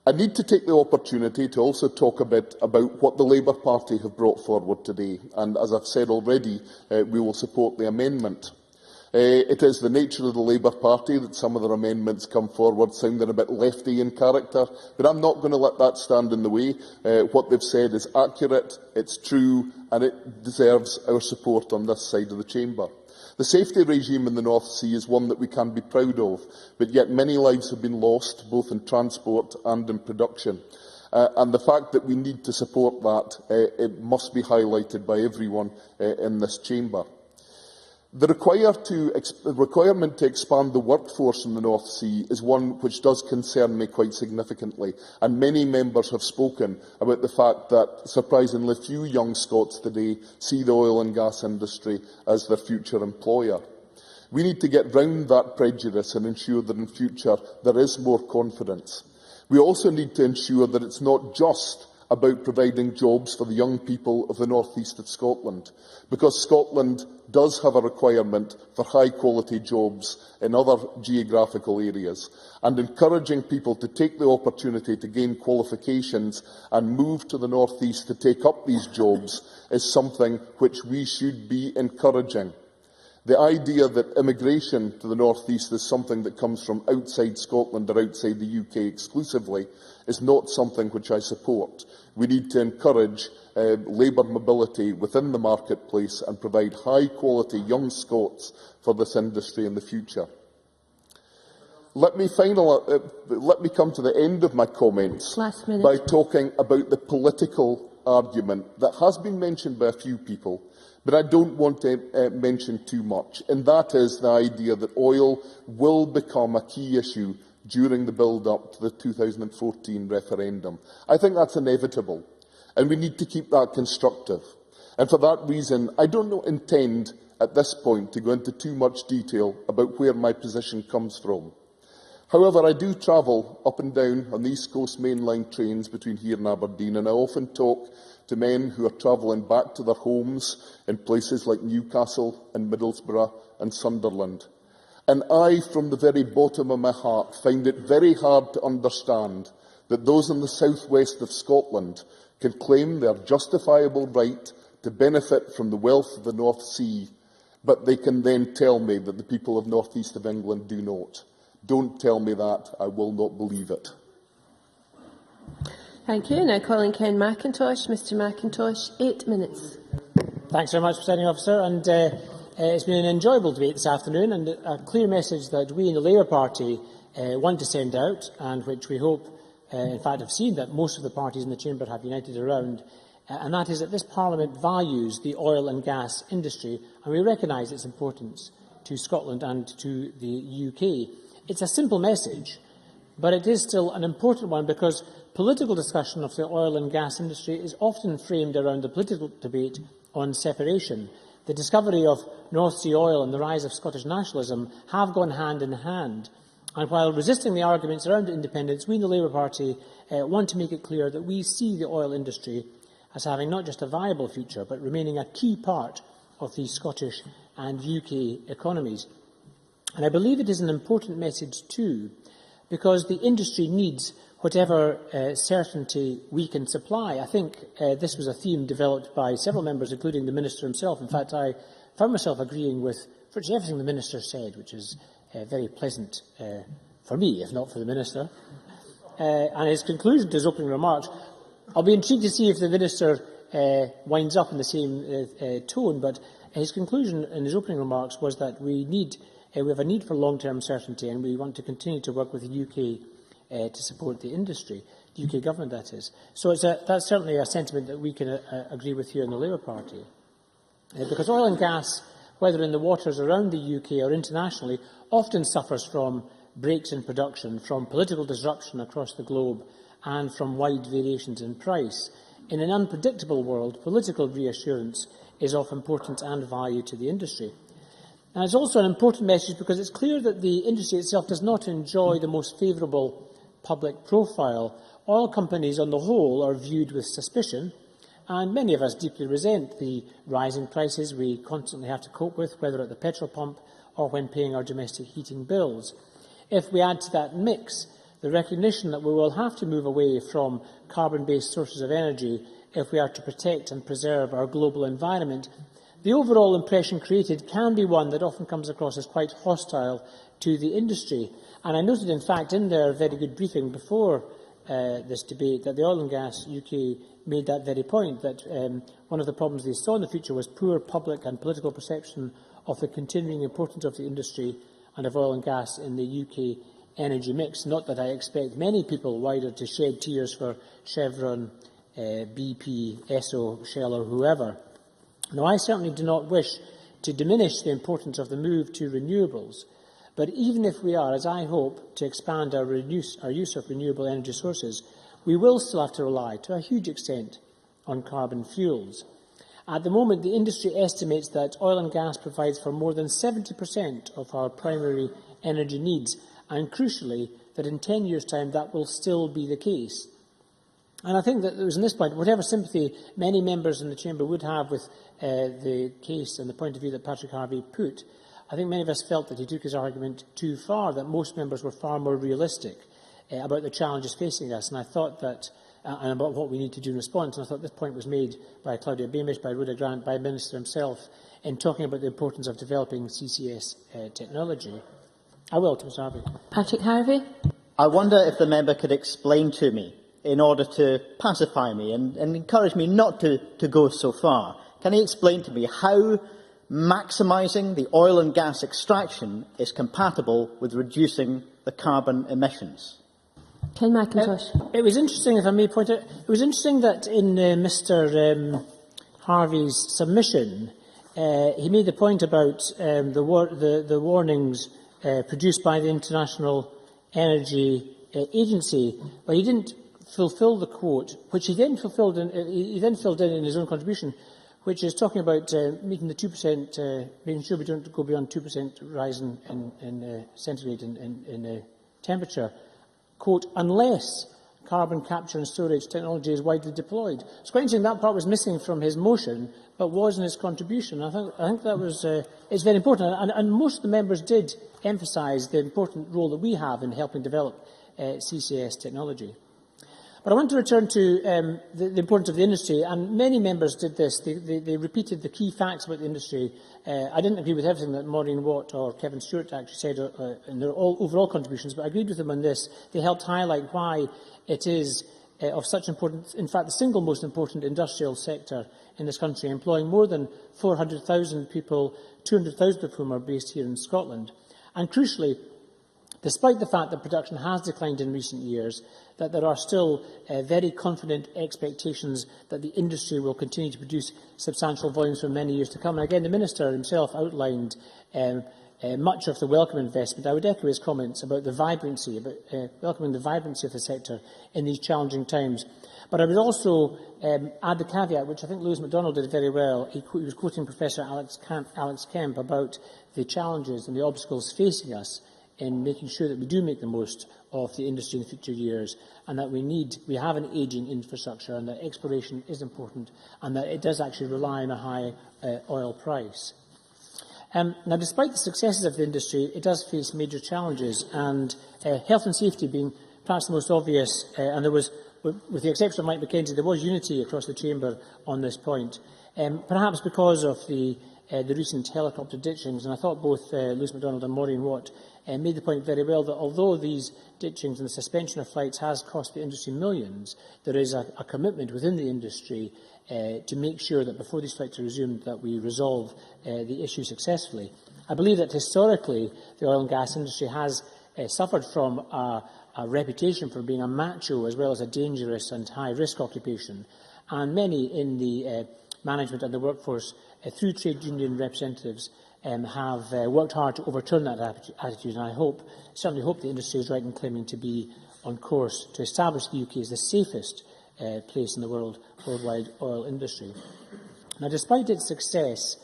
I need to take the opportunity to also talk a bit about what the Labour Party have brought forward today, and as I've said already, we will support the amendment. It is the nature of the Labour Party that some of their amendments come forward sounding a bit lefty in character, but I'm not going to let that stand in the way. What they've said is accurate, it's true, and it deserves our support on this side of the chamber. The safety regime in the North Sea is one that we can be proud of, but yet many lives have been lost, both in transport and in production. And the fact that we need to support that, it must be highlighted by everyone in this chamber. The requirement to expand the workforce in the North Sea is one which does concern me quite significantly, and many members have spoken about the fact that surprisingly few young Scots today see the oil and gas industry as their future employer. We need to get round that prejudice and ensure that in future there is more confidence. We also need to ensure that it's not just about providing jobs for the young people of the north east of Scotland, because Scotland does have a requirement for high-quality jobs in other geographical areas, and encouraging people to take the opportunity to gain qualifications and move to the north east to take up these jobs is something which we should be encouraging. The idea that immigration to the north east is something that comes from outside Scotland or outside the UK exclusively is not something which I support. We need to encourage labour mobility within the marketplace and provide high-quality young Scots for this industry in the future. Let me come to the end of my comments by talking about the political argument that has been mentioned by a few people, but I don't want to mention too much, and that is the idea that oil will become a key issue during the build-up to the 2014 referendum. I think that's inevitable, and we need to keep that constructive. And for that reason, I don't intend at this point to go into too much detail about where my position comes from. However, I do travel up and down on the East Coast mainline trains between here and Aberdeen, and I often talk to men who are travelling back to their homes in places like Newcastle and Middlesbrough and Sunderland. And I, from the very bottom of my heart, find it very hard to understand that those in the south-west of Scotland can claim their justifiable right to benefit from the wealth of the North Sea, but they can then tell me that the people of North East of England do not. Don't tell me that. I will not believe it. Thank you. Now calling Ken Macintosh. Mr Macintosh, 8 minutes. Thanks very much, Presiding Officer. And it's been an enjoyable debate this afternoon, and a clear message that we in the Labour Party want to send out, and which we hope, in fact, have seen that most of the parties in the Chamber have united around, and that is that this Parliament values the oil and gas industry, and we recognise its importance to Scotland and to the UK. It's a simple message, but it is still an important one, because political discussion of the oil and gas industry is often framed around the political debate on separation. The discovery of North Sea oil and the rise of Scottish nationalism have gone hand in hand. And while resisting the arguments around independence, we in the Labour Party want to make it clear that we see the oil industry as having not just a viable future, but remaining a key part of the Scottish and UK economies. And I believe it is an important message too, because the industry needs whatever certainty we can supply. I think this was a theme developed by several members, including the Minister himself. In fact, I found myself agreeing with virtually everything the Minister said, which is very pleasant for me, if not for the Minister. And his conclusion to his opening remarks, I'll be intrigued to see if the Minister winds up in the same tone, but his conclusion in his opening remarks was that we have a need for long-term certainty, and we want to continue to work with the UK to support the industry, the UK government, that is. So that's certainly a sentiment that we can agree with here in the Labour Party. Because oil and gas, whether in the waters around the UK or internationally, often suffers from breaks in production, from political disruption across the globe, and from wide variations in price. In an unpredictable world, political reassurance is of importance and value to the industry. And it's also an important message because it's clear that the industry itself does not enjoy the most favourable public profile. Oil companies on the whole are viewed with suspicion, and many of us deeply resent the rising prices we constantly have to cope with, whether at the petrol pump or when paying our domestic heating bills. If we add to that mix the recognition that we will have to move away from carbon-based sources of energy if we are to protect and preserve our global environment, the overall impression created can be one that often comes across as quite hostile to the industry. And I noted, in fact, in their very good briefing before this debate that the Oil and Gas UK made that very point, that one of the problems they saw in the future was poor public and political perception of the continuing importance of the industry and of oil and gas in the UK energy mix. Not that I expect many people wider to shed tears for Chevron, BP, Esso, Shell or whoever. Now, I certainly do not wish to diminish the importance of the move to renewables, but even if we are, as I hope, to expand our use of renewable energy sources, we will still have to rely, to a huge extent, on carbon fuels. At the moment, the industry estimates that oil and gas provides for more than 70% of our primary energy needs, and crucially, that in 10 years' time that will still be the case. And I think that there was, on this point, whatever sympathy many members in the Chamber would have with the case and the point of view that Patrick Harvey put, I think many of us felt that he took his argument too far, that most members were far more realistic about the challenges facing us. And I thought that, and about what we need to do in response, and I thought this point was made by Claudia Beamish, by Rhoda Grant, by the Minister himself, in talking about the importance of developing CCS technology. I will, to Mr Harvey. Patrick Harvey. I wonder if the member could explain to me, in order to pacify me and encourage me not to go so far, can he explain to me how maximising the oil and gas extraction is compatible with reducing the carbon emissions? Ken McIntosh. It was interesting, if I may point out, it was interesting that in Mr Harvey's submission, he made the point about the warnings produced by the International Energy Agency, but he didn't fulfil the quote, which he then filled in in his own contribution, which is talking about meeting the 2%, making sure we don't go beyond 2% rise in centigrade in temperature. Quote, unless carbon capture and storage technology is widely deployed. It's quite interesting that part was missing from his motion, but was in his contribution. I think that was it's very important, and most of the members did emphasise the important role that we have in helping develop CCS technology. But I want to return to the importance of the industry, and many members did this. They repeated the key facts about the industry. I didn't agree with everything that Maureen Watt or Kevin Stewart actually said in their overall contributions, but I agreed with them on this. They helped highlight why it is of such importance, in fact, the single most important industrial sector in this country, employing more than 400,000 people, 200,000 of whom are based here in Scotland. And crucially, despite the fact that production has declined in recent years, that there are still very confident expectations that the industry will continue to produce substantial volumes for many years to come. And again, the Minister himself outlined much of the welcome investment. I would echo his comments about the vibrancy, about welcoming the vibrancy of the sector in these challenging times. But I would also add the caveat, which I think Lewis MacDonald did very well. He was quoting Professor Alex Kemp about the challenges and the obstacles facing us in making sure that we do make the most of the industry in future years, and that we have an ageing infrastructure, and that exploration is important, and that it does actually rely on a high oil price. Now, despite the successes of the industry, it does face major challenges, and health and safety being perhaps the most obvious, and there was, with the exception of Mike McKenzie, there was unity across the Chamber on this point, perhaps because of the recent helicopter ditchings, and I thought both Lewis MacDonald and Maureen Watt made the point very well that although these ditchings and the suspension of flights has cost the industry millions, there is a commitment within the industry to make sure that before these flights are resumed that we resolve the issue successfully. I believe that historically the oil and gas industry has suffered from a reputation for being a macho as well as a dangerous and high-risk occupation, and many in the management and the workforce through trade union representatives have worked hard to overturn that attitude, and I certainly hope the industry is right in claiming to be on course to establish the UK as the safest place in the worldwide oil industry. Now, despite its success,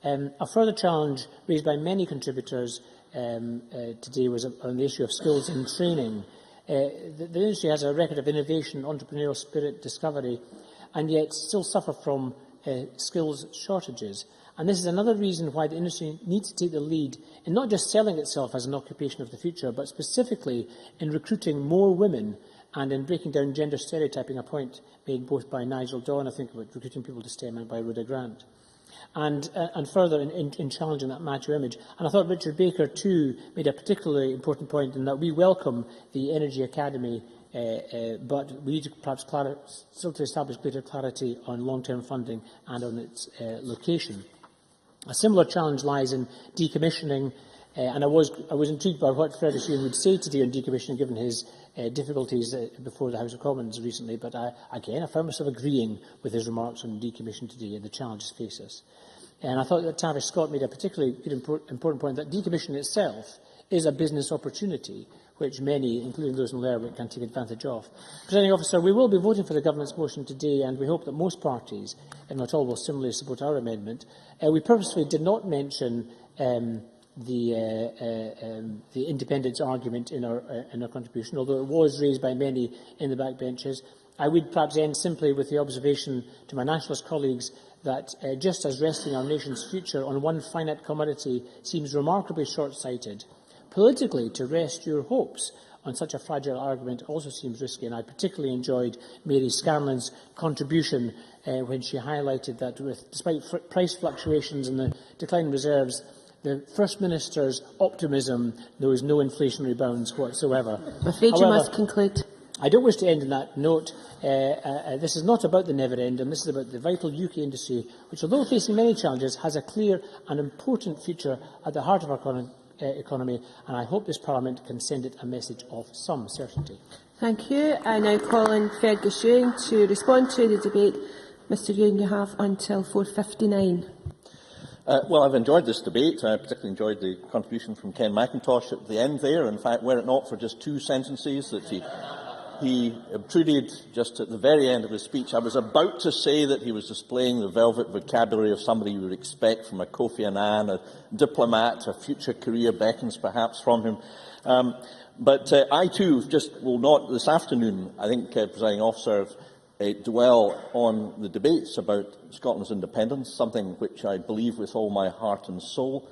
a further challenge raised by many contributors today was on the issue of skills and training. The industry has a record of innovation, entrepreneurial spirit, discovery, and yet still suffer from skills shortages. And this is another reason why the industry needs to take the lead in not just selling itself as an occupation of the future, but specifically in recruiting more women and in breaking down gender stereotyping, a point made both by Nigel Dawn, I think, about recruiting people to STEM, and by Rhoda Grant. And further in challenging that macho image. And I thought Richard Baker, too, made a particularly important point in that we welcome the Energy Academy, but we need to perhaps still to establish greater clarity on long-term funding and on its location. A similar challenge lies in decommissioning, and I was intrigued by what Fergus Ewing would say today on decommissioning, given his difficulties before the House of Commons recently. But again, I found myself agreeing with his remarks on decommission today and the challenges face us. And I thought that Tavish Scott made a particularly good, important point that decommissioning itself is a business opportunity, which many, including those in Lerwick, can take advantage of. Presiding Officer, we will be voting for the Government's motion today, and we hope that most parties, if not all, will similarly support our amendment. We purposefully did not mention the independence argument in our contribution, although it was raised by many in the backbenches. I would perhaps end simply with the observation to my nationalist colleagues that just as resting our nation's future on one finite commodity seems remarkably short-sighted, politically to rest your hopes on such a fragile argument also seems risky, and I particularly enjoyed Mary Scanlon's contribution when she highlighted that despite price fluctuations and the decline in reserves, the First Minister's optimism knows no inflationary bounds whatsoever. I'm afraid you must conclude. I don't wish to end on that note. This is not about the never end, and this is about the vital UK industry, which, although facing many challenges, has a clear and important future at the heart of our economy, and I hope this Parliament can send it a message of some certainty. Thank you. I now call on Fergus Ewing to respond to the debate. Mr Ewing, you have until 4:59. Well, I've enjoyed this debate. I particularly enjoyed the contribution from Ken McIntosh at the end there. In fact, were it not for just 2 sentences that he obtruded just at the very end of his speech, I was about to say that he was displaying the velvet vocabulary of somebody you would expect from a Kofi Annan, a diplomat. A future career beckons perhaps from him. But I too just will not this afternoon, I think, Presiding Officer, dwell on the debates about Scotland's independence, something which I believe with all my heart and soul.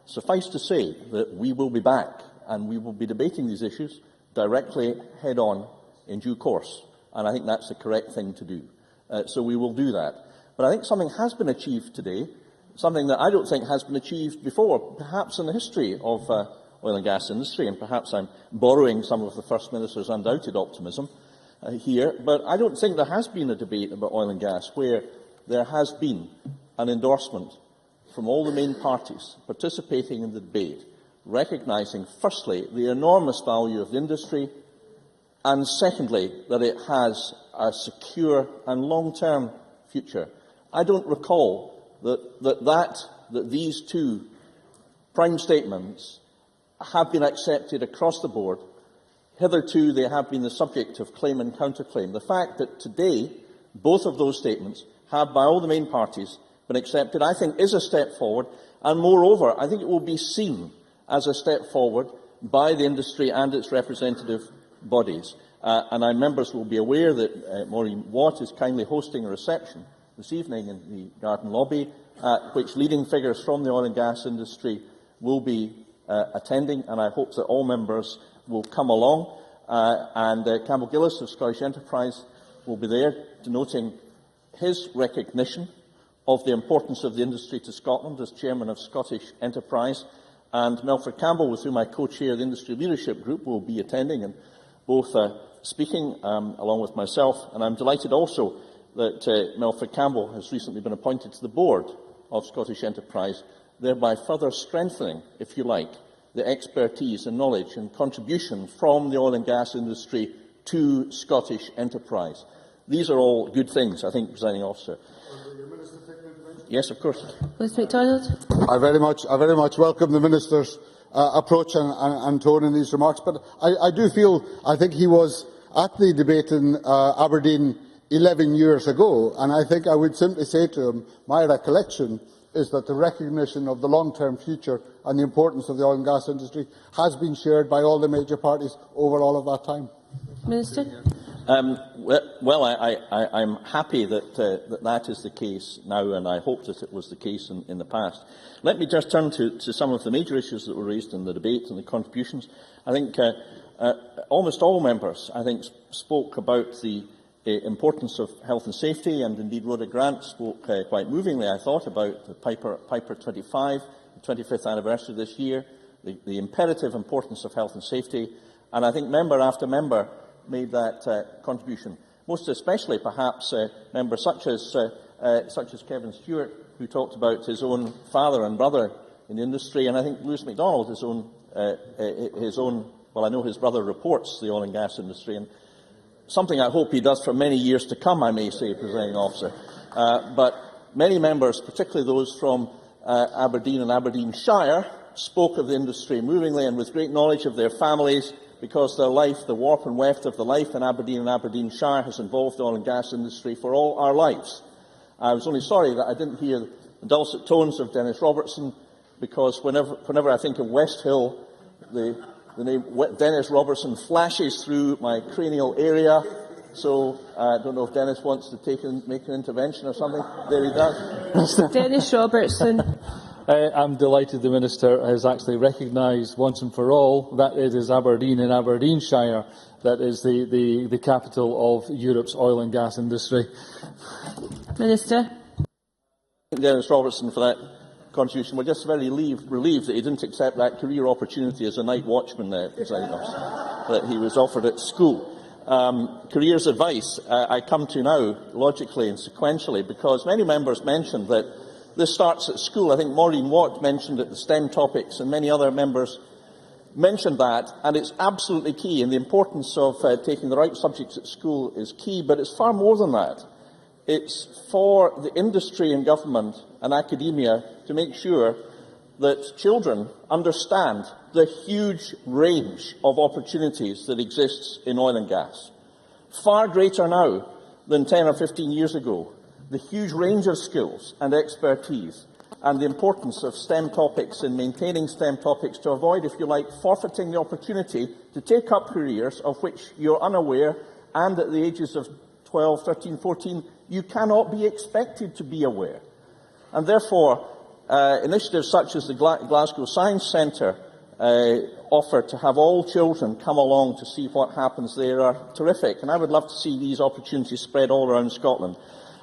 Suffice to say that we will be back and we will be debating these issues directly, head-on, in due course. And I think that's the correct thing to do. So we will do that. But I think something has been achieved today, something that I don't think has been achieved before, perhaps in the history of oil and gas industry, and perhaps I'm borrowing some of the First Minister's undoubted optimism here, but I don't think there has been a debate about oil and gas where there has been an endorsement from all the main parties participating in the debate, recognising, firstly, the enormous value of the industry, and secondly, that it has a secure and long-term future. I don't recall that these 2 prime statements have been accepted across the board. Hitherto, they have been the subject of claim and counterclaim. The fact that today both of those statements have, by all the main parties, been accepted, I think, is a step forward. And moreover, I think it will be seen as a step forward by the industry and its representative bodies. And members will be aware that Maureen Watt is kindly hosting a reception this evening in the Garden Lobby, which leading figures from the oil and gas industry will be attending, and I hope that all members will come along. Campbell Gillis of Scottish Enterprise will be there, denoting his recognition of the importance of the industry to Scotland as chairman of Scottish Enterprise. And Melford Campbell, with whom I co-chair the Industry Leadership Group, will be attending and both speaking along with myself. And I'm delighted also that Melford Campbell has recently been appointed to the board of Scottish Enterprise, thereby further strengthening, if you like, the expertise and knowledge and contribution from the oil and gas industry to Scottish Enterprise. These are all good things, I think, Presiding Officer. Yes, of course. Mr MacDonald. I very much welcome the Minister's approach and tone in these remarks, but I think he was at the debate in Aberdeen 11 years ago, and I think I would simply say to him, my recollection is that the recognition of the long-term future and the importance of the oil and gas industry has been shared by all the major parties over all of that time. Minister. Well, I'm happy that that is the case now, and I hope that it was the case in the past. Let me just turn to some of the major issues that were raised in the debate and the contributions. I think almost all members, spoke about the importance of health and safety, and indeed Rhoda Grant spoke quite movingly, I thought, about the Piper 25, the 25th anniversary this year, the imperative importance of health and safety, and I think member after member made that contribution. Most especially, perhaps, members such as Kevin Stewart, who talked about his own father and brother in the industry, and I think Lewis MacDonald, his own. Well, I know his brother reports the oil and gas industry, and something I hope he does for many years to come, I may say, Presiding Officer. But many members, particularly those from Aberdeen and Aberdeenshire, spoke of the industry movingly and with great knowledge of their families, because their life, the warp and weft of the life in Aberdeen and Aberdeenshire, has involved the oil and gas industry for all our lives. I was only sorry that I didn't hear the dulcet tones of Dennis Robertson, because whenever I think of West Hill, the name Dennis Robertson flashes through my cranial area, So I don't know if Dennis wants to make an intervention or something. There he does. Dennis Robertson. I'm delighted the Minister has actually recognised once and for all that it is Aberdeen and Aberdeenshire that is the capital of Europe's oil and gas industry. Minister. Dennis Robertson for that contribution. We're just very relieved that he didn't accept that career opportunity as a night watchman that he was offered at school. Careers advice I come to now logically and sequentially, because many members mentioned that this starts at school. I think Maureen Watt mentioned it, the STEM topics, and many other members mentioned that, and it's absolutely key, and the importance of taking the right subjects at school is key, but it's far more than that. It's for the industry and government and academia to make sure that children understand the huge range of opportunities that exists in oil and gas. Far greater now than 10 or 15 years ago. The huge range of skills and expertise and the importance of STEM topics and maintaining STEM topics to avoid, if you like, forfeiting the opportunity to take up careers of which you're unaware, and at the ages of 12, 13, 14, you cannot be expected to be aware. And therefore, initiatives such as the Glasgow Science Centre offer to have all children come along to see what happens there are terrific, and I would love to see these opportunities spread all around Scotland.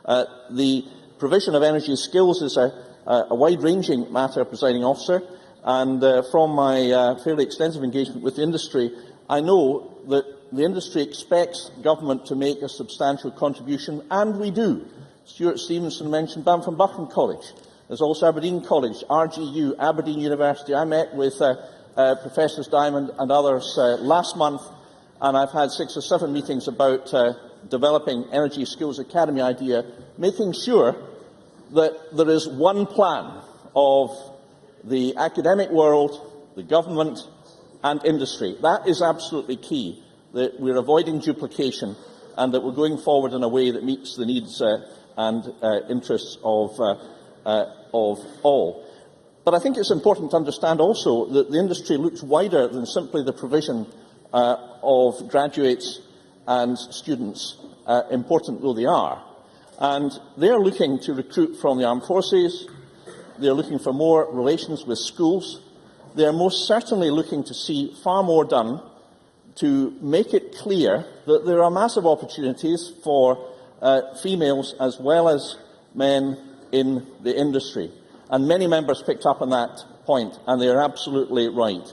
The provision of energy skills is a wide-ranging matter, Presiding Officer, and from my fairly extensive engagement with the industry, I know that the industry expects government to make a substantial contribution, and we do. Stuart Stevenson mentioned Banff-and-Buchan College. There's also Aberdeen College, RGU, Aberdeen University. I met with Professors Diamond and others last month, and I've had 6 or 7 meetings about developing Energy Skills Academy idea, making sure that there is one plan of the academic world, the government and industry. That is absolutely key, that we're avoiding duplication and that we're going forward in a way that meets the needs and interests of all. But I think it's important to understand also that the industry looks wider than simply the provision of graduates and students, important though they are. And they're looking to recruit from the armed forces, they're looking for more relations with schools, they're most certainly looking to see far more done to make it clear that there are massive opportunities for females as well as men in the industry. And many members picked up on that point, and they are absolutely right.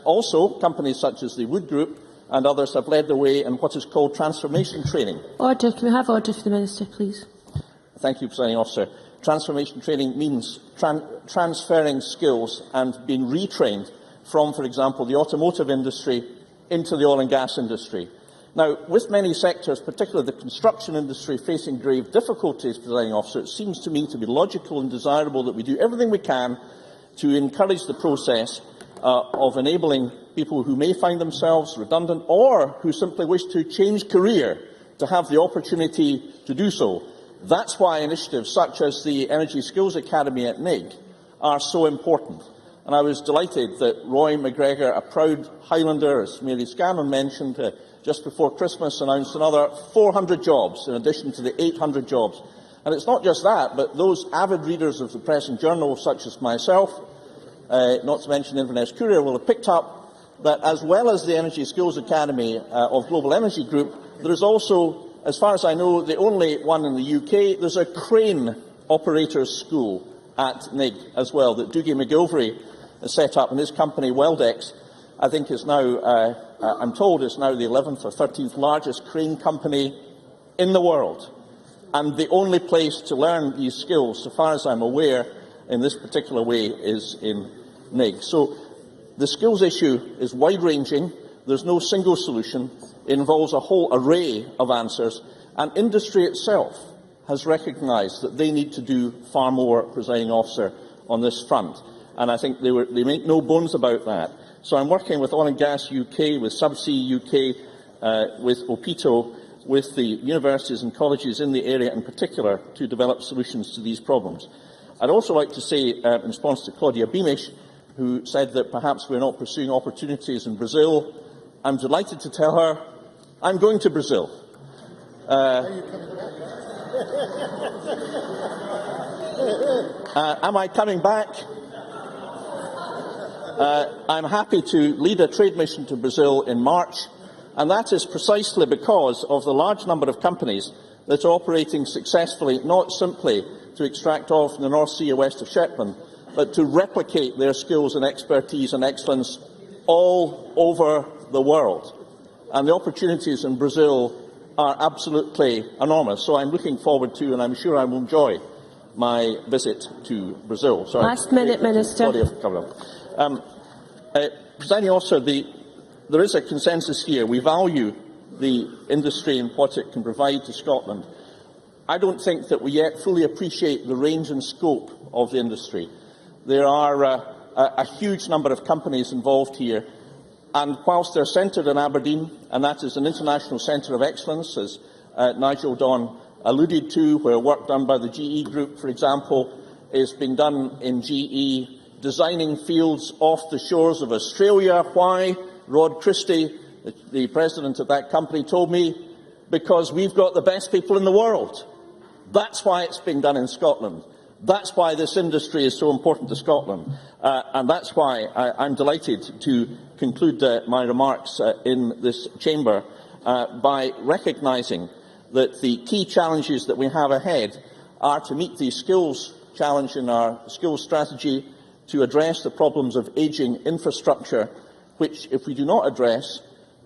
Also, companies such as the Wood Group and others have led the way in what is called transformation training. Order. Can we have order for the Minister, please? Thank you, Presiding Officer. Transformation training means transferring skills and being retrained from, for example, the automotive industry into the oil and gas industry. Now, with many sectors, particularly the construction industry, facing grave difficulties, Presiding Officer, it seems to me to be logical and desirable that we do everything we can to encourage the process of enabling people who may find themselves redundant or who simply wish to change career to have the opportunity to do so. That's why initiatives such as the Energy Skills Academy at NIG are so important. And I was delighted that Roy McGregor, a proud Highlander, as Mary Scanlon mentioned, just before Christmas announced another 400 jobs in addition to the 800 jobs. And it's not just that, but those avid readers of the Press and Journal, such as myself, not to mention Inverness Courier, will have picked up that as well as the Energy Skills Academy of Global Energy Group, there is also, as far as I know, the only one in the UK, there's a crane operators school at NIG as well that Dougie McGilvery has set up, and his company, Weldex, I think is now, I'm told, is now the 11th or 13th largest crane company in the world, and the only place to learn these skills, so far as I'm aware, in this particular way, is in NIG. So the skills issue is wide-ranging. There's no single solution. It involves a whole array of answers, and industry itself has recognised that they need to do far more, Presiding Officer, on this front, and I think they make no bones about that. So I'm working with Oil and Gas UK, with Subsea UK, with OPITO, with the universities and colleges in the area in particular, to develop solutions to these problems. I'd also like to say, in response to Claudia Beamish, who said that perhaps we're not pursuing opportunities in Brazil, I'm delighted to tell her I'm going to Brazil. Am I coming back? I'm happy to lead a trade mission to Brazil in March, and that is precisely because of the large number of companies that are operating successfully, not simply to extract oil from the North Sea or west of Shetland, but to replicate their skills and expertise and excellence all over the world. And the opportunities in Brazil are absolutely enormous. So I'm looking forward to, and I'm sure I will enjoy, my visit to Brazil. So Last minute, Minister. Presiding Officer, there is a consensus here. We value the industry and what it can provide to Scotland. I don't think that we yet fully appreciate the range and scope of the industry. There are a huge number of companies involved here, and whilst they're centred in Aberdeen, and that is an international centre of excellence, as Nigel Donn alluded to, where work done by the GE Group, for example, is being done in GE, designing fields off the shores of Australia. Why? Rod Christie, the president of that company, told me, because we've got the best people in the world. That's why it's being done in Scotland. That's why this industry is so important to Scotland. And that's why I'm delighted to conclude my remarks in this chamber by recognising that the key challenges that we have ahead are to meet the skills challenge in our skills strategy, to address the problems of ageing infrastructure, which, if we do not address,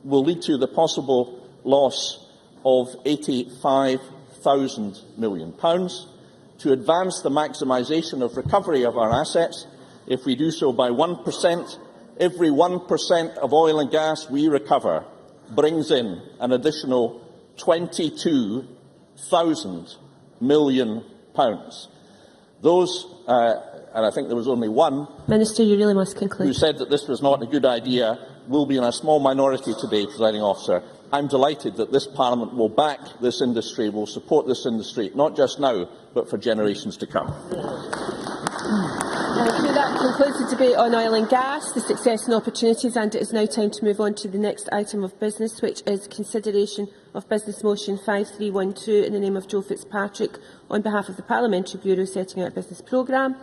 will lead to the possible loss of £85,000 million, to advance the maximisation of recovery of our assets. If we do so by 1%, every 1% of oil and gas we recover brings in an additional £22,000 million. Those, and I think there was only one, Minister, you really must conclude, who said that this was not a good idea, will be in a small minority today, Presiding Officer. I'm delighted that this Parliament will back this industry, will support this industry, not just now, but for generations to come. Thank you. That concludes the debate on oil and gas, the success and opportunities, and it is now time to move on to the next item of business, which is consideration of Business Motion 5312 in the name of Joe Fitzpatrick on behalf of the Parliamentary Bureau setting out a business programme.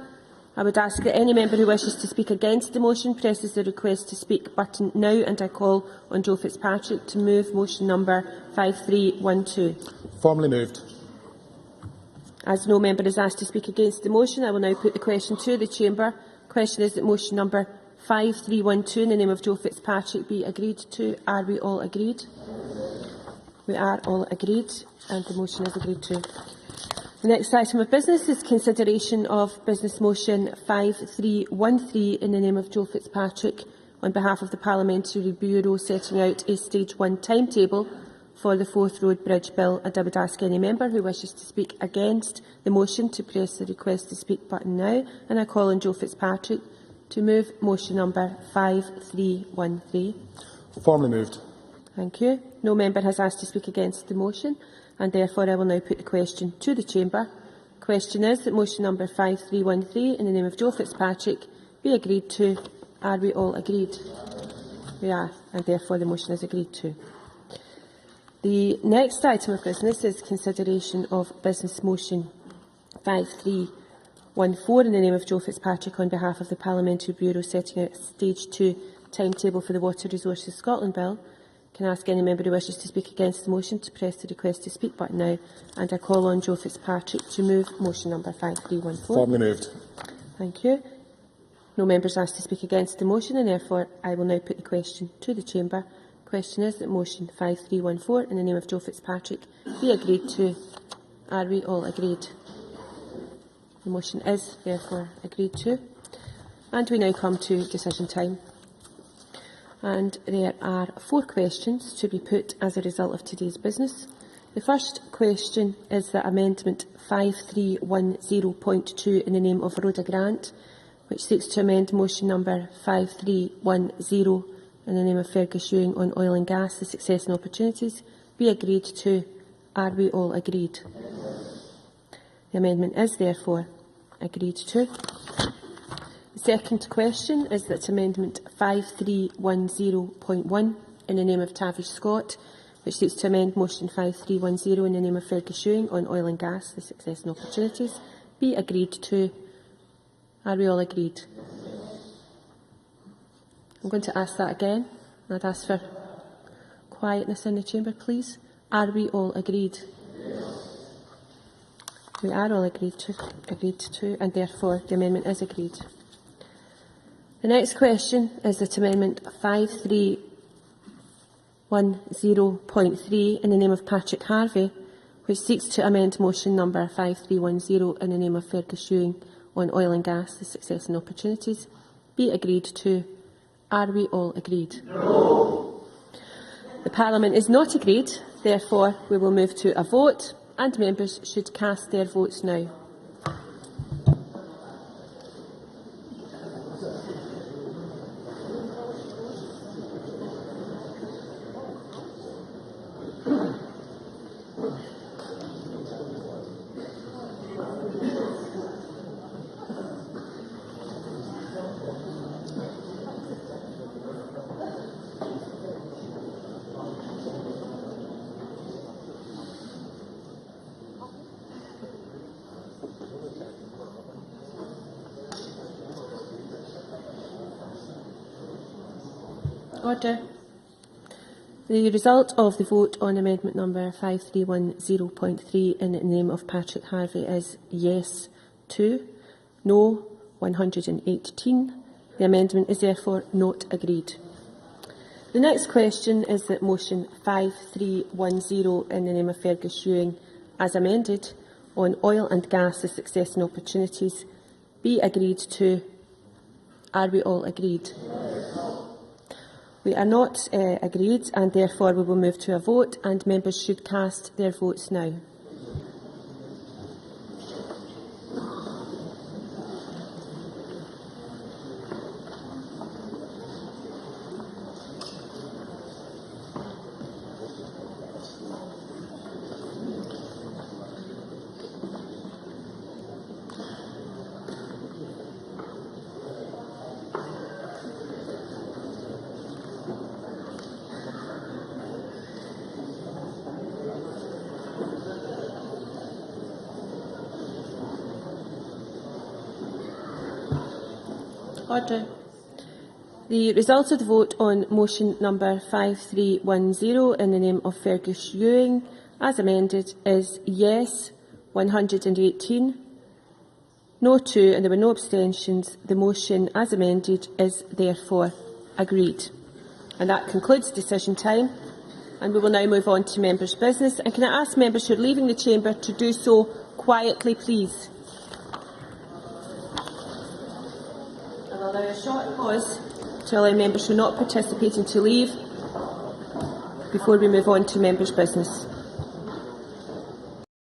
I would ask that any member who wishes to speak against the motion presses the request to speak button now, and I call on Joe Fitzpatrick to move motion number 5312. Formally moved. As no member is asked to speak against the motion, I will now put the question to the Chamber. The question is that motion number 5312 in the name of Joe Fitzpatrick be agreed to. Are we all agreed? We are all agreed, and the motion is agreed to. The next item of business is consideration of Business Motion 5313 in the name of Joe Fitzpatrick on behalf of the Parliamentary Bureau setting out a Stage 1 timetable for the Forth Road Bridge Bill, and I would ask any member who wishes to speak against the motion to press the request to speak button now, and I call on Joe Fitzpatrick to move motion number 5313. Formally moved. Thank you. No member has asked to speak against the motion, and therefore I will now put the question to the Chamber. The question is that motion number 5313 in the name of Joe Fitzpatrick be agreed to. Are we all agreed? We are, and therefore the motion is agreed to. The next item of business is consideration of Business Motion 5314 in the name of Joe Fitzpatrick on behalf of the Parliamentary Bureau setting out a Stage 2 timetable for the Water Resources Scotland Bill. Can I ask any member who wishes to speak against the motion to press the request to speak button now, and I call on Joe Fitzpatrick to move motion number 5314. Formally moved. Thank you. No members asked to speak against the motion, and therefore I will now put the question to the Chamber. The question is that motion 5314 in the name of Joe Fitzpatrick be agreed to. Are we all agreed? The motion is therefore agreed to. And we now come to decision time. And there are 4 questions to be put as a result of today's business. The first question is that Amendment 5310.2 in the name of Rhoda Grant, which seeks to amend motion number 5310 in the name of Fergus Ewing on oil and gas, the success and opportunities, be agreed to. Are we all agreed? The amendment is therefore agreed to. The second question is that Amendment 5310.1 in the name of Tavish Scott, which seeks to amend motion 5310 in the name of Fergus Ewing on oil and gas, the success and opportunities, be agreed to. Are we all agreed? I'm going to ask that again. I'd ask for quietness in the chamber, please. Are we all agreed? We are all agreed to, and therefore the amendment is agreed. The next question is that Amendment 5310.3 in the name of Patrick Harvey, which seeks to amend motion number 5310 in the name of Fergus Ewing on oil and gas, the success and opportunities, be agreed to. Are we all agreed? No. The Parliament is not agreed. Therefore, we will move to a vote, and members should cast their votes now. Order. The result of the vote on amendment number 5310.3 in the name of Patrick Harvey is yes 2, no 118. The amendment is therefore not agreed. The next question is that motion 5310 in the name of Fergus Ewing, as amended, on oil and gas, the success and opportunities, be agreed to. Are we all agreed? We are not agreed, and therefore we will move to a vote, and members should cast their votes now. Order. The result of the vote on motion number 5310 in the name of Fergus Ewing, as amended, is yes 118, no 2, and there were no abstentions. The motion, as amended, is therefore agreed. And that concludes decision time. And we will now move on to members' business. And can I ask members who are leaving the chamber to do so quietly, please? I'll allow a short pause to allow members who are not participating to leave before we move on to members' business.